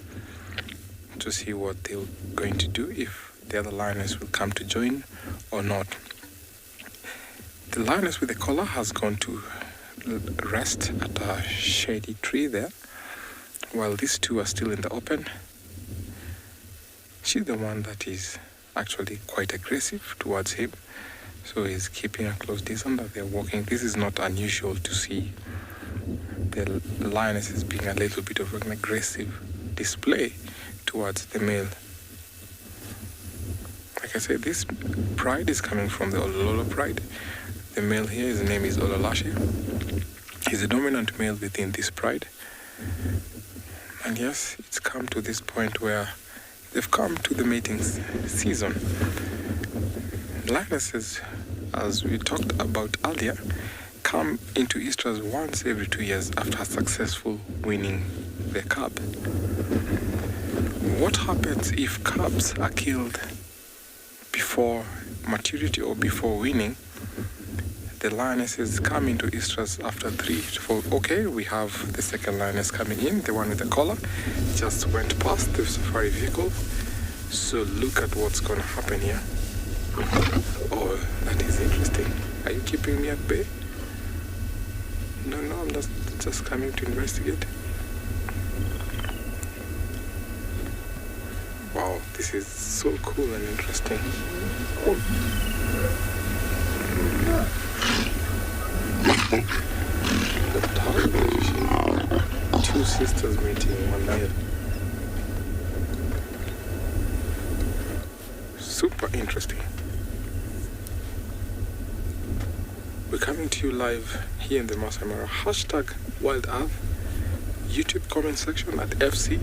Speaker 2: to see what they're going to do, if the other lioness will come to join or not. The lioness with the collar has gone to rest at a shady tree there, while these two are still in the open. She's the one that is actually quite aggressive towards him, so he's keeping a close distance that they're walking. This is not unusual to see the lionesses being a little bit of an aggressive display towards the male. Like I said, this pride is coming from the Ololo pride. The male here, his name is Ololashi. He's a dominant male within this pride. And yes, it's come to this point where they've come to the mating season. Lionesses, as we talked about earlier, come into estrus once every 2 years after successful winning their cub. What happens if cubs are killed before maturity or before winning? The lionesses come into estrus after 3 to 4. Okay, we have the second lioness coming in, the one with the collar, just went past the safari vehicle. So look at what's going to happen here. Oh, that is interesting. Are you keeping me at bay? No, I'm just coming to investigate. Wow, this is so cool and interesting. The target position. 2 sisters meeting, 1 male. Super interesting. We're coming to you live here in the Masai Mara. Hashtag Wild Earth. YouTube comment section at FC.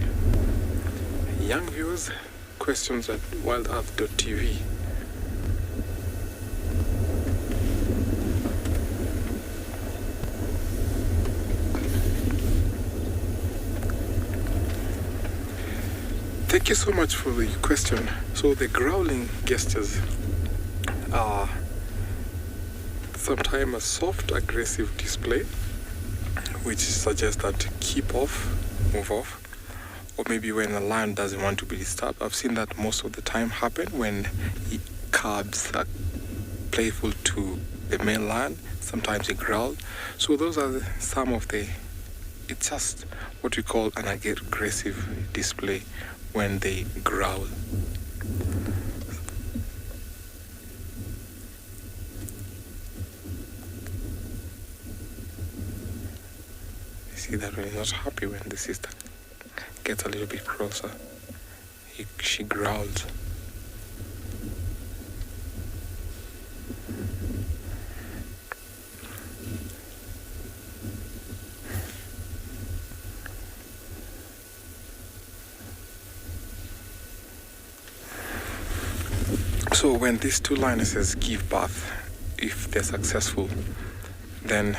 Speaker 2: Young viewers, questions at wildearth.tv. Thank you so much for the question. So the growling gestures are sometimes a soft aggressive display which suggests that keep off, move off, or maybe when a lion doesn't want to be disturbed. I've seen that most of the time happen when cubs are playful to the male lion. Sometimes they growl. So those are some of the, it's just what we call an aggressive display when they growl. You see that when he's not happy, when the sister gets a little bit closer, she growls. So when these 2 lionesses give birth, if they're successful, then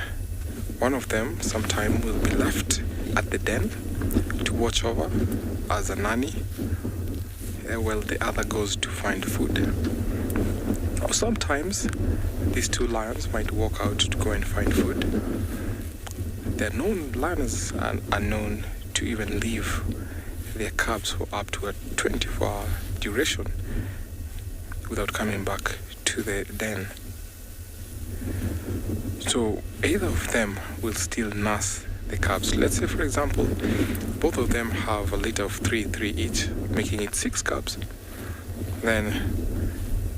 Speaker 2: one of them sometime will be left at the den to watch over as a nanny, while the other goes to find food. Or sometimes these 2 lions might walk out to go and find food. They're known, lioness are known to even leave their cubs for up to a 24-hour duration without coming back to the den. So either of them will still nurse the cubs. Let's say, for example, both of them have a litter of 3 each, making it 6 cubs. Then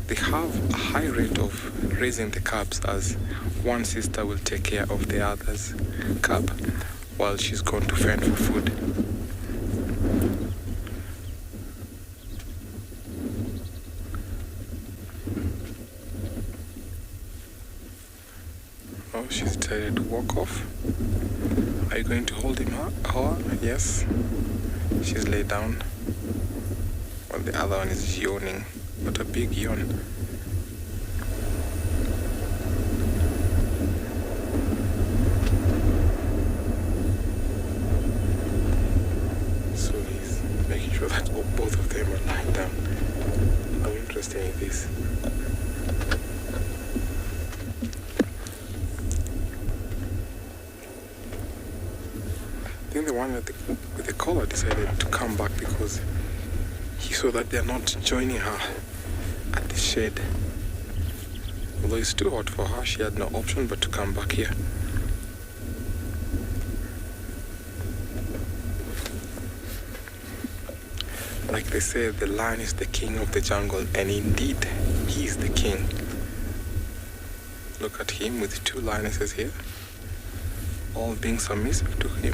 Speaker 2: they have a high rate of raising the cubs, as one sister will take care of the other's cub while she's gone to fend for food. Oh, she's decided to walk off. Are you going to hold him her? Yes. She's laid down. While the other one is yawning. What a big yawn. So he's making sure that both of them are lying down. How interesting is this? I think the one with the collar decided to come back because he saw that they're not joining her at the shed. Although it's too hot for her, she had no option but to come back here. Like they say, the lion is the king of the jungle, and indeed, he is the king. Look at him with 2 lionesses here, all being submissive to him.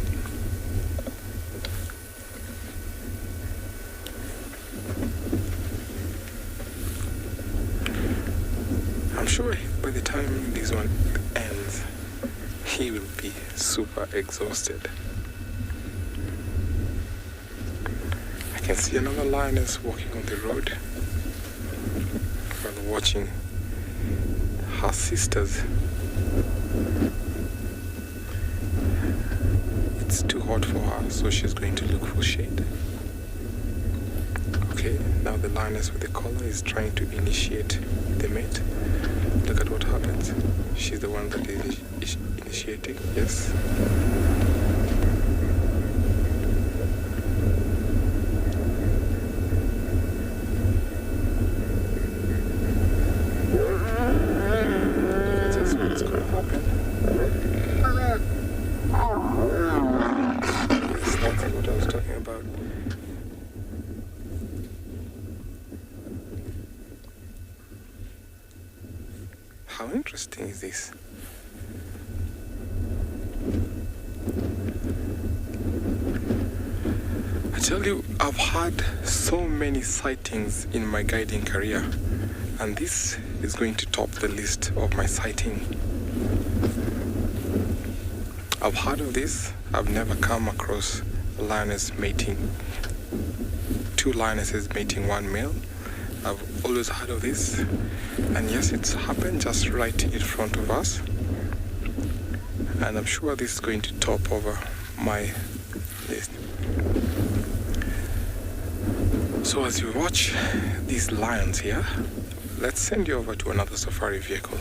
Speaker 2: I'm sure by the time this one ends, he will be super exhausted. I can see another lioness walking on the road while watching her sisters. It's too hot for her, so she's going to look for shade. Okay, now the lioness with the collar is trying to initiate the mate. Look at what happens. She's the one that is initiating. Yes. That's what's going to happen. Yes, that's what I was talking about. How interesting is this? I tell you, I've had so many sightings in my guiding career, and this is going to top the list of my sighting. I've heard of this. I've never come across a lioness mating, 2 lionesses mating 1 male. I've always heard of this, and yes, it's happened just right in front of us, and I'm sure this is going to top over my list. So as you watch these lions here, let's send you over to another safari vehicle.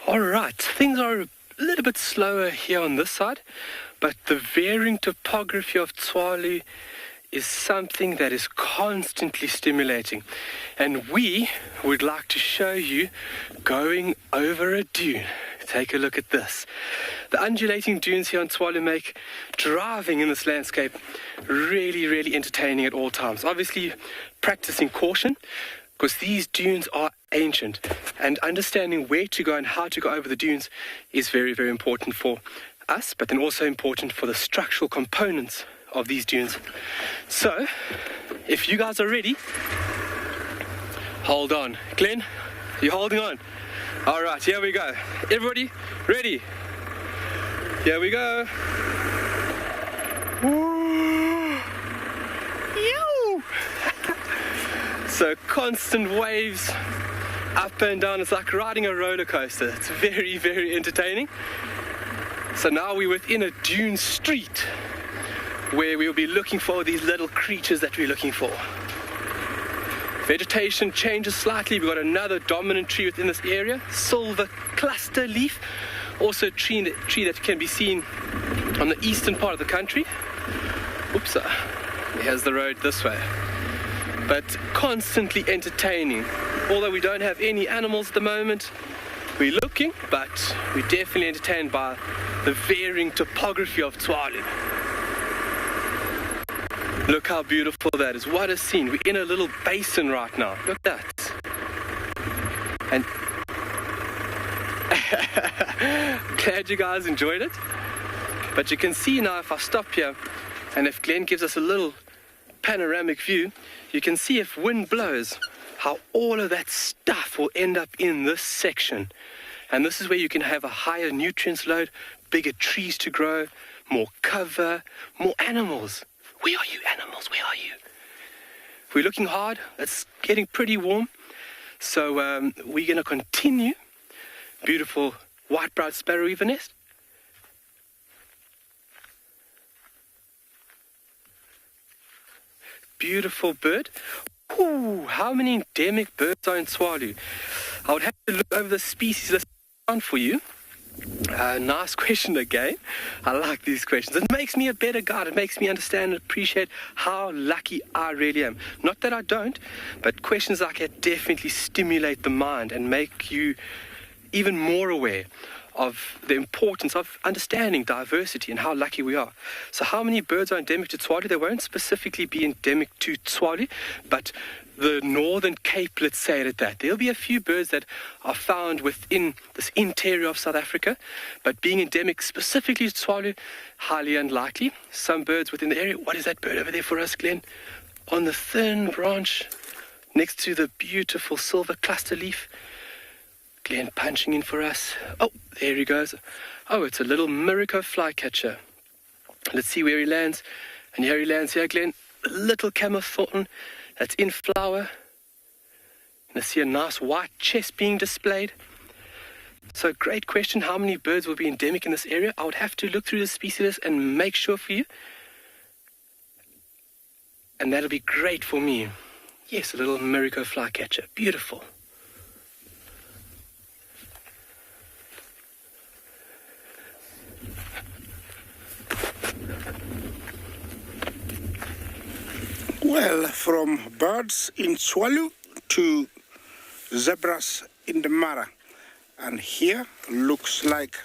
Speaker 6: Alright, things are a little bit slower here on this side, but the varying topography of Tswalu is something that is constantly stimulating. And we would like to show you going over a dune. Take a look at this. The undulating dunes here on Tswalu make driving in this landscape really, really entertaining at all times. Obviously, practicing caution, because these dunes are ancient, and understanding where to go and how to go over the dunes is very, very important for us, but then also important for the structural components of these dunes. So, if you guys are ready, hold on. Glenn, you holding on? All right, here we go. Everybody, ready? Here we go. Woo! Yow! So constant waves up and down. It's like riding a roller coaster. It's very, very entertaining. So now we're within a dune street where we'll be looking for these little creatures that we're looking for. Vegetation changes slightly. We've got another dominant tree within this area, silver cluster leaf, also a tree that can be seen on the eastern part of the country. Oops, here's the road this way. But constantly entertaining. Although we don't have any animals at the moment, we're looking, but we're definitely entertained by the varying topography of Tswalu. Look how beautiful that is. What a scene. We're in a little basin right now. Look at that. And glad you guys enjoyed it. But you can see now, if I stop here, and if Glenn gives us a little panoramic view, you can see if wind blows, how all of that stuff will end up in this section. And this is where you can have a higher nutrients load, bigger trees to grow, more cover, more animals. Where are you, animals? Where are you? We're looking hard. It's getting pretty warm. So we're going to continue. Beautiful white-browed sparrow weaver nest. Beautiful bird. Ooh, how many endemic birds are in Tswalu? I would have to look over the species list for you. Nice question again. I like these questions. It makes me a better guide. It makes me understand and appreciate how lucky I really am. Not that I don't, but questions like that definitely stimulate the mind and make you even more aware of the importance of understanding diversity and how lucky we are. So how many birds are endemic to Tswalu? They won't specifically be endemic to Tswalu, but the Northern Cape, let's say it at that. There'll be a few birds that are found within this interior of South Africa, but being endemic specifically to Tswalu, highly unlikely. Some birds within the area. What is that bird over there for us, Glenn? On the thin branch next to the beautiful silver cluster leaf. Glenn punching in for us. Oh, there he goes. Oh, it's a little Miracle flycatcher. Let's see where he lands. And here he lands here, Glenn. A little camothorn that's in flower. And I see a nice white chest being displayed. So great question. How many birds will be endemic in this area? I would have to look through the species list and make sure for you. And that'll be great for me. Yes, a little Miracle flycatcher. Beautiful.
Speaker 3: Well, from birds in Tswalu to zebras in the Mara. And here looks like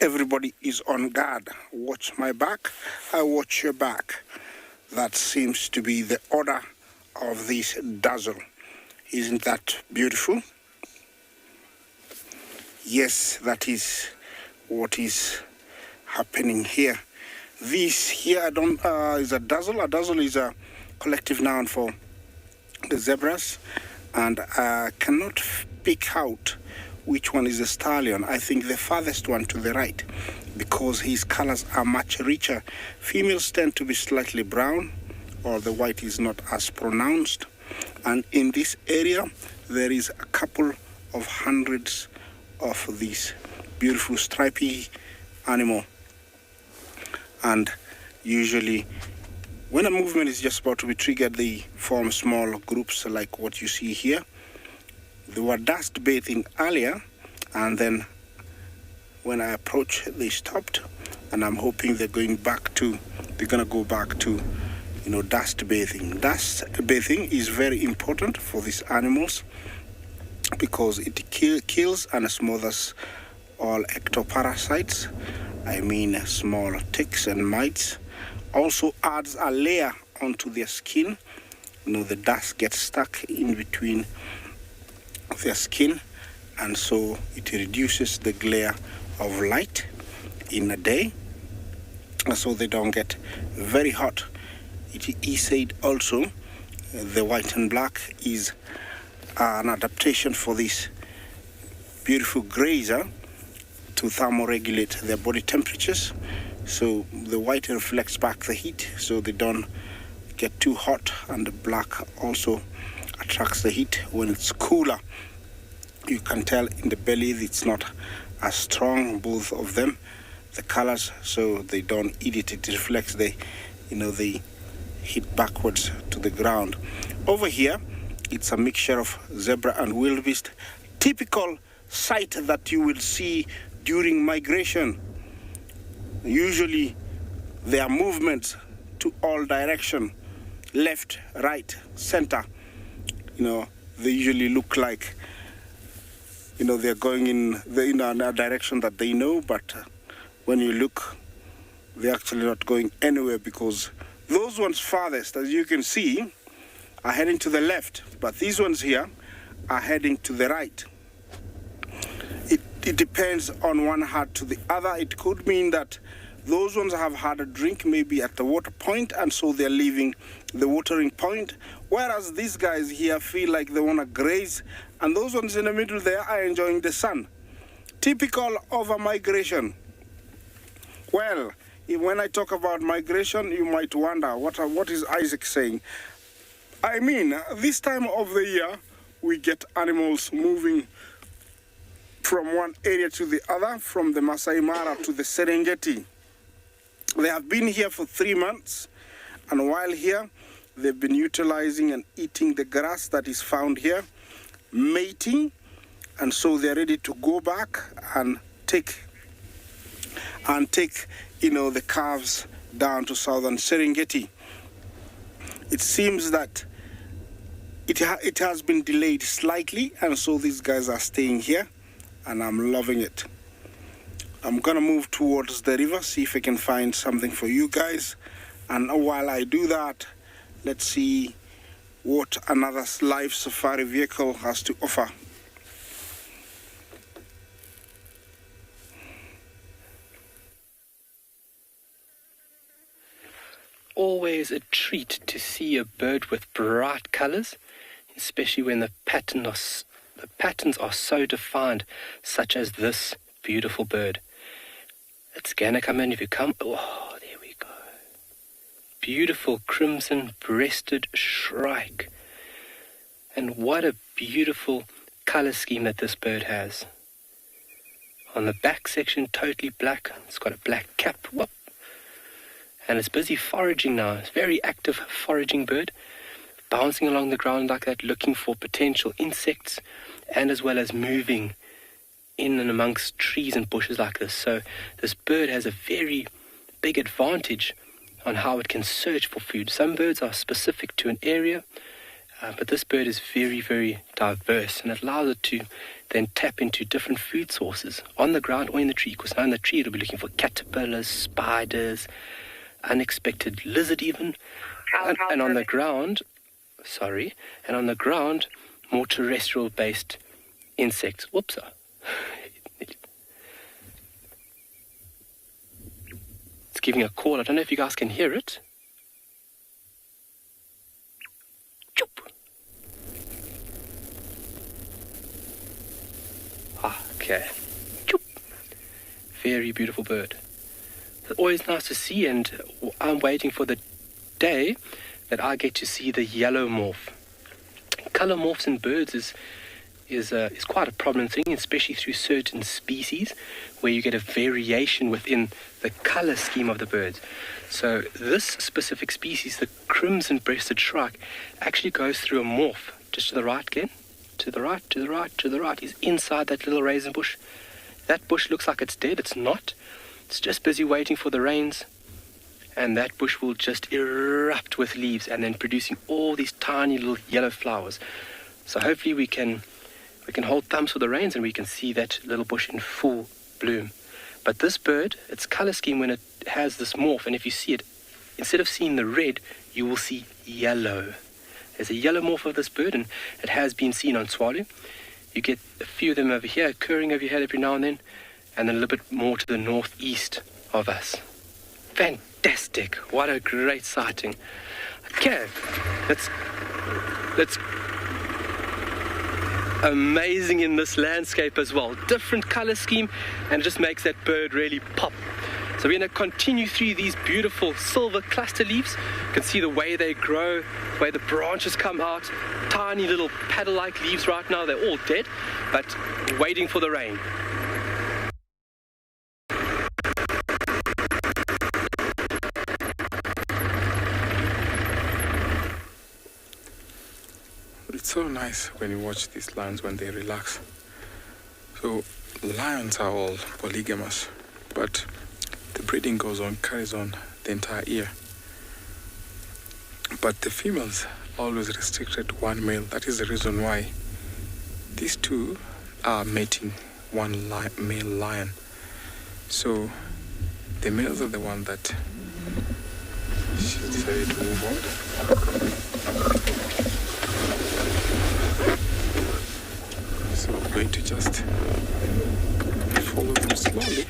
Speaker 3: everybody is on guard. Watch my back, I watch your back. That seems to be the order of this dazzle. Isn't that beautiful? Yes, that is what is happening here. This here is a dazzle. A dazzle is a collective noun for the zebras, and I cannot pick out which one is the stallion. I think the farthest one to the right, because his colors are much richer. Females tend to be slightly brown, or the white is not as pronounced. And in this area, there is a couple of hundreds of these beautiful stripy animal. And usually when a movement is just about to be triggered, they form small groups like what you see here. They were dust bathing earlier, and then when I approached, they stopped, and I'm hoping they're gonna go back to dust bathing. Dust bathing is very important for these animals because it kills and smothers all ectoparasites. I mean small ticks and mites. Also adds a layer onto their skin. The dust gets stuck in between their skin, and so it reduces the glare of light in a day, and so they don't get very hot. It is said also the white and black is an adaptation for this beautiful grazer to thermoregulate their body temperatures. So the white reflects back the heat so they don't get too hot, and the black also attracts the heat when it's cooler. You can tell in the belly it's not as strong, both of them, the colors, so they don't eat it. It reflects the heat backwards to the ground. Over here, it's a mixture of zebra and wildebeest, typical sight that you will see during migration. Usually there are movements to all direction, left, right, center. They usually look like they're going in a direction that they know, but when you look, they're actually not going anywhere, because those ones farthest, as you can see, are heading to the left, but these ones here are heading to the right. It depends on one herd to the other. It could mean that those ones have had a drink maybe at the water point, and so they're leaving the watering point, whereas these guys here feel like they want to graze, and those ones in the middle there are enjoying the sun. Typical of a migration. Well, when I talk about migration, you might wonder, what is Isaac saying? I mean, this time of the year, we get animals moving from one area to the other, from the Masai Mara to the Serengeti. They have been here for 3 months, and while here, they've been utilizing and eating the grass that is found here, mating, and so they're ready to go back and take the calves down to southern Serengeti. It seems that it has been delayed slightly, and so these guys are staying here, and I'm loving it. I'm gonna move towards the river, see if I can find something for you guys, and while I do that, let's see what another live safari vehicle has to offer.
Speaker 6: Always a treat to see a bird with bright colors, especially when the patterns are so defined, such as this beautiful bird. It's gonna come in if you come. Oh, there we go. Beautiful crimson-breasted shrike. And what a beautiful color scheme that this bird has. On the back section, totally black. It's got a black cap. Whoop. And it's busy foraging now. It's a very active foraging bird, bouncing along the ground like that, looking for potential insects, and as well as moving in and amongst trees and bushes like this. So this bird has a very big advantage on how it can search for food. Some birds are specific to an area, but this bird is very, very diverse, and it allows it to then tap into different food sources on the ground or in the tree. Because now in the tree it'll be looking for caterpillars, spiders, unexpected lizard even, and on the ground, more terrestrial based insects. Whoops. It's giving a call. I don't know if you guys can hear it. Choop. Okay. Choop. Very beautiful bird. It's always nice to see, and I'm waiting for the day that I get to see the yellow morph. Color morphs in birds is quite a prominent thing, especially through certain species where you get a variation within the color scheme of the birds. So this specific species, the crimson-breasted shrike, actually goes through a morph. Just to the right again. To the right, to the right, to the right. He's inside that little raisin bush. That bush looks like it's dead. It's not. It's just busy waiting for the rains, and that bush will just erupt with leaves and then producing all these tiny little yellow flowers. So hopefully we can hold thumbs for the rains and we can see that little bush in full bloom. But this bird, its color scheme when it has this morph, and if you see it, instead of seeing the red, you will see yellow. There's a yellow morph of this bird, and it has been seen on Tswalu. You get a few of them over here, occurring over here every now and then a little bit more to the northeast of us. Fantastic. What a great sighting. Okay, let's amazing in this landscape as well. Different color scheme, and it just makes that bird really pop. So we're going to continue through these beautiful silver cluster leaves. You can see the way they grow, the way the branches come out. Tiny little paddle-like leaves right now. They're all dead, but waiting for the rain.
Speaker 2: It's so nice when you watch these lions when they relax. So lions are all polygamous, but the breeding carries on the entire year. But the females always restricted to one male. That is the reason why these two are mating one male lion. So the males are the one that she decided to move on. So I'm going to just follow them slowly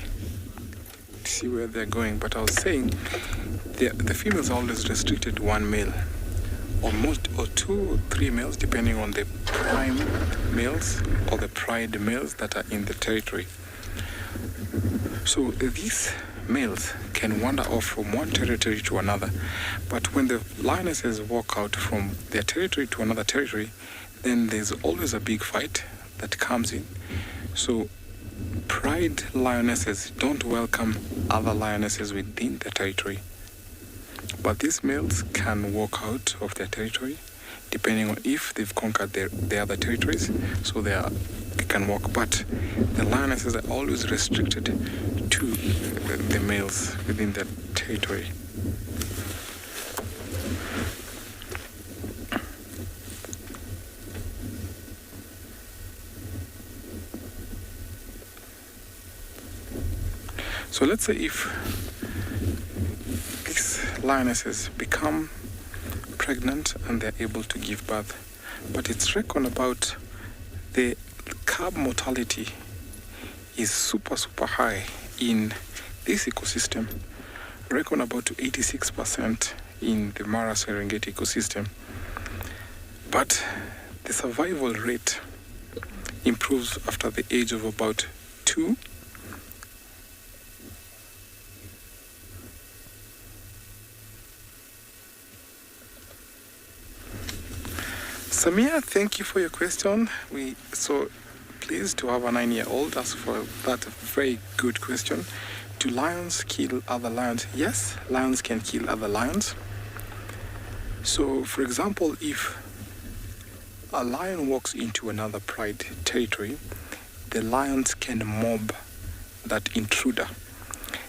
Speaker 2: to see where they're going. But I was saying the females are always restricted to one male, or two or three males, depending on the prime males or the pride males that are in the territory. So these males can wander off from one territory to another, but when the lionesses walk out from their territory to another territory, then there's always a big fight that comes in. So pride lionesses don't welcome other lionesses within their territory, but these males can walk out of their territory depending on if they've conquered the other territories, so they can walk. But the lionesses are always restricted to the males within that territory. So let's say if these lionesses become pregnant and they're able to give birth, but it's reckoned about the cub mortality is super high in this ecosystem, reckoned about to 86% in the Mara Serengeti ecosystem. But the survival rate improves after the age of about 2. Samia, thank you for your question. We so pleased to have a 9-year-old ask for that very good question. Do lions kill other lions? Yes, lions can kill other lions. So, for example, if a lion walks into another pride territory, the lions can mob that intruder.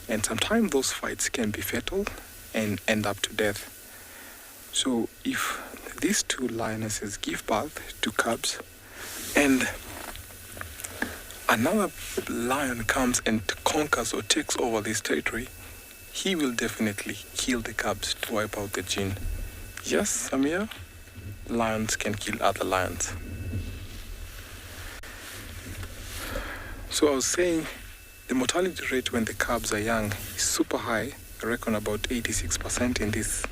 Speaker 2: And sometimes those fights can be fatal and end up to death. So if these two lionesses give birth to cubs and another lion comes and conquers or takes over this territory, he will definitely kill the cubs to wipe out the gene. Yes, Samir, lions can kill other lions. So I was saying the mortality rate when the cubs are young is super high. I reckon about 86% in this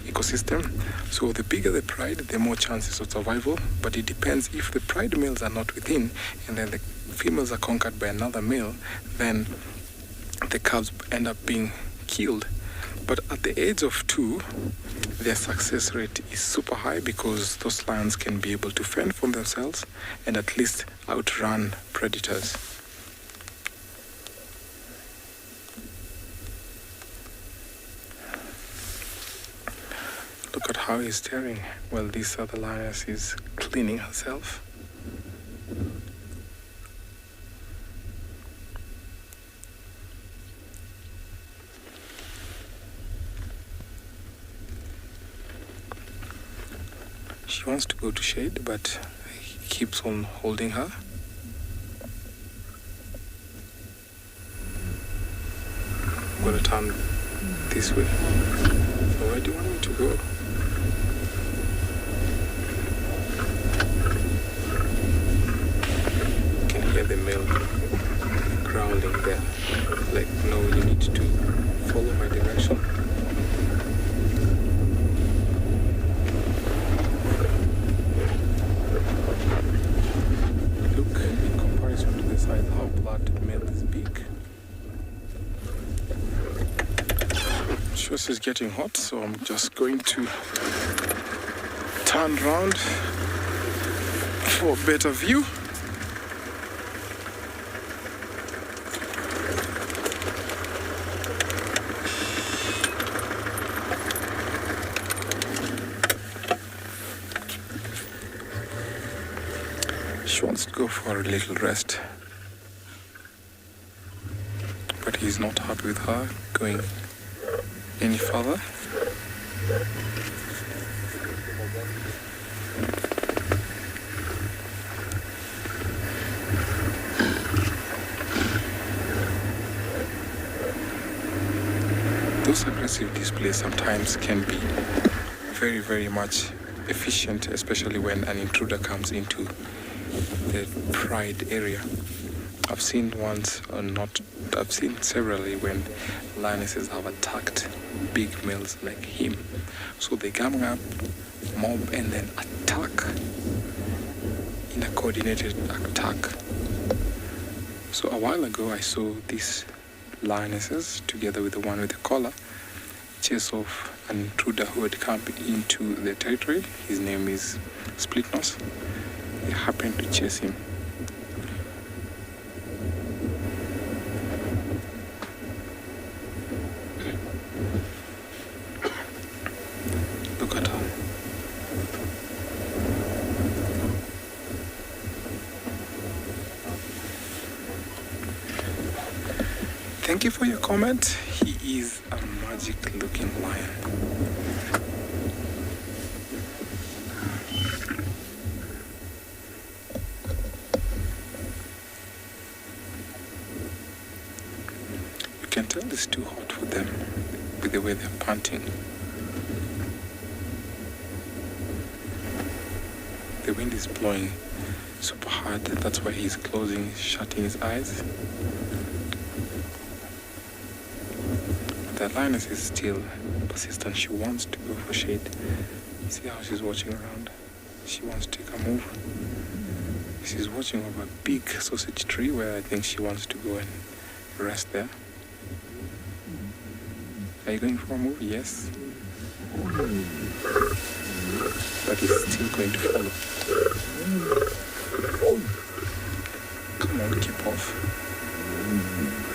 Speaker 2: ecosystem. So the bigger the pride, the more chances of survival. But it depends if the pride males are not within and then the females are conquered by another male, then the cubs end up being killed. But at the age of 2, their success rate is super high because those lions can be able to fend for themselves and at least outrun predators. Look at how he's staring while this other lioness is cleaning herself. She wants to go to shade, but he keeps on holding her. I'm gonna turn this way. So where do you want me to go? You can hear the male growling there. Like, no, you need to follow my direction. Look, in comparison to the size, how that male is big. Sure, it's getting hot, so I'm just going to turn around for a better view. She wants to go for a little rest, but he's not happy with her going any further. Those aggressive displays sometimes can be very, very much efficient, especially when an intruder comes into the pride area. I've seen severally when lionesses have attacked big males like him. So they gang up, mob, and then attack in a coordinated attack. So a while ago I saw these lionesses together with the one with the collar chase off an intruder who had come into their territory. His name is Splitnose. They happened to chase him. Look at her. Thank you for your comment. He is a magic looking lion. You can tell it's too hot for them with the way they're panting. The wind is blowing super hard. That's why he's shutting his eyes. The lioness is still persistent. She wants to go for shade. See how she's watching around? She wants to take a move. She's watching over a big sausage tree where I think she wants to go and rest there. Are you going for a move? Yes. But he's still going to follow. Come on, keep off.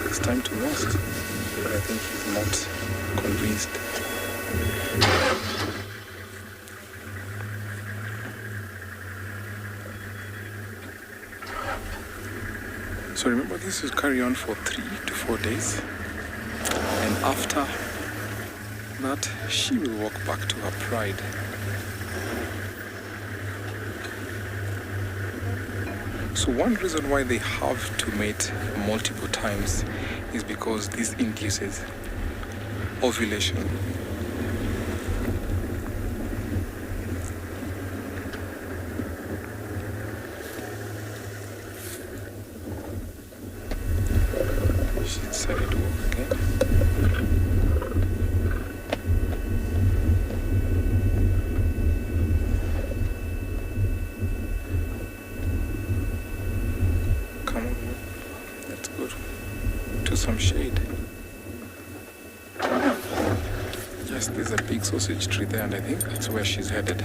Speaker 2: It's time to rest. I think he's not convinced. So remember, this will carry on for 3 to 4 days. And after that, she will walk back to her pride. So one reason why they have to mate multiple times is because this induces ovulation. She decided to walk again. Come on, let's go to some shade. Yes, there's a big sausage tree there, and I think that's where she's headed.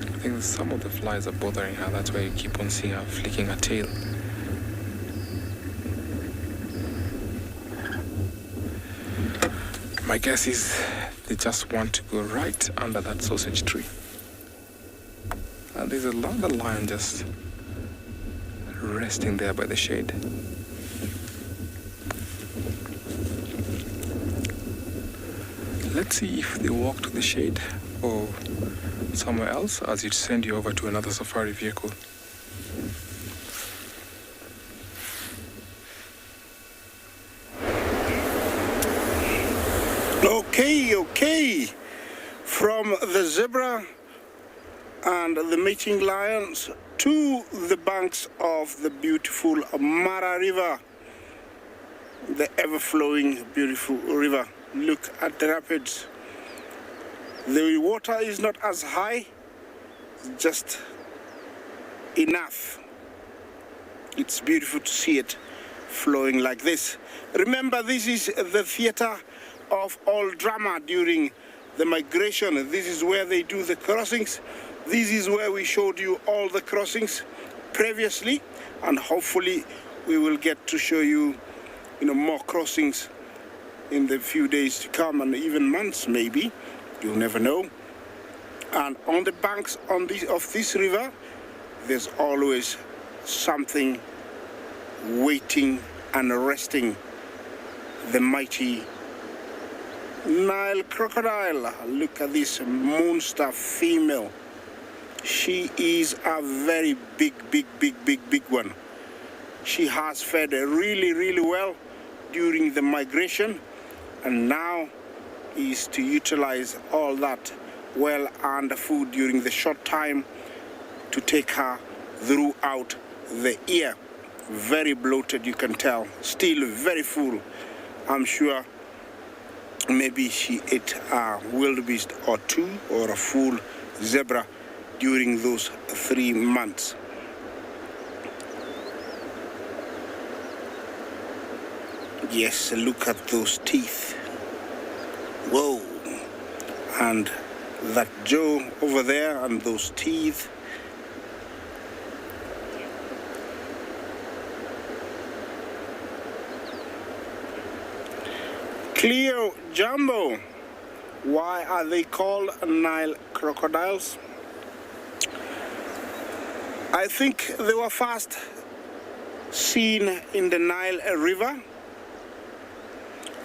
Speaker 2: I think some of the flies are bothering her. That's why you keep on seeing her flicking her tail. My guess is they just want to go right under that sausage tree. And there's another lion just resting there by the shade. Let's see if they walk to the shade or somewhere else as it send you over to another safari vehicle.
Speaker 3: Okay. From the zebra and the mating lions to the banks of the beautiful Mara River, the ever-flowing beautiful river. Look at the rapids. The water is not as high, just enough. It's beautiful to see it flowing like this. Remember, this is the theater of all drama during the migration. This is where they do the crossings. This is where we showed you all the crossings previously, and hopefully we will get to show you, more crossings in the few days to come, and even months maybe. You'll never know. And on the banks of this river, there's always something waiting and resting. The mighty Nile crocodile. Look at this monster female. She is a very big one. She has fed really well during the migration, and now is to utilize all that well-earned food during the short time to take her throughout the year. Very bloated, you can tell. Still very full. I'm sure maybe she ate a wildebeest or two or a full zebra during those 3 months. Yes, look at those teeth. Whoa. And that jaw over there and those teeth. Cleo Jumbo. Why are they called Nile crocodiles? I think they were first seen in the Nile River,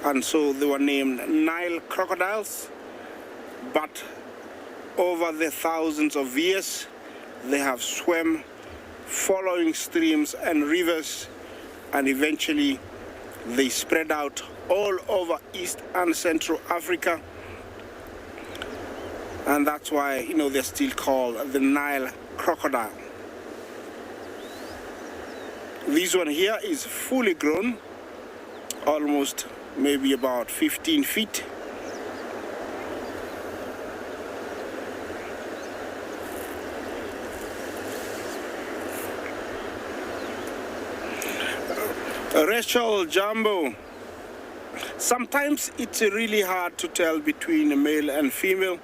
Speaker 3: and so they were named Nile crocodiles. But over the thousands of years, they have swum following streams and rivers, and eventually they spread out all over East and Central Africa. And that's why, they're still called the Nile crocodile. This one here is fully grown, almost maybe about 15 feet. Rachel Jumbo. Sometimes it's really hard to tell between a male and female.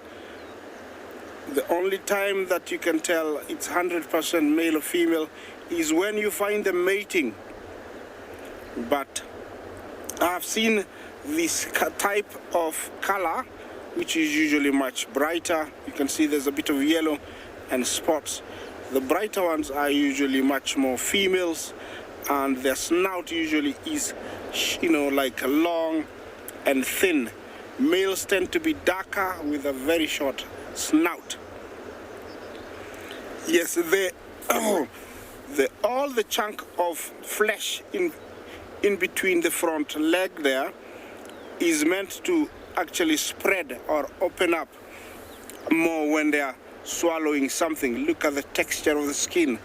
Speaker 3: The only time that you can tell it's 100% male or female is when you find them mating. But I've seen this type of color, which is usually much brighter. You can see there's a bit of yellow and spots. The brighter ones are usually much more females, and their snout usually is, like long and thin. Males tend to be darker with a very short snout. Yes, all the chunk of flesh in between the front leg there is meant to actually spread or open up more when they are swallowing something. Look at the texture of the skin.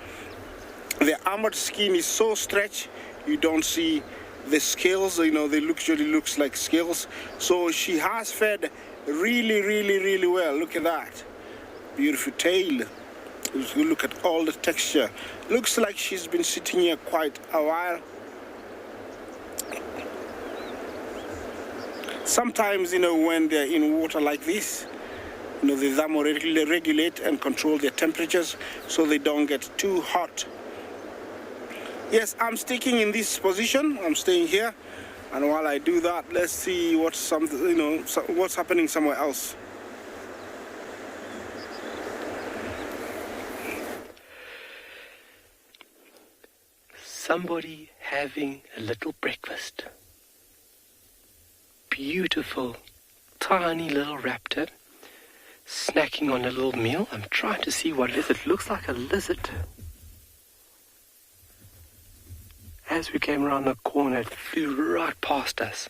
Speaker 3: The armored skin is so stretched, you don't see the scales, they usually looks like scales. So she has fed really, really, really well. Look at that. Beautiful tail. If you look at all the texture, looks like she's been sitting here quite a while. Sometimes, when they're in water like this, they thermoregulate and control their temperatures so they don't get too hot. Yes, I'm sticking in this position. I'm staying here, and while I do that, let's see what's happening somewhere else.
Speaker 6: Somebody having a little breakfast. Beautiful, tiny little raptor snacking on a little meal. I'm trying to see what it is. It looks like a lizard. As we came around the corner, it flew right past us.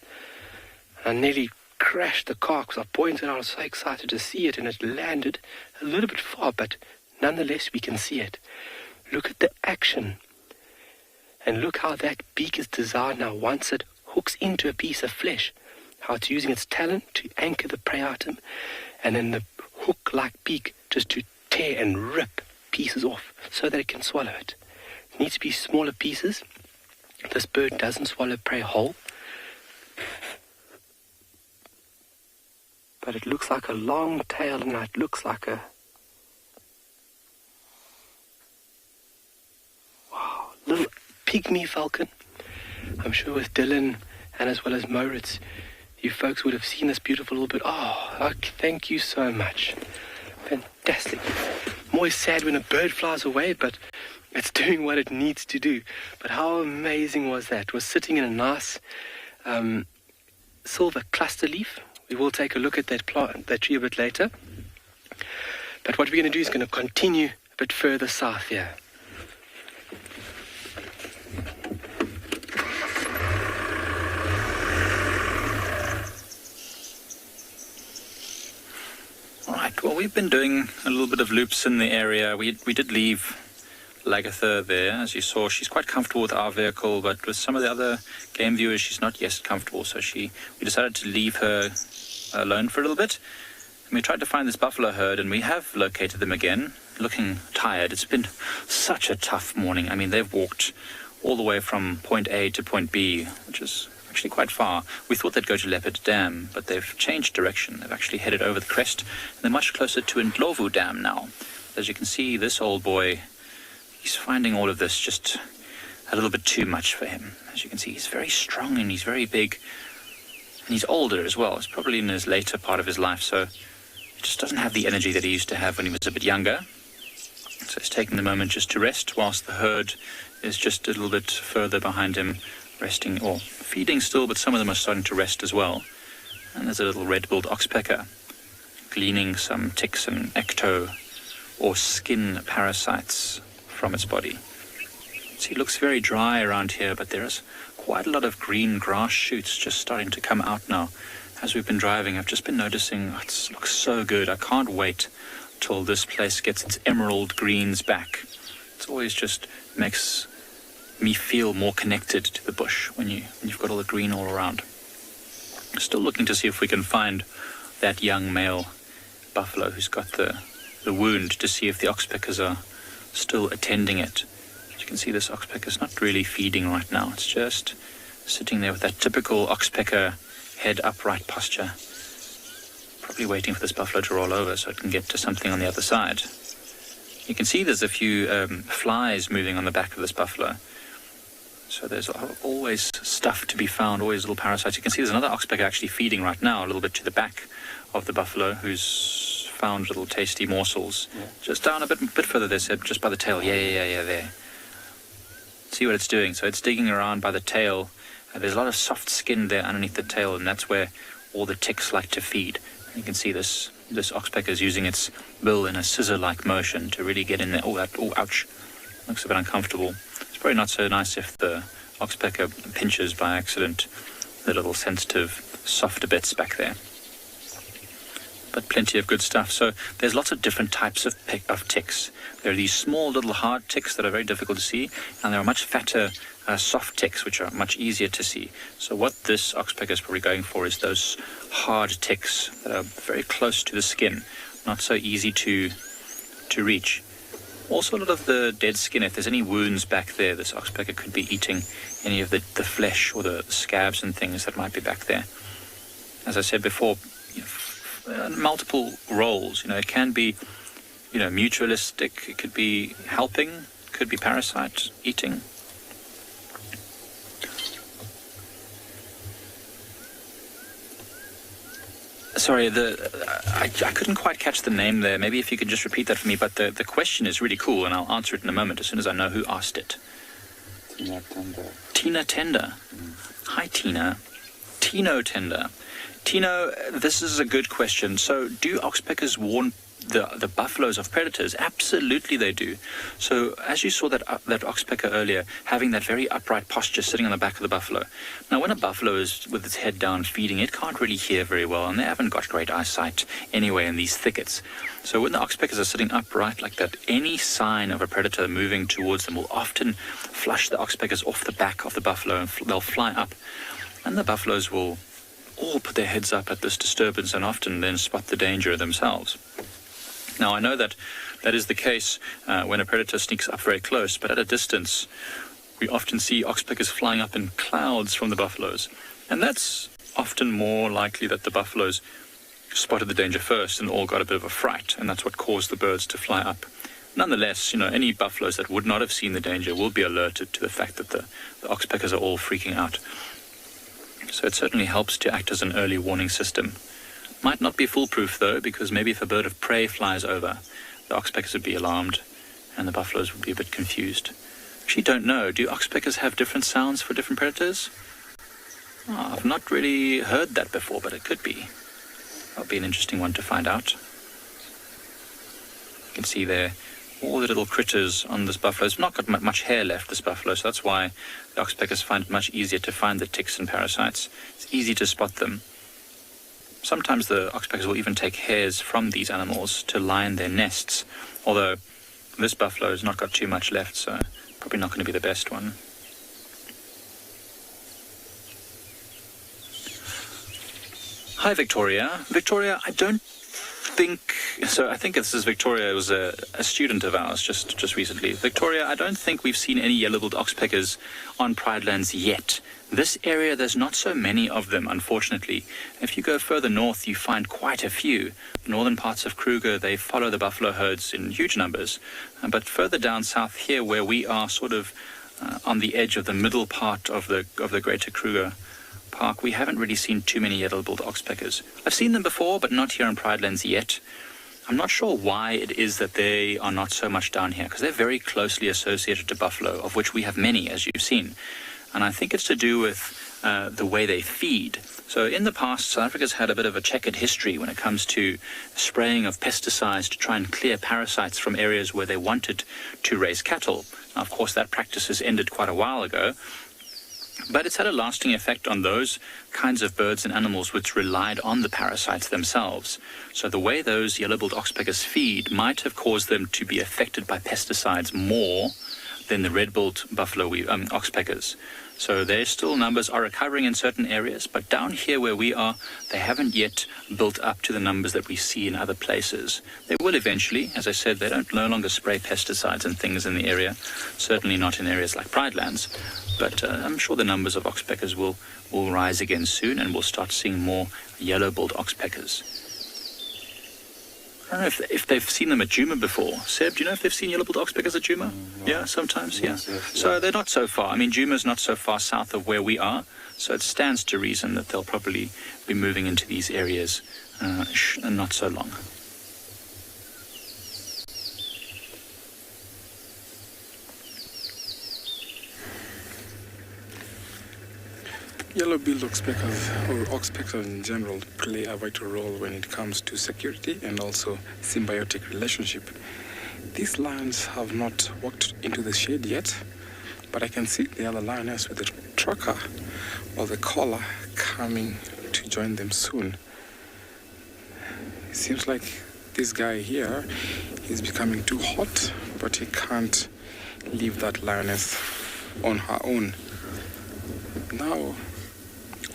Speaker 6: I nearly crashed the car because I pointed out. I was so excited to see it, and it landed a little bit far, but nonetheless we can see it. Look at the action. And look how that beak is designed now. Once it hooks into a piece of flesh, how it's using its talon to anchor the prey item, and then the hook-like beak just to tear and rip pieces off so that it can swallow it. It needs to be smaller pieces. This bird doesn't swallow prey whole. But it looks like a long tail, and it looks like a... wow, little pygmy falcon. I'm sure with Dylan and as well as Moritz, you folks would have seen this beautiful little bird. Oh, thank you so much. Fantastic. I'm always sad when a bird flies away, but it's doing what it needs to do. But how amazing was that? It was sitting in a nice silver cluster leaf. We will take a look at that tree a bit later. But what we're going to do is going to continue a bit further south here.
Speaker 5: Right, well, we've been doing a little bit of loops in the area. We did leave Lagatha there. As you saw, she's quite comfortable with our vehicle, but with some of the other game viewers, she's not yet comfortable. So we decided to leave her alone for a little bit. And we tried to find this buffalo herd, and we have located them again, looking tired. It's been such a tough morning. I mean, they've walked all the way from point A to point B, which is actually quite far. We thought they'd go to Leopard Dam, but they've changed direction. They've actually headed over the crest, and they're much closer to Ndlovu Dam now. As you can see, this old boy, he's finding all of this just a little bit too much for him. As you can see, he's very strong and he's very big, and he's older as well. He's probably in his later part of his life, so he just doesn't have the energy that he used to have when he was a bit younger. So he's taking the moment just to rest whilst the herd is just a little bit further behind him, resting or feeding still, but some of them are starting to rest as well. And there's a little red-billed oxpecker gleaning some ticks and ecto or skin parasites from its body. So it looks very dry around here, but there's quite a lot of green grass shoots just starting to come out now. As we've been driving, I've just been noticing it looks so good. I can't wait till this place gets its emerald greens back. It always just makes me feel more connected to the bush when you've got all the green all around. Still looking to see if we can find that young male buffalo who's got the wound, to see if the oxpeckers are still attending it. As you can see, this oxpecker's not really feeding right now. It's just sitting there with that typical oxpecker head upright posture, probably waiting for this buffalo to roll over so it can get to something on the other side. You can see there's a few flies moving on the back of this buffalo. So there's always stuff to be found, always little parasites. You can see there's another oxpecker actually feeding right now, a little bit to the back of the buffalo, who's found little tasty morsels. Yeah. Just down a bit further there, Seb, just by the tail. Yeah, there. See what it's doing. So it's digging around by the tail. There's a lot of soft skin there underneath the tail, and that's where all the ticks like to feed. And you can see this oxpecker is using its bill in a scissor-like motion to really get in there. Oh, ouch. Looks a bit uncomfortable. It's probably not so nice if the oxpecker pinches by accident the little sensitive, softer bits back there. But plenty of good stuff. So there's lots of different types of ticks. There are these small little hard ticks that are very difficult to see, and there are much fatter soft ticks which are much easier to see. So what this oxpecker is probably going for is those hard ticks that are very close to the skin, not so easy to reach. Also a lot of the dead skin. If there's any wounds back there, this oxpecker could be eating any of the flesh or the scabs and things that might be back there. As I said before, multiple roles. It can be, mutualistic. It could be helping. It could be parasite eating. Sorry, I couldn't quite catch the name there. Maybe if you could just repeat that for me. But the question is really cool, and I'll answer it in a moment as soon as I know who asked it.
Speaker 8: Tina Tender.
Speaker 5: Tina Tender. Hi, Tina. Tino Tender. Tino, this is a good question. So do oxpeckers warn the buffaloes of predators? Absolutely they do. So as you saw that oxpecker earlier, having that very upright posture sitting on the back of the buffalo. Now when a buffalo is with its head down feeding, it can't really hear very well, and they haven't got great eyesight anyway in these thickets. So when the oxpeckers are sitting upright like that, any sign of a predator moving towards them will often flush the oxpeckers off the back of the buffalo, and they'll fly up. And the buffaloes will all put their heads up at this disturbance and often then spot the danger themselves. Now, I know that is the case when a predator sneaks up very close, but at a distance, we often see oxpeckers flying up in clouds from the buffaloes. And that's often more likely that the buffaloes spotted the danger first and all got a bit of a fright, and that's what caused the birds to fly up. Nonetheless, any buffaloes that would not have seen the danger will be alerted to the fact that the oxpeckers are all freaking out. So it certainly helps to act as an early warning system. Might not be foolproof, though, because maybe if a bird of prey flies over, the oxpeckers would be alarmed and the buffaloes would be a bit confused. Actually, don't know. Do oxpeckers have different sounds for different predators? Oh, I've not really heard that before, but it could be. That'll be an interesting one to find out. You can see there all the little critters on this buffalo. It's not got much hair left, this buffalo, so that's why the oxpeckers find it much easier to find the ticks and parasites. It's easy to spot them. Sometimes the oxpeckers will even take hairs from these animals to line their nests, although this buffalo has not got too much left, so probably not going to be the best one. Hi, Victoria. Victoria, I don't think... So I think this is Victoria. It was a student of ours just recently. Victoria, I don't think we've seen any yellow-billed oxpeckers on Pride Lands yet. This area, there's not so many of them, unfortunately. If you go further north, you find quite a few. Northern parts of Kruger, they follow the buffalo herds in huge numbers. But further down south here, where we are sort of on the edge of the middle part of the greater Kruger Park, we haven't really seen too many yellow-billed oxpeckers. I've seen them before, but not here on Pride Lands yet. I'm not sure why it is that they are not so much down here, because they're very closely associated to buffalo, of which we have many, as you've seen. And I think it's to do with the way they feed. So in the past, South Africa's had a bit of a checkered history when it comes to spraying of pesticides to try and clear parasites from areas where they wanted to raise cattle. Now, of course, that practice has ended quite a while ago, but it's had a lasting effect on those kinds of birds and animals which relied on the parasites themselves. So the way those yellow-billed oxpeckers feed might have caused them to be affected by pesticides more than the red-billed buffalo oxpeckers. So their still numbers are recovering in certain areas, but down here where we are, they haven't yet built up to the numbers that we see in other places. They will eventually. As I said, they don't no longer spray pesticides and things in the area, certainly not in areas like Pride Lands. But I'm sure the numbers of oxpeckers will rise again soon, and we'll start seeing more yellow-billed oxpeckers. I don't know if they've seen them at Djuma before. Seb, do you know if they've seen yellow-billed oxpeckers at Djuma?
Speaker 8: No.
Speaker 5: Yeah, sometimes,
Speaker 8: Yes,
Speaker 5: yeah.
Speaker 8: yes,
Speaker 5: So
Speaker 8: yes.
Speaker 5: they're not so far. I mean, Djuma's not so far south of where we are, so it stands to reason that they'll probably be moving into these areas not so long.
Speaker 2: Yellow-billed oxpeckers, or oxpeckers in general, play a vital role when it comes to security and also symbiotic relationship. These lions have not walked into the shade yet, but I can see the other lioness with the tracker or the collar coming to join them soon. It seems like this guy here is becoming too hot, but he can't leave that lioness on her own. Now,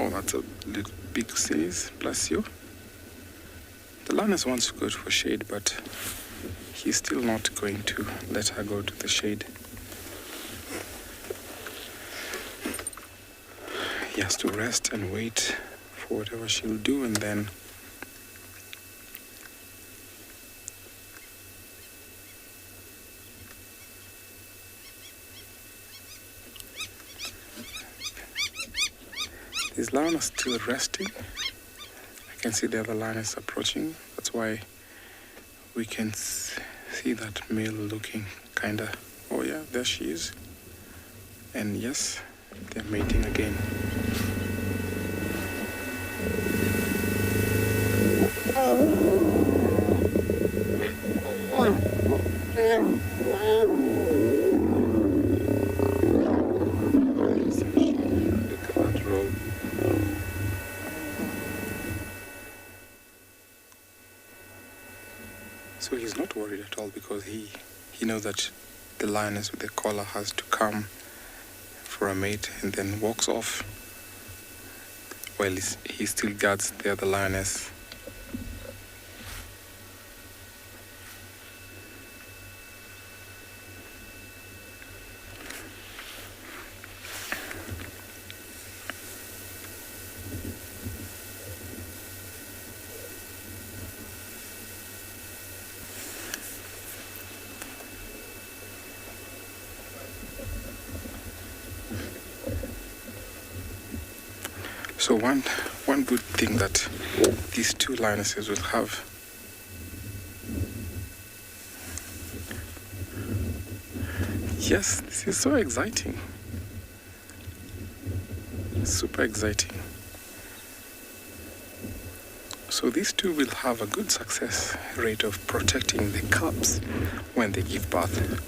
Speaker 2: oh, that's a little big sneeze, bless you. The lioness wants to go for shade, but he's still not going to let her go to the shade. He has to rest and wait for whatever she'll do, and then this lion is still resting. I can see the other lioness approaching. That's why we can see that male looking kinda, oh yeah, there she is. And yes, they're mating again. Look at that roll. So he's not worried at all because he knows that the lioness with the collar has to come for a mate and then walks off while he still guards the other lioness. So one good thing that these two lionesses will have yes, this is so exciting. Super exciting. So these two will have a good success rate of protecting the cubs when they give birth.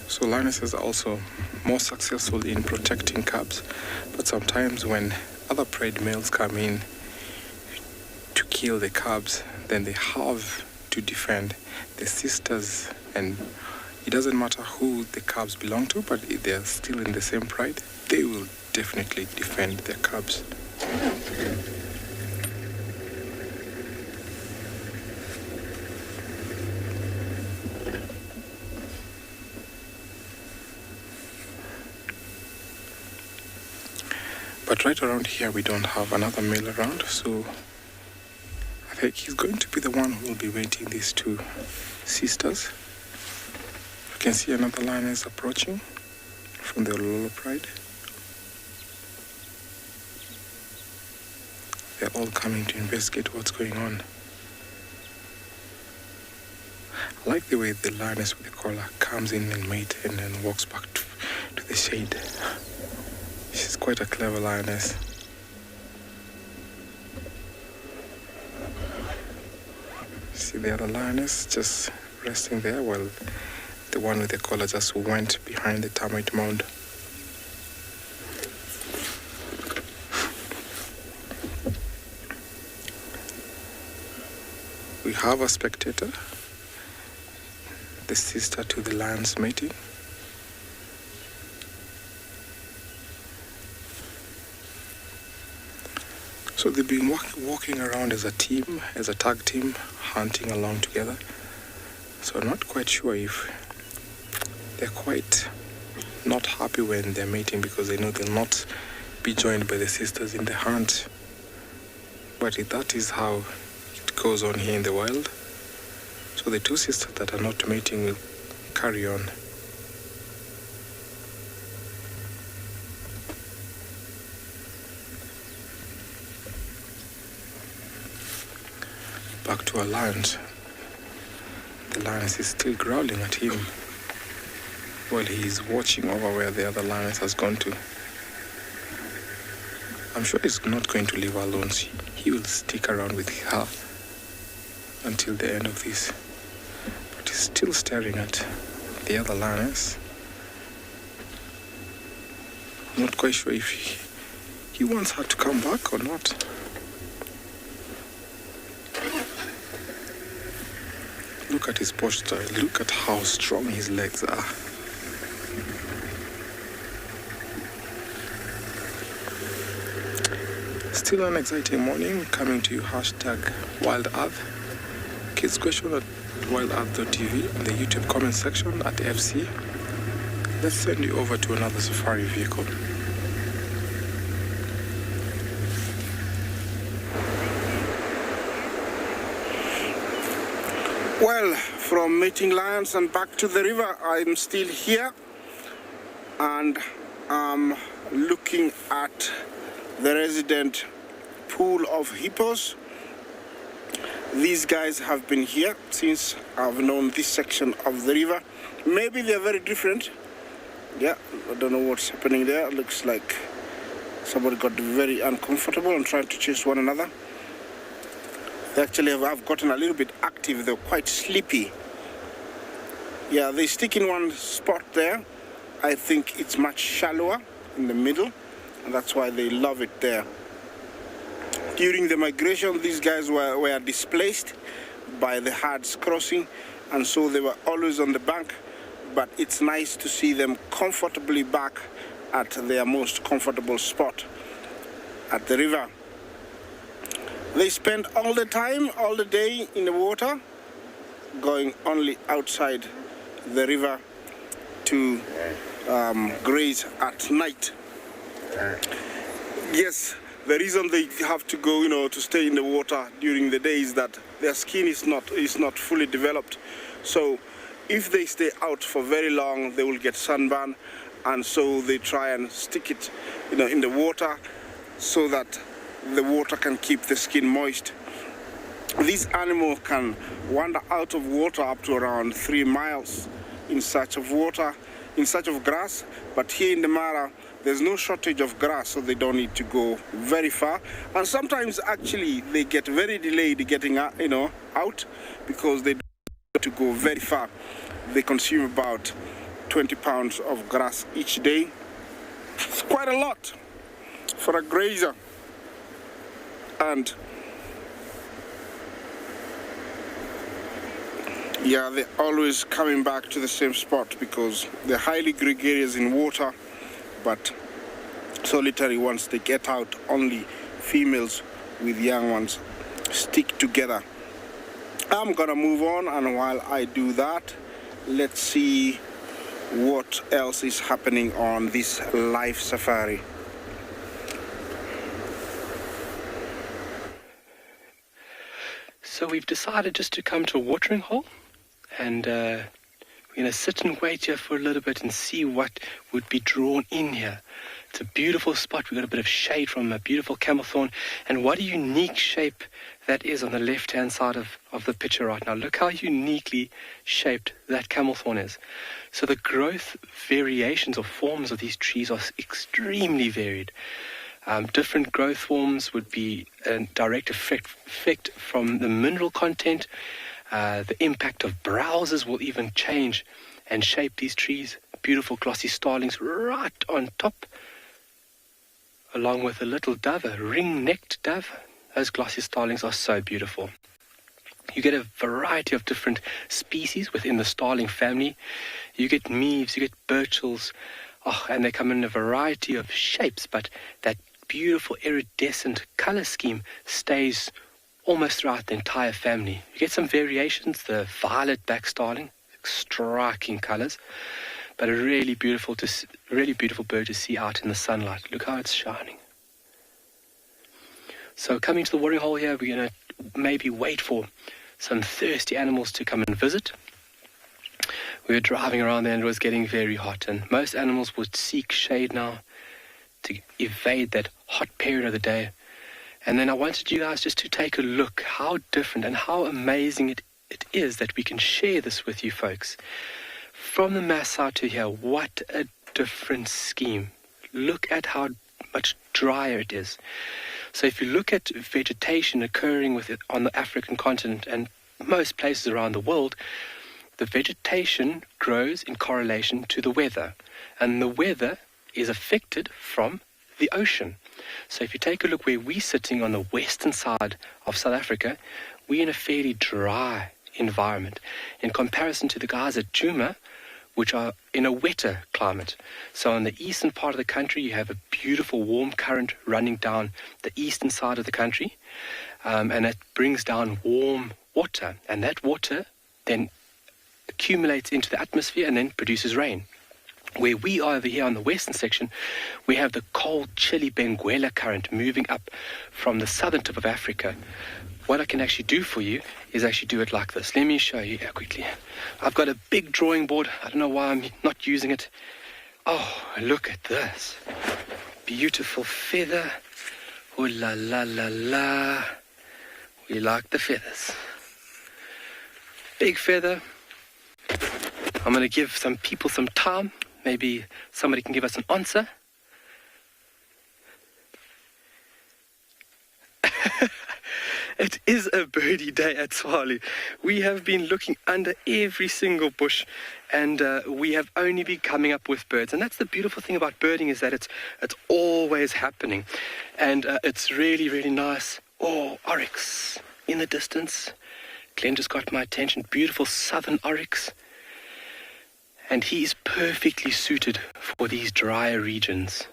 Speaker 2: So lionesses are also more successful in protecting cubs, but sometimes when other preyed males come in to kill the cubs, then they have to defend the sisters, and it doesn't matter who the cubs belong to, but if they're still in the same pride, they will definitely defend their cubs. But right around here we don't have another male around, so I think he's going to be the one who will be waiting these two sisters. You can see another lioness approaching. from the Ololo Pride. They're all coming to investigate what's going on. I like the way the lioness with the collar comes in and mates and then walks back to the shade. She's quite a clever lioness. See the other lioness just resting there while the one with the collar just went behind the termite mound. We have a spectator, the sister to the lion's mating. So they've been walking around as a team, as a tag team, hunting along together. So I'm not quite sure if they're quite not happy when they're mating because they know they'll not be joined by the sisters in the hunt. But that is how it goes on here in the wild. So the two sisters that are not mating will carry on. Back to our lioness. The lioness is still growling at him while he is watching over where the other lioness has gone to. I'm sure he's not going to leave her alone. He will stick around with her until the end of this. But he's still staring at the other lioness. I'm not quite sure if he wants her to come back or not. Look at his posture. Look at how strong his legs are. Still an exciting morning coming to you, #WildEarth. Kids question at wildearth.tv in the YouTube comment section at FC. Let's send you over to another safari vehicle.
Speaker 3: Well, from mating lions and back to the river, I'm still here and I'm looking at the resident pool of hippos. These guys have been here since I've known this section of the river. Maybe they're very different. Yeah, I don't know what's happening there. It looks like somebody got very uncomfortable and trying to chase one another. They actually have gotten a little bit active. They're quite sleepy. Yeah, they stick in one spot there. I think it's much shallower in the middle, and that's why they love it there. During the migration, these guys were displaced by the herds crossing, and so they were always on the bank, but it's nice to see them comfortably back at their most comfortable spot at the river. They spend all the time, all the day in the water, going only outside the river to graze at night. Yes, the reason they have to go, to stay in the water during the day is that their skin is not fully developed. So if they stay out for very long, they will get sunburn, and so they try and stick it, in the water so that the water can keep the skin moist. These animals can wander out of water up to around 3 miles in search of water, in search of grass, but here in the Mara, there's no shortage of grass, so they don't need to go very far. And sometimes actually they get very delayed getting out because they don't have to go very far. They consume about 20 pounds of grass each day. It's quite a lot for a grazer. And yeah, they're always coming back to the same spot because they're highly gregarious in water, but solitary once they get out. Only females with young ones stick together. I'm gonna move on, and while I do that, let's see what else is happening on this live safari.
Speaker 6: So we've decided just to come to a watering hole, and We're going to sit and wait here for a little bit and see what would be drawn in here. It's a beautiful spot. We've got a bit of shade from a beautiful camel thorn. And what a unique shape that is on the left-hand side of the picture right now. Look how uniquely shaped that camel thorn is. So the growth variations or forms of these trees are extremely varied. Different growth forms would be a direct effect from the mineral content. The impact of browsers will even change and shape these trees. Beautiful glossy starlings right on top, along with a little dove, a ring-necked dove. Those glossy starlings are so beautiful. You get a variety of different species within the starling family. You get meaves, you get birchals, and they come in a variety of shapes, but that beautiful iridescent color scheme stays almost throughout the entire family. You get some variations, the violet back starling, striking colors, but a really beautiful bird to see out in the sunlight. Look how it's shining. So coming to the watering hole here, we're going to maybe wait for some thirsty animals to come and visit. We were driving around there and it was getting very hot, and most animals would seek shade now to evade that hot period of the day. And then I wanted you guys just to take a look how different and how amazing it is that we can share this with you folks. From the mass out to here, what a different scheme. Look at how much drier it is. So if you look at vegetation occurring with it on the African continent and most places around the world, the vegetation grows in correlation to the weather. And the weather is affected from the ocean. So if you take a look where we're sitting on the western side of South Africa, we're in a fairly dry environment in comparison to the guys at Djuma, which are in a wetter climate. So on the eastern part of the country, you have a beautiful warm current running down the eastern side of the country, and it brings down warm water, and that water then accumulates into the atmosphere and then produces rain. Where we are over here on the western section, we have the cold, chilly Benguela current moving up from the southern tip of Africa. What I can actually do for you is actually do it like this. Let me show you here quickly. I've got a big drawing board. I don't know why I'm not using it. Oh, look at this. Beautiful feather. Oh, la, la, la, la. We like the feathers. Big feather. I'm going to give some people some time. Maybe somebody can give us an answer. It is a birdie day at Tswalu. We have been looking under every single bush, and we have only been coming up with birds. And that's the beautiful thing about birding, is that it's always happening. And it's really, really nice. Oh, oryx in the distance. Glenn just got my attention. Beautiful southern oryx. And he is perfectly suited for these drier regions.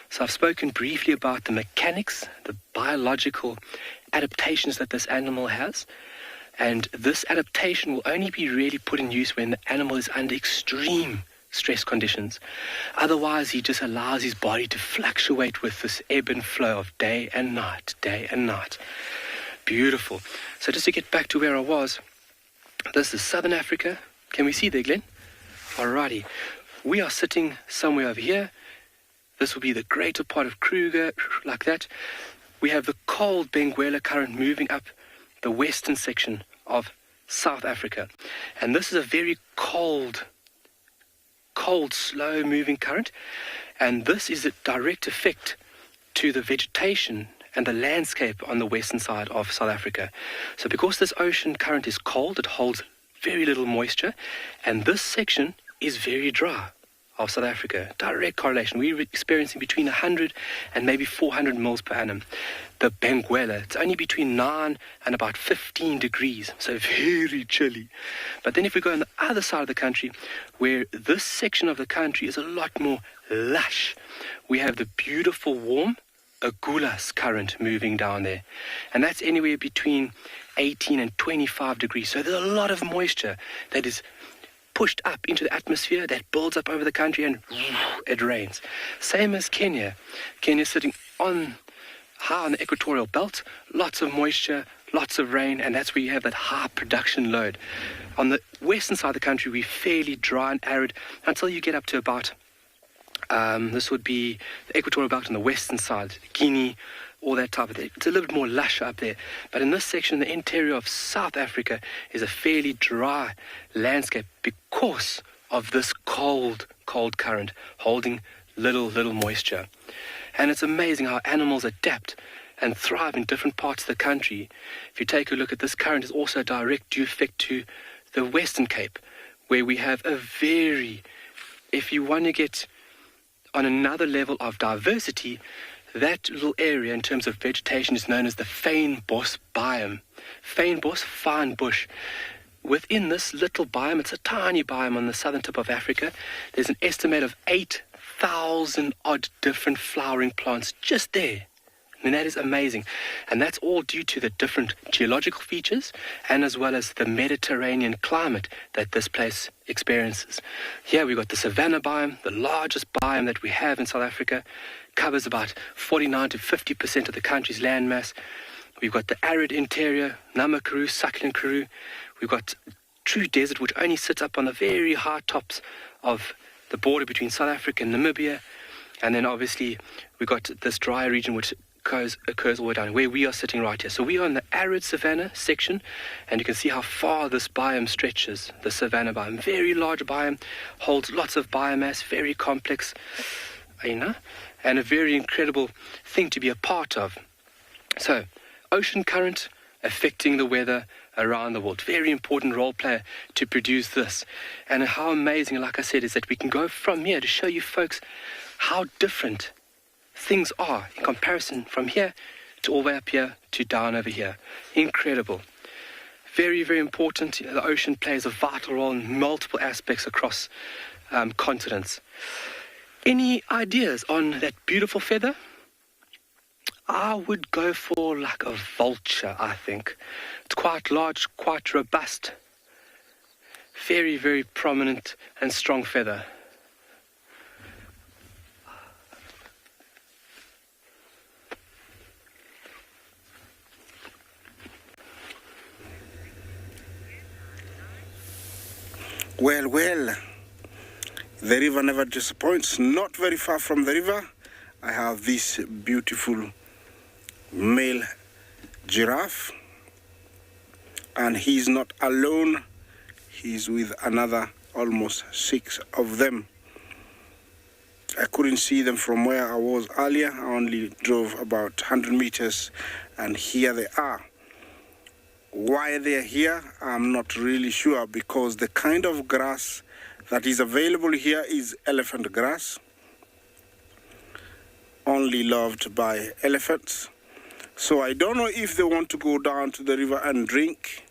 Speaker 6: So I've spoken briefly about the mechanics, the biological adaptations that this animal has. And this adaptation will only be really put in use when the animal is under extreme stress conditions. Otherwise, he just allows his body to fluctuate with this ebb and flow of day and night, day and night. Beautiful. So just to get back to where I was, this is Southern Africa. Can we see there, Glenn? Alrighty. We are sitting somewhere over here. This will be the greater part of Kruger, like that. We have the cold Benguela current moving up the western section of South Africa. And this is a very cold, slow-moving current. And this is a direct effect to the vegetation and the landscape on the western side of South Africa. So because this ocean current is cold, it holds very little moisture. And this section is very dry of South Africa. Direct correlation. We're experiencing between 100 and maybe 400 mils per annum. The Benguela, it's only between 9 and about 15 degrees, so very chilly. But then if we go on the other side of the country, where this section of the country is a lot more lush, we have the beautiful warm Agulas current moving down there. And that's anywhere between 18 and 25 degrees. So there's a lot of moisture that is pushed up into the atmosphere, that builds up over the country, and it rains. Same as Kenya. Kenya's sitting high on the equatorial belt, lots of moisture, lots of rain, and that's where you have that high production load. On the western side of the country, we're fairly dry and arid until you get up to about, this would be the equatorial belt on the western side, Guinea, all that type of thing. It's a little bit more lush up there. But in this section, the interior of South Africa is a fairly dry landscape because of this cold current holding little moisture. And it's amazing how animals adapt and thrive in different parts of the country. If you take a look at this current, is also a direct due effect to the Western Cape, where we have a very, if you want to get on another level of diversity, that little area in terms of vegetation is known as the fynbos biome. Fynbos, fine bush. Within this little biome, it's a tiny biome on the southern tip of Africa, there's an estimate of 8,000 odd different flowering plants just there. And that is amazing. And that's all due to the different geological features and as well as the Mediterranean climate that this place experiences. Here we've got the savanna biome, the largest biome that we have in South Africa, covers about 49 to 50% of the country's landmass. We've got the arid interior, Namakuru, succulent Karoo. We've got true desert, which only sits up on the very high tops of the border between South Africa and Namibia. And then obviously we've got this dry region which occurs all the way down where we are sitting right here. So we are in the arid savanna section, and you can see how far this biome stretches, the savanna biome. Very large biome, holds lots of biomass, very complex, and a very incredible thing to be a part of. So, ocean current affecting the weather around the world. Very important role player to produce this. And how amazing, like I said, is that we can go from here to show you folks how different things are in comparison from here to all the way up here to down over here. Incredible. Very, very important. The ocean plays a vital role in multiple aspects across continents. Any ideas on that beautiful feather? I would go for like a vulture, I think. It's quite large, quite robust. Very, very prominent and strong feather.
Speaker 3: Well, the river never disappoints. Not very far from the river, I have this beautiful male giraffe, and he's not alone. He's with another almost 6 of them. I couldn't see them from where I was earlier. I only drove about 100 meters, and here they are. Why they're here, I'm not really sure, because the kind of grass that is available here is elephant grass, only loved by elephants. So I don't know if they want to go down to the river and drink,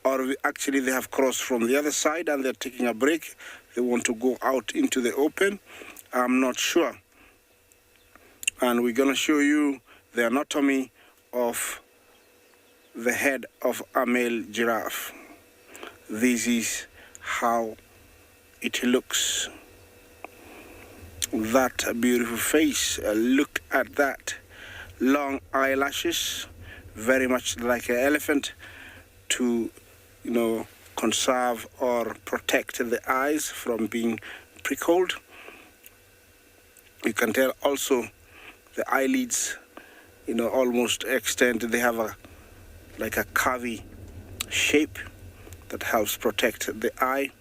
Speaker 3: or actually they have crossed from the other side and they're taking a break. They want to go out into the open. I'm not sure. And we're going to show you the anatomy of the head of a male giraffe. This is how it looks. That beautiful face. Look at that. Long eyelashes, very much like an elephant, to conserve or protect the eyes from being prickled. You can tell also the eyelids almost extend. They have a curvy shape that helps protect the eye.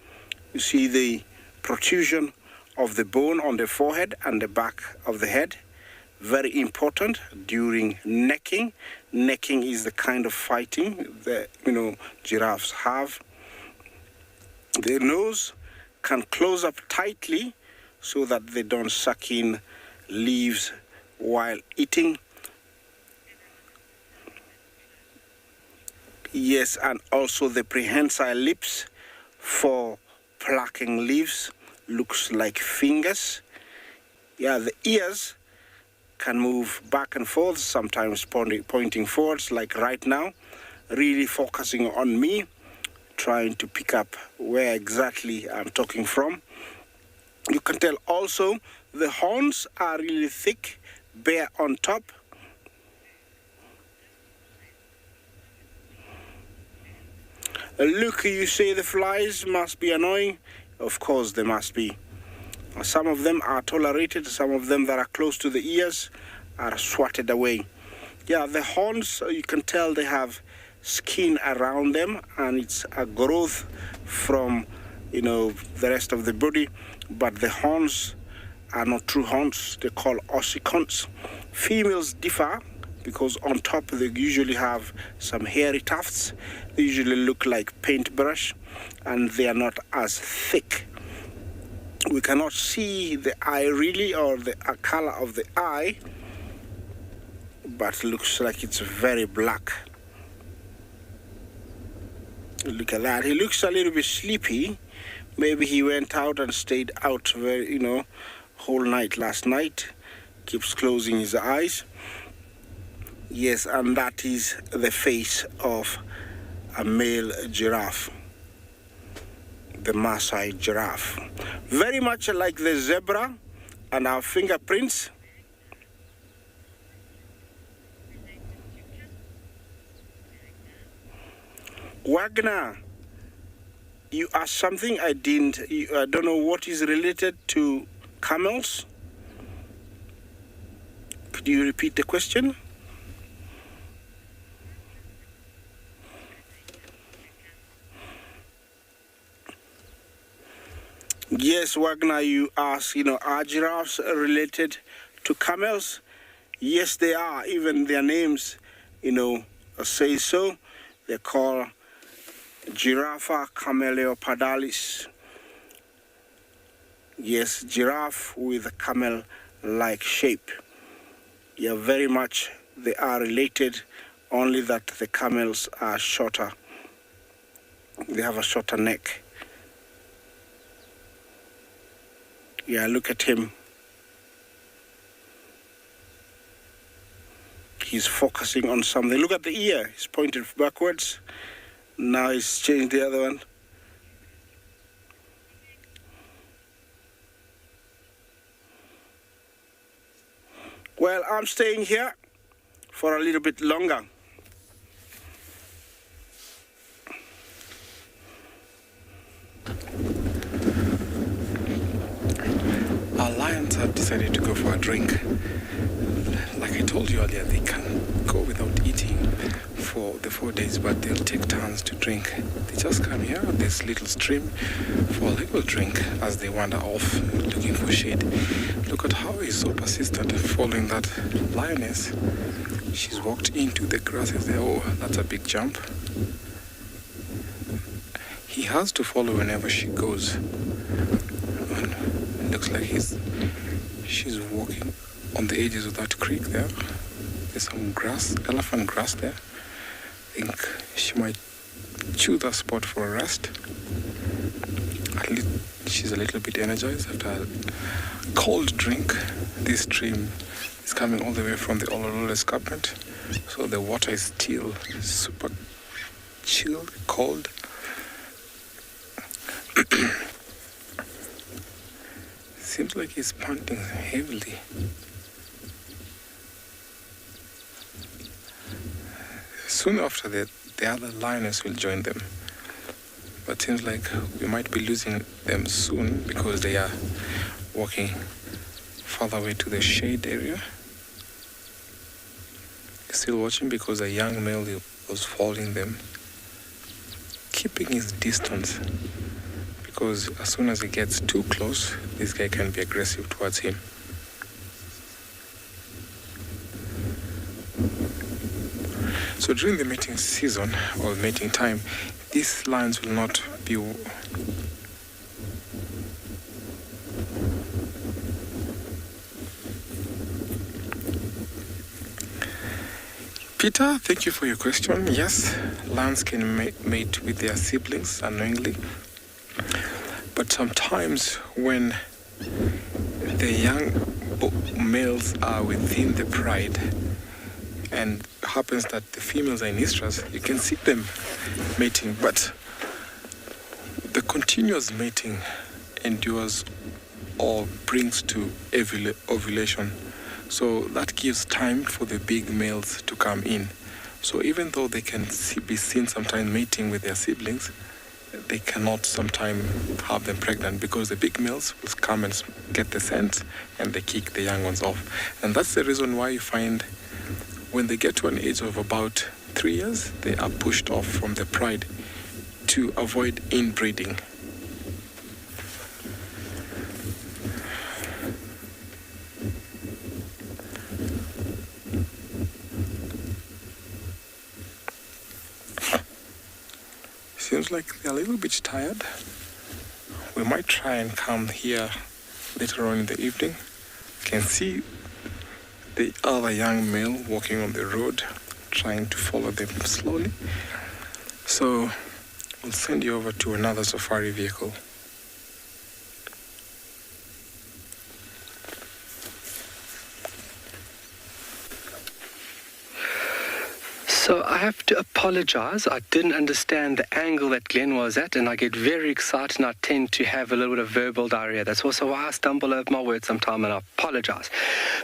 Speaker 3: You see the protrusion of the bone on the forehead and the back of the head. Very important during necking. Necking is the kind of fighting that giraffes have. Their nose can close up tightly so that they don't suck in leaves while eating. Yes, and also the prehensile lips for plucking leaves looks like fingers. Yeah, the ears can move back and forth, sometimes pointing forwards, like right now, really focusing on me, trying to pick up where exactly I'm talking from. You can tell also the horns are really thick, bare on top. Look, you say the flies must be annoying. Of course they must be. Some of them are tolerated, some of them that are close to the ears are swatted away. Yeah, the horns, you can tell they have skin around them, and it's a growth from, the rest of the body. But the horns are not true horns, they're called ossicons. Females differ because on top they usually have some hairy tufts. They usually look like paintbrush, and they are not as thick. We cannot see the eye really, or the color of the eye, but looks like it's very black. Look at that. He looks a little bit sleepy. Maybe he went out and stayed out whole night last night. Keeps closing his eyes. Yes, and that is the face of a male giraffe. The Maasai giraffe. Very much like the zebra and our fingerprints. Wagner, you asked something I don't know what is related to camels. Could you repeat the question? Yes, Wagner, you asked, are giraffes related to camels? Yes, they are. Even their names, say so. They're called Giraffa cameleopardalis. Yes, giraffe with a camel-like shape. Yeah, very much they are related, only that the camels are shorter. They have a shorter neck. Yeah, look at him. He's focusing on something. Look at the ear. He's pointed backwards. Now he's changed the other one. Well, I'm staying here for a little bit longer.
Speaker 2: Our lions have decided to go for a drink. Like I told you earlier, they can go without eating for the 4 days, but they'll take turns to drink. They just come here at this little stream for a little drink as they wander off looking for shade. Look at how he's so persistent following that lioness. She's walked into the grasses there. Oh, that's a big jump. He has to follow whenever she goes. And it looks like she's walking on the edges of that creek there. There's some grass, elephant grass there. I think she might choose a spot for a rest. At least she's a little bit energized after a cold drink. This stream is coming all the way from the Olololo escarpment, so the water is still super chilled, cold. Seems like he's panting heavily. Soon after that, the other lioness will join them. But seems like we might be losing them soon because they are walking further away to the shade area. Still watching because a young male was following them, keeping his distance. Because as soon as he gets too close, this guy can be aggressive towards him. So during the mating season or mating time, these lions will not be... Peter, thank you for your question. Yes, lions can mate with their siblings unknowingly. But sometimes when the young males are within the pride and happens that the females are in estrus, you can see them mating. But the continuous mating endures or brings to ovulation. So that gives time for the big males to come in. So even though they can be seen sometimes mating with their siblings, they cannot sometimes have them pregnant because the big males will come and get the scent and they kick the young ones off. And that's the reason why you find when they get to an age of about 3 years, they are pushed off from the pride to avoid inbreeding. Seems like they're a little bit tired. We might try and come here later on in the evening. You can see the other young male walking on the road, trying to follow them slowly. So we'll send you over to another safari vehicle.
Speaker 6: So I have to apologize. I didn't understand the angle that Glenn was at, and I get very excited and I tend to have a little bit of verbal diarrhea. That's also why I stumble over my words sometimes, and I apologize.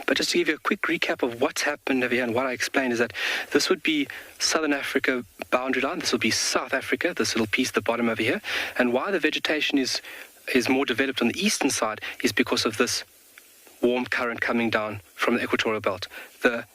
Speaker 6: But just to give you a quick recap of what's happened over here and what I explained is that this would be Southern Africa boundary line. This will be South Africa, this little piece at the bottom over here. And why the vegetation is more developed on the eastern side is because of this warm current coming down from the equatorial belt, the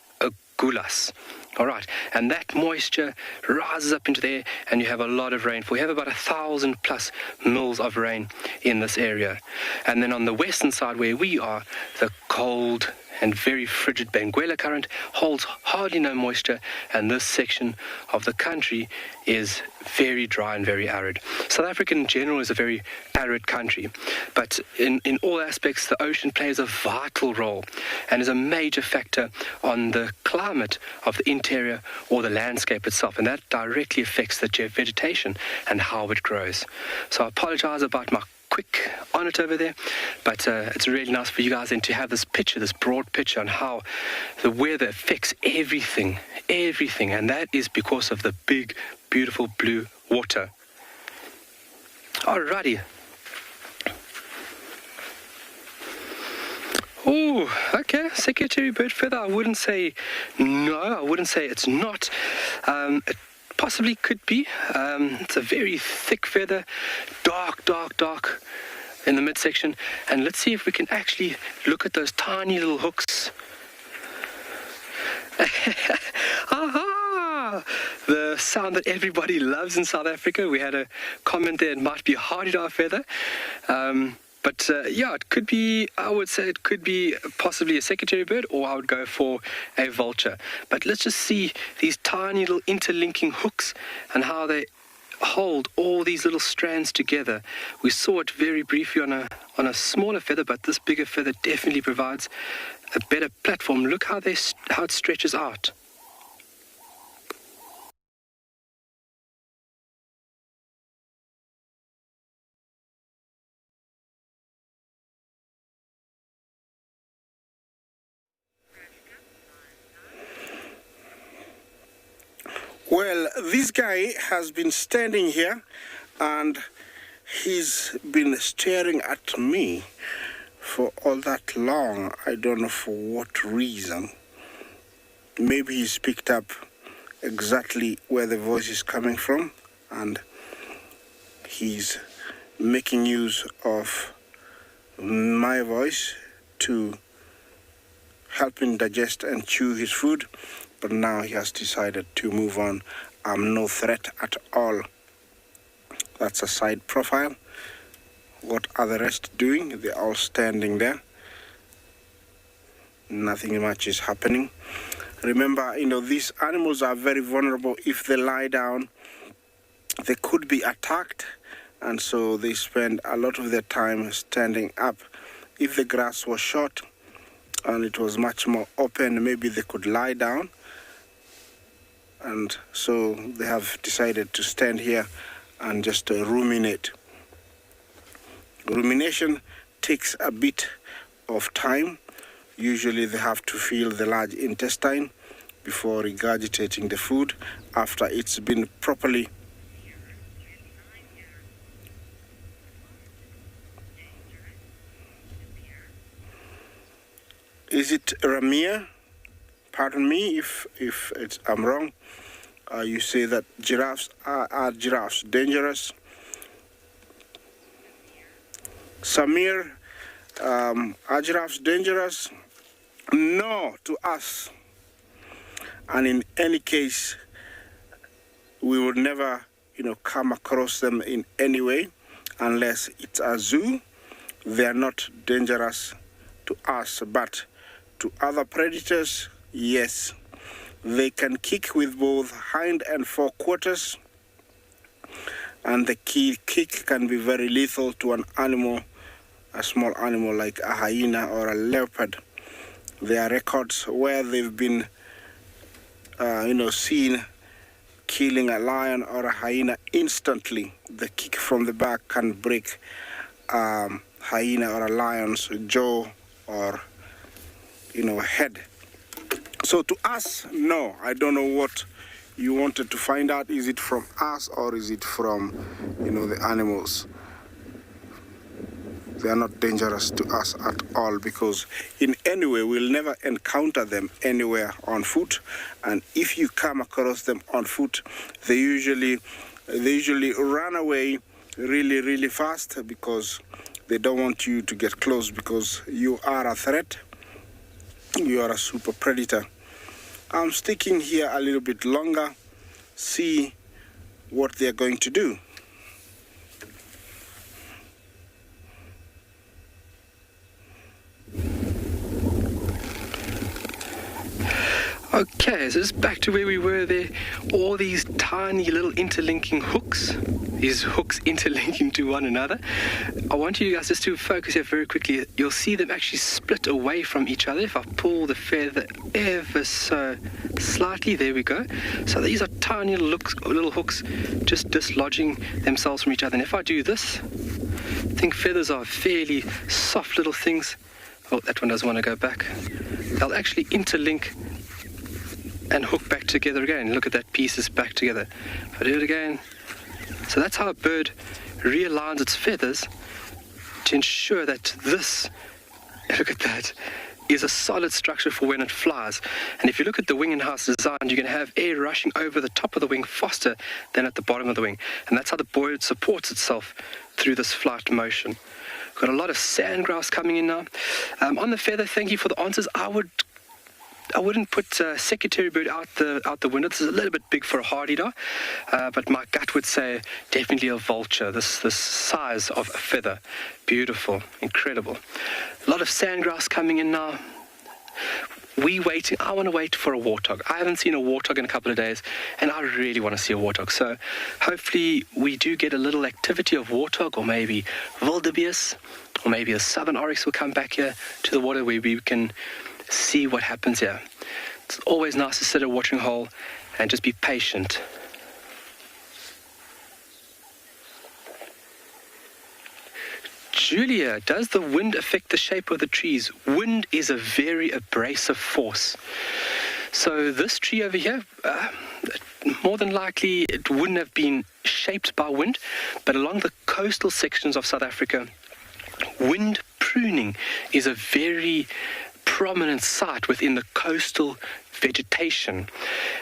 Speaker 6: gulas. All right, and that moisture rises up into the air and you have a lot of rainfall. You have about 1,000 plus mils of rain in this area. And then on the western side where we are, the cold and very frigid Benguela current holds hardly no moisture, and this section of the country is very dry and very arid. South Africa in general is a very arid country, but in all aspects the ocean plays a vital role and is a major factor on the climate of the interior or the landscape itself, and that directly affects the vegetation and how it grows. So I apologize about my quick on it over there, but it's really nice for you guys then to have this picture, this broad picture on how the weather affects everything, and that is because of the big, beautiful blue water. Alrighty. Oh, okay, secretary bird feather, I wouldn't say no, I wouldn't say it's not. It possibly could be. It's a very thick feather, dark in the midsection. And let's see if we can actually look at those tiny little hooks. Aha! The sound that everybody loves in South Africa. We had a comment there, it might be a hardie feather. But yeah, it could be, I would say it could be possibly a secretary bird, or I would go for a vulture. But let's just see these tiny little interlinking hooks and how they hold all these little strands together. We saw it very briefly on a smaller feather, but this bigger feather definitely provides a better platform. Look how it stretches out.
Speaker 3: Well, this guy has been standing here and he's been staring at me for all that long. I don't know for what reason. Maybe he's picked up exactly where the voice is coming from and he's making use of my voice to help him digest and chew his food. But now he has decided to move on. I'm no threat at all. That's a side profile. What are the rest doing? They're all standing there. Nothing much is happening. Remember, these animals are very vulnerable. If they lie down, they could be attacked. And so they spend a lot of their time standing up. If the grass was short and it was much more open, maybe they could lie down. And so they have decided to stand here and just ruminate. Rumination takes a bit of time. Usually they have to fill the large intestine before regurgitating the food after it's been properly Is it Ramir? Pardon me if I'm wrong. You say that giraffes are giraffes dangerous? Samir, are giraffes dangerous? No, to us. And in any case, we would never, come across them in any way unless it's a zoo. They are not dangerous to us, but to other predators, yes. They can kick with both hind and forequarters, and the kick can be very lethal to an animal, a small animal like a hyena or a leopard. There are records where they've been, seen killing a lion or a hyena instantly. The kick from the back can break a hyena or a lion's jaw or, head. So to us, no, I don't know what you wanted to find out. Is it from us or is it from, the animals? They are not dangerous to us at all, because in any way we'll never encounter them anywhere on foot. And if you come across them on foot, they usually run away really, really fast, because they don't want you to get close, because you are a threat. You are a super predator. I'm sticking here a little bit longer, see what they're going to do.
Speaker 6: Okay, so just back to where we were there. All these tiny little interlinking hooks, these hooks interlinking to one another. I want you guys just to focus here very quickly. You'll see them actually split away from each other. If I pull the feather ever so slightly, there we go. So these are tiny little hooks just dislodging themselves from each other. And if I do this, I think feathers are fairly soft little things. Oh, that one doesn't want to go back. They'll actually interlink and hook back together again. Look at that, pieces back together. If I do it again. So that's how a bird realigns its feathers to ensure that this, look at that, is a solid structure for when it flies. And if you look at the wing and how it's designed, you can have air rushing over the top of the wing faster than at the bottom of the wing. And that's how the bird supports itself through this flight motion. Got a lot of sandgrouse coming in now. On the feather, thank you for the answers. I wouldn't put secretary bird out the window. This is a little bit big for a hardy-dar, but my gut would say definitely a vulture. This size of a feather, beautiful, incredible. A lot of sandgrass coming in now. I want to wait for a warthog. I haven't seen a warthog in a couple of days, and I really want to see a warthog. So hopefully we do get a little activity of warthog, or maybe wildebeest, or maybe a southern oryx will come back here to the water where we can see what happens here. It's always nice to sit at a watering hole and just be patient. Julia, does the wind affect the shape of the trees? Wind is a very abrasive force. So this tree over here, more than likely it wouldn't have been shaped by wind, but along the coastal sections of South Africa, wind pruning is a very prominent site within the coastal vegetation.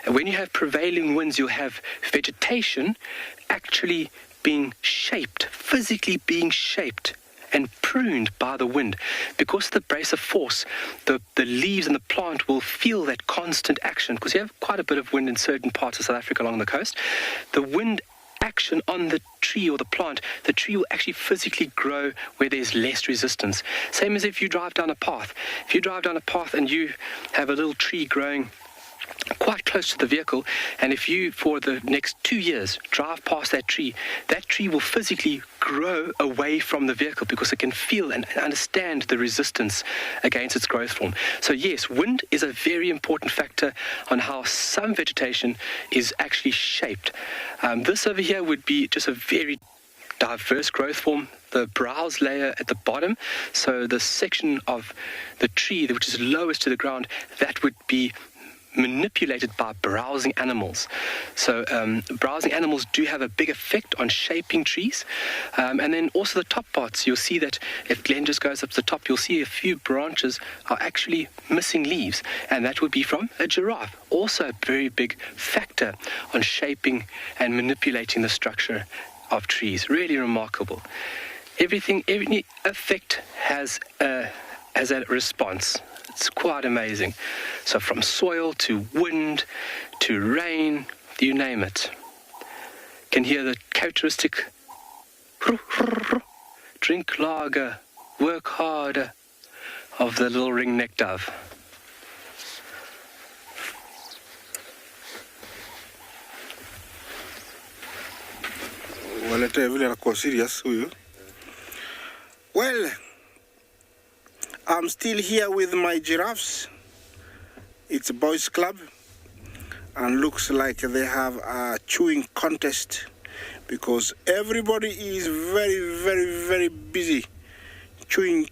Speaker 6: And when you have prevailing winds, you'll have vegetation actually being shaped, physically being shaped and pruned by the wind. Because of the abrasive force, the leaves and the plant will feel that constant action, because you have quite a bit of wind in certain parts of South Africa along the coast. The wind action on the tree or the plant, the tree will actually physically grow where there's less resistance. Same as if you drive down a path. If you drive down a path and you have a little tree growing quite close to the vehicle, and if you, for the next 2 years, drive past that tree will physically grow away from the vehicle because it can feel and understand the resistance against its growth form. So yes, wind is a very important factor on how some vegetation is actually shaped. This over here would be just a very diverse growth form. The browse layer at the bottom, so the section of the tree which is lowest to the ground, that would be manipulated by browsing animals. So browsing animals do have a big effect on shaping trees. And then also the top parts, you'll see that if Glenn just goes up to the top, you'll see a few branches are actually missing leaves, and that would be from a giraffe. Also a very big factor on shaping and manipulating the structure of trees. Really remarkable. Every effect has a response. It's quite amazing. So from soil to wind to rain, you name it. You can hear the characteristic drink lager, work harder of the little ring-necked dove.
Speaker 3: Well, I'm still here with my giraffes. It's a boys' club, and looks like they have a chewing contest because everybody is very, very, very busy. Chewing.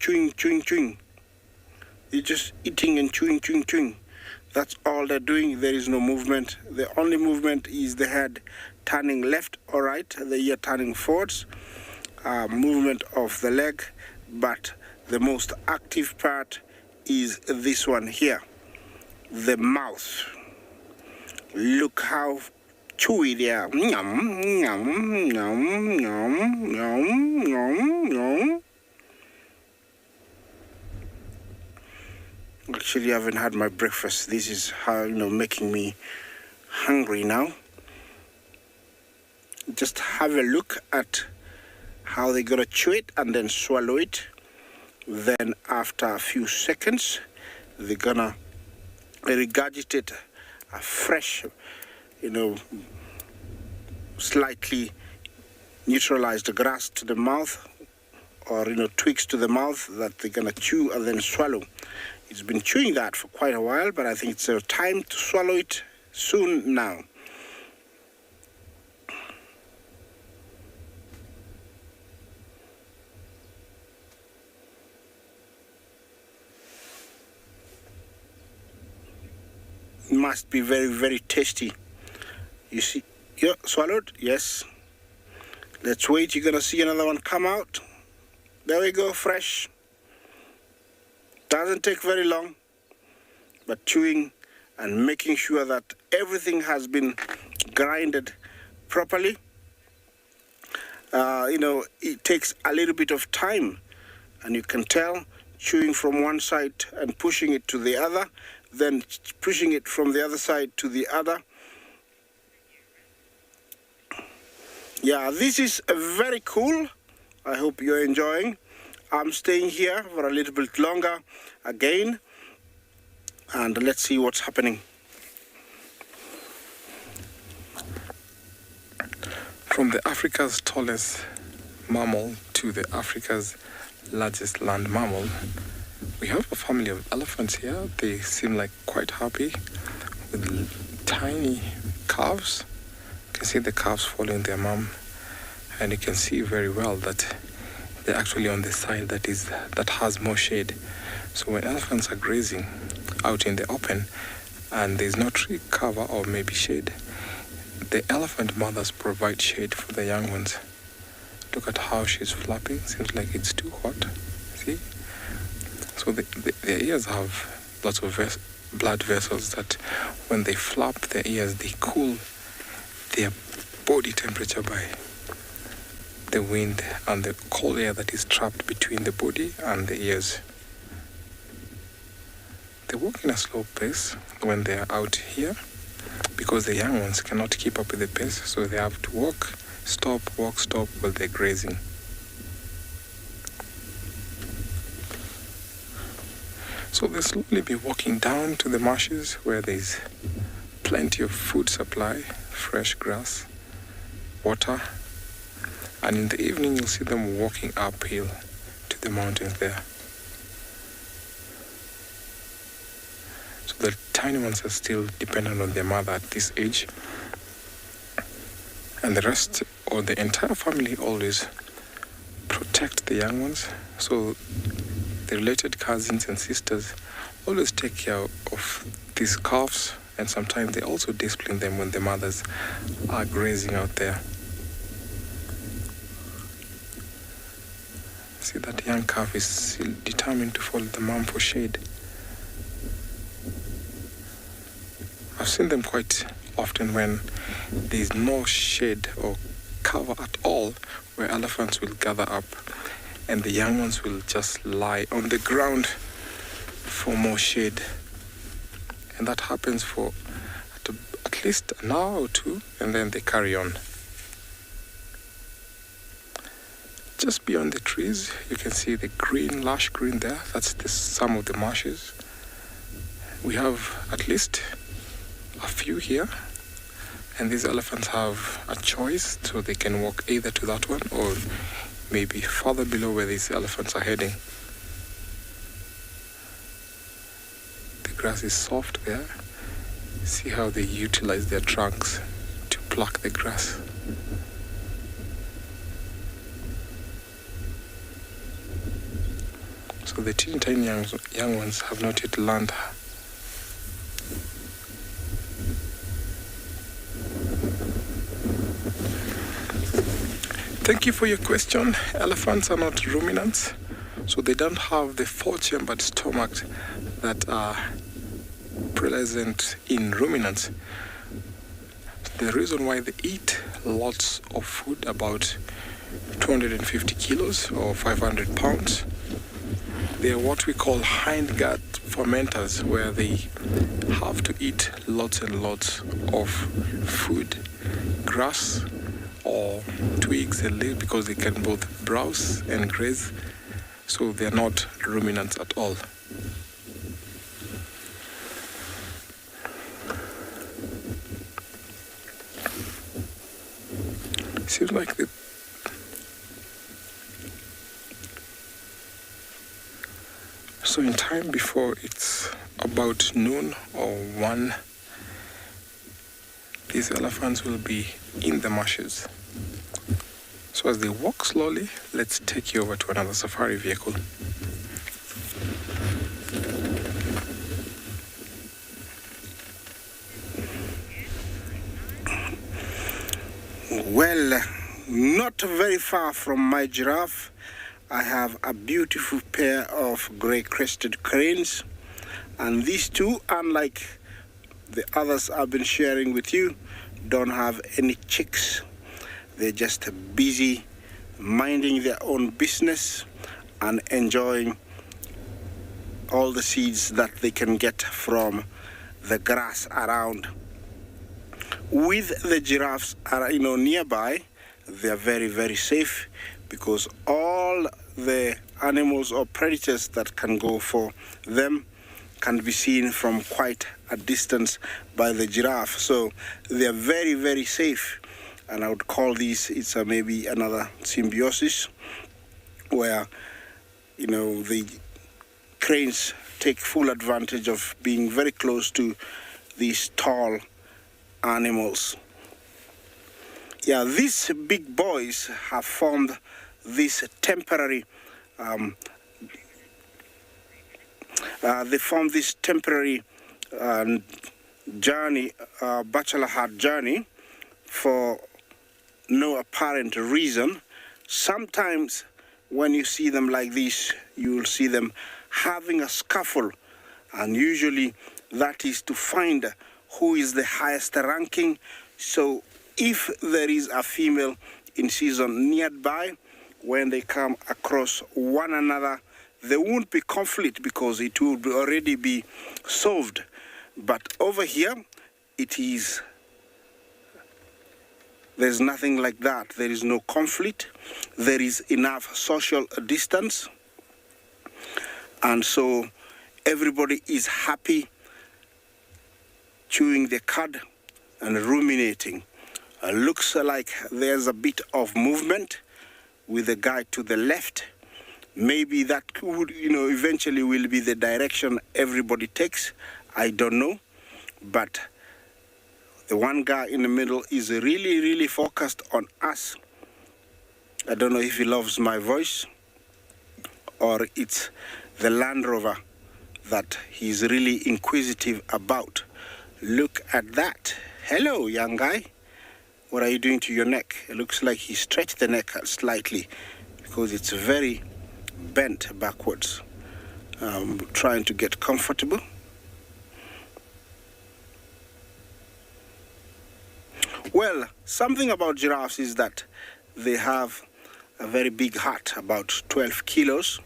Speaker 3: They're just eating and chewing. That's all they're doing. There is no movement. The only movement is the head turning left or right, the ear turning forwards, movement of the leg, but the most active part is this one here, the mouth. Look how chewy they are. Actually, I haven't had my breakfast. This is how, making me hungry now. Just have a look at how they're gonna chew it and then swallow it. Then after a few seconds, they're gonna regurgitate a fresh, slightly neutralized grass to the mouth, or twigs to the mouth that they're gonna chew and then swallow. It's been chewing that for quite a while, but I think it's time to swallow it soon now. Must be very, very tasty. You see, yeah, swallowed? Yes. Let's wait. You're gonna see another one come out. There we go, fresh. Doesn't take very long, but chewing and making sure that everything has been grinded properly. It takes a little bit of time, and you can tell, chewing from one side and pushing it to the other, then pushing it from the other side to the other. Yeah, this is very cool. I hope you're enjoying. I'm staying here for a little bit longer again, and let's see what's happening.
Speaker 2: From the Africa's tallest mammal to the Africa's largest land mammal, we have a family of elephants here. They seem like quite happy with tiny calves. You can see the calves following their mom, and you can see very well that they're actually on the side that has more shade. So when elephants are grazing out in the open and there's no tree cover or maybe shade, the elephant mothers provide shade for the young ones. Look at how she's flapping. Seems like it's too hot. See? So their ears have lots of blood vessels that when they flap their ears, they cool their body temperature by the wind and the cold air that is trapped between the body and the ears. They walk in a slow pace when they are out here because the young ones cannot keep up with the pace, so they have to walk, stop while they're grazing. So they slowly be walking down to the marshes where there's plenty of food supply, fresh grass, water, and in the evening you'll see them walking uphill to the mountains there. So the tiny ones are still dependent on their mother at this age, and the rest or the entire family always protect the young ones. So the related cousins and sisters always take care of these calves and sometimes they also discipline them when the mothers are grazing out there. See, that young calf is still determined to follow the mom for shade. I've seen them quite often when there's no shade or cover at all, where elephants will gather up and the young ones will just lie on the ground for more shade. And that happens for at least an hour or two, and then they carry on. Just beyond the trees, you can see the green, lush green there. That's some of the marshes. We have at least a few here, and these elephants have a choice, so they can walk either to that one or maybe further below where these elephants are heading. The grass is soft there. See how they utilize their trunks to pluck the grass. So the teeny tiny young ones have not yet learned. Thank you for your question. Elephants are not ruminants, so they don't have the four-chambered stomach that are present in ruminants. The reason why they eat lots of food, about 250 kilos or 500 pounds, they are what we call hindgut fermenters, where they have to eat lots and lots of food, grass or twigs and leaves, because they can both browse and graze. So they are not ruminants at all. Seems like so in time before it's about noon or 1, these elephants will be in the marshes. So as they walk slowly, let's take you over to another safari vehicle.
Speaker 3: Well, not very far from my giraffe, I have a beautiful pair of grey-crested cranes, and these two, unlike the others I've been sharing with you, don't have any chicks. They're just busy minding their own business and enjoying all the seeds that they can get from the grass around. With the giraffes nearby, they're very, very safe, because all the animals or predators that can go for them can be seen from quite a distance by the giraffe. So they're very, very safe. And I would call these, it's maybe another symbiosis, where, the cranes take full advantage of being very close to these tall animals. Yeah, these big boys have formed this temporary journey, bachelor hut journey, for no apparent reason. Sometimes when you see them like this, you will see them having a scuffle, and usually that is to find who is the highest ranking. So if there is a female in season nearby, when they come across one another, there won't be conflict, because it will already be solved. But over here, there's nothing like that. There is no conflict. There is enough social distance. And so everybody is happy, chewing the cud and ruminating. Looks like there's a bit of movement with the guy to the left. Maybe that could, eventually will be the direction everybody takes. I don't know. But the one guy in the middle is really, really focused on us. I don't know if he loves my voice, or it's the Land Rover that he's really inquisitive about. Look at that. Hello, young guy. What are you doing to your neck? It looks like he stretched the neck slightly because it's very bent backwards. Trying to get comfortable. Well, something about giraffes is that they have a very big heart, about 12 kilos,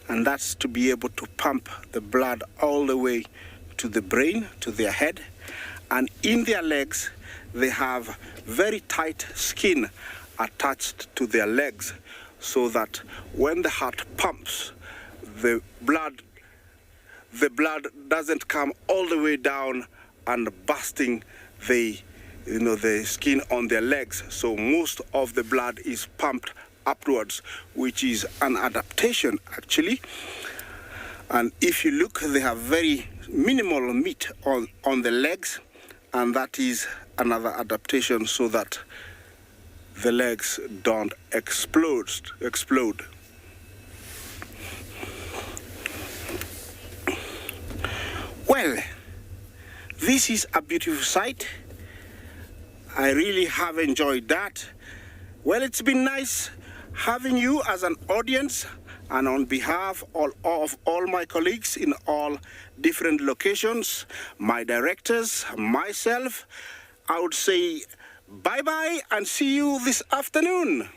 Speaker 3: and that's to be able to pump the blood all the way to the brain, to their head. And in their legs, they have very tight skin attached to their legs, so that when the heart pumps, the blood doesn't come all the way down and bursting the skin on their legs. So most of the blood is pumped upwards, which is an adaptation actually. And if you look, they have very minimal meat on the legs, and that is another adaptation so that the legs don't explode. Well, this is a beautiful sight. I really have enjoyed that. Well, it's been nice having you as an audience, and on behalf of all my colleagues in all different locations, my directors, myself, I would say bye-bye and see you this afternoon.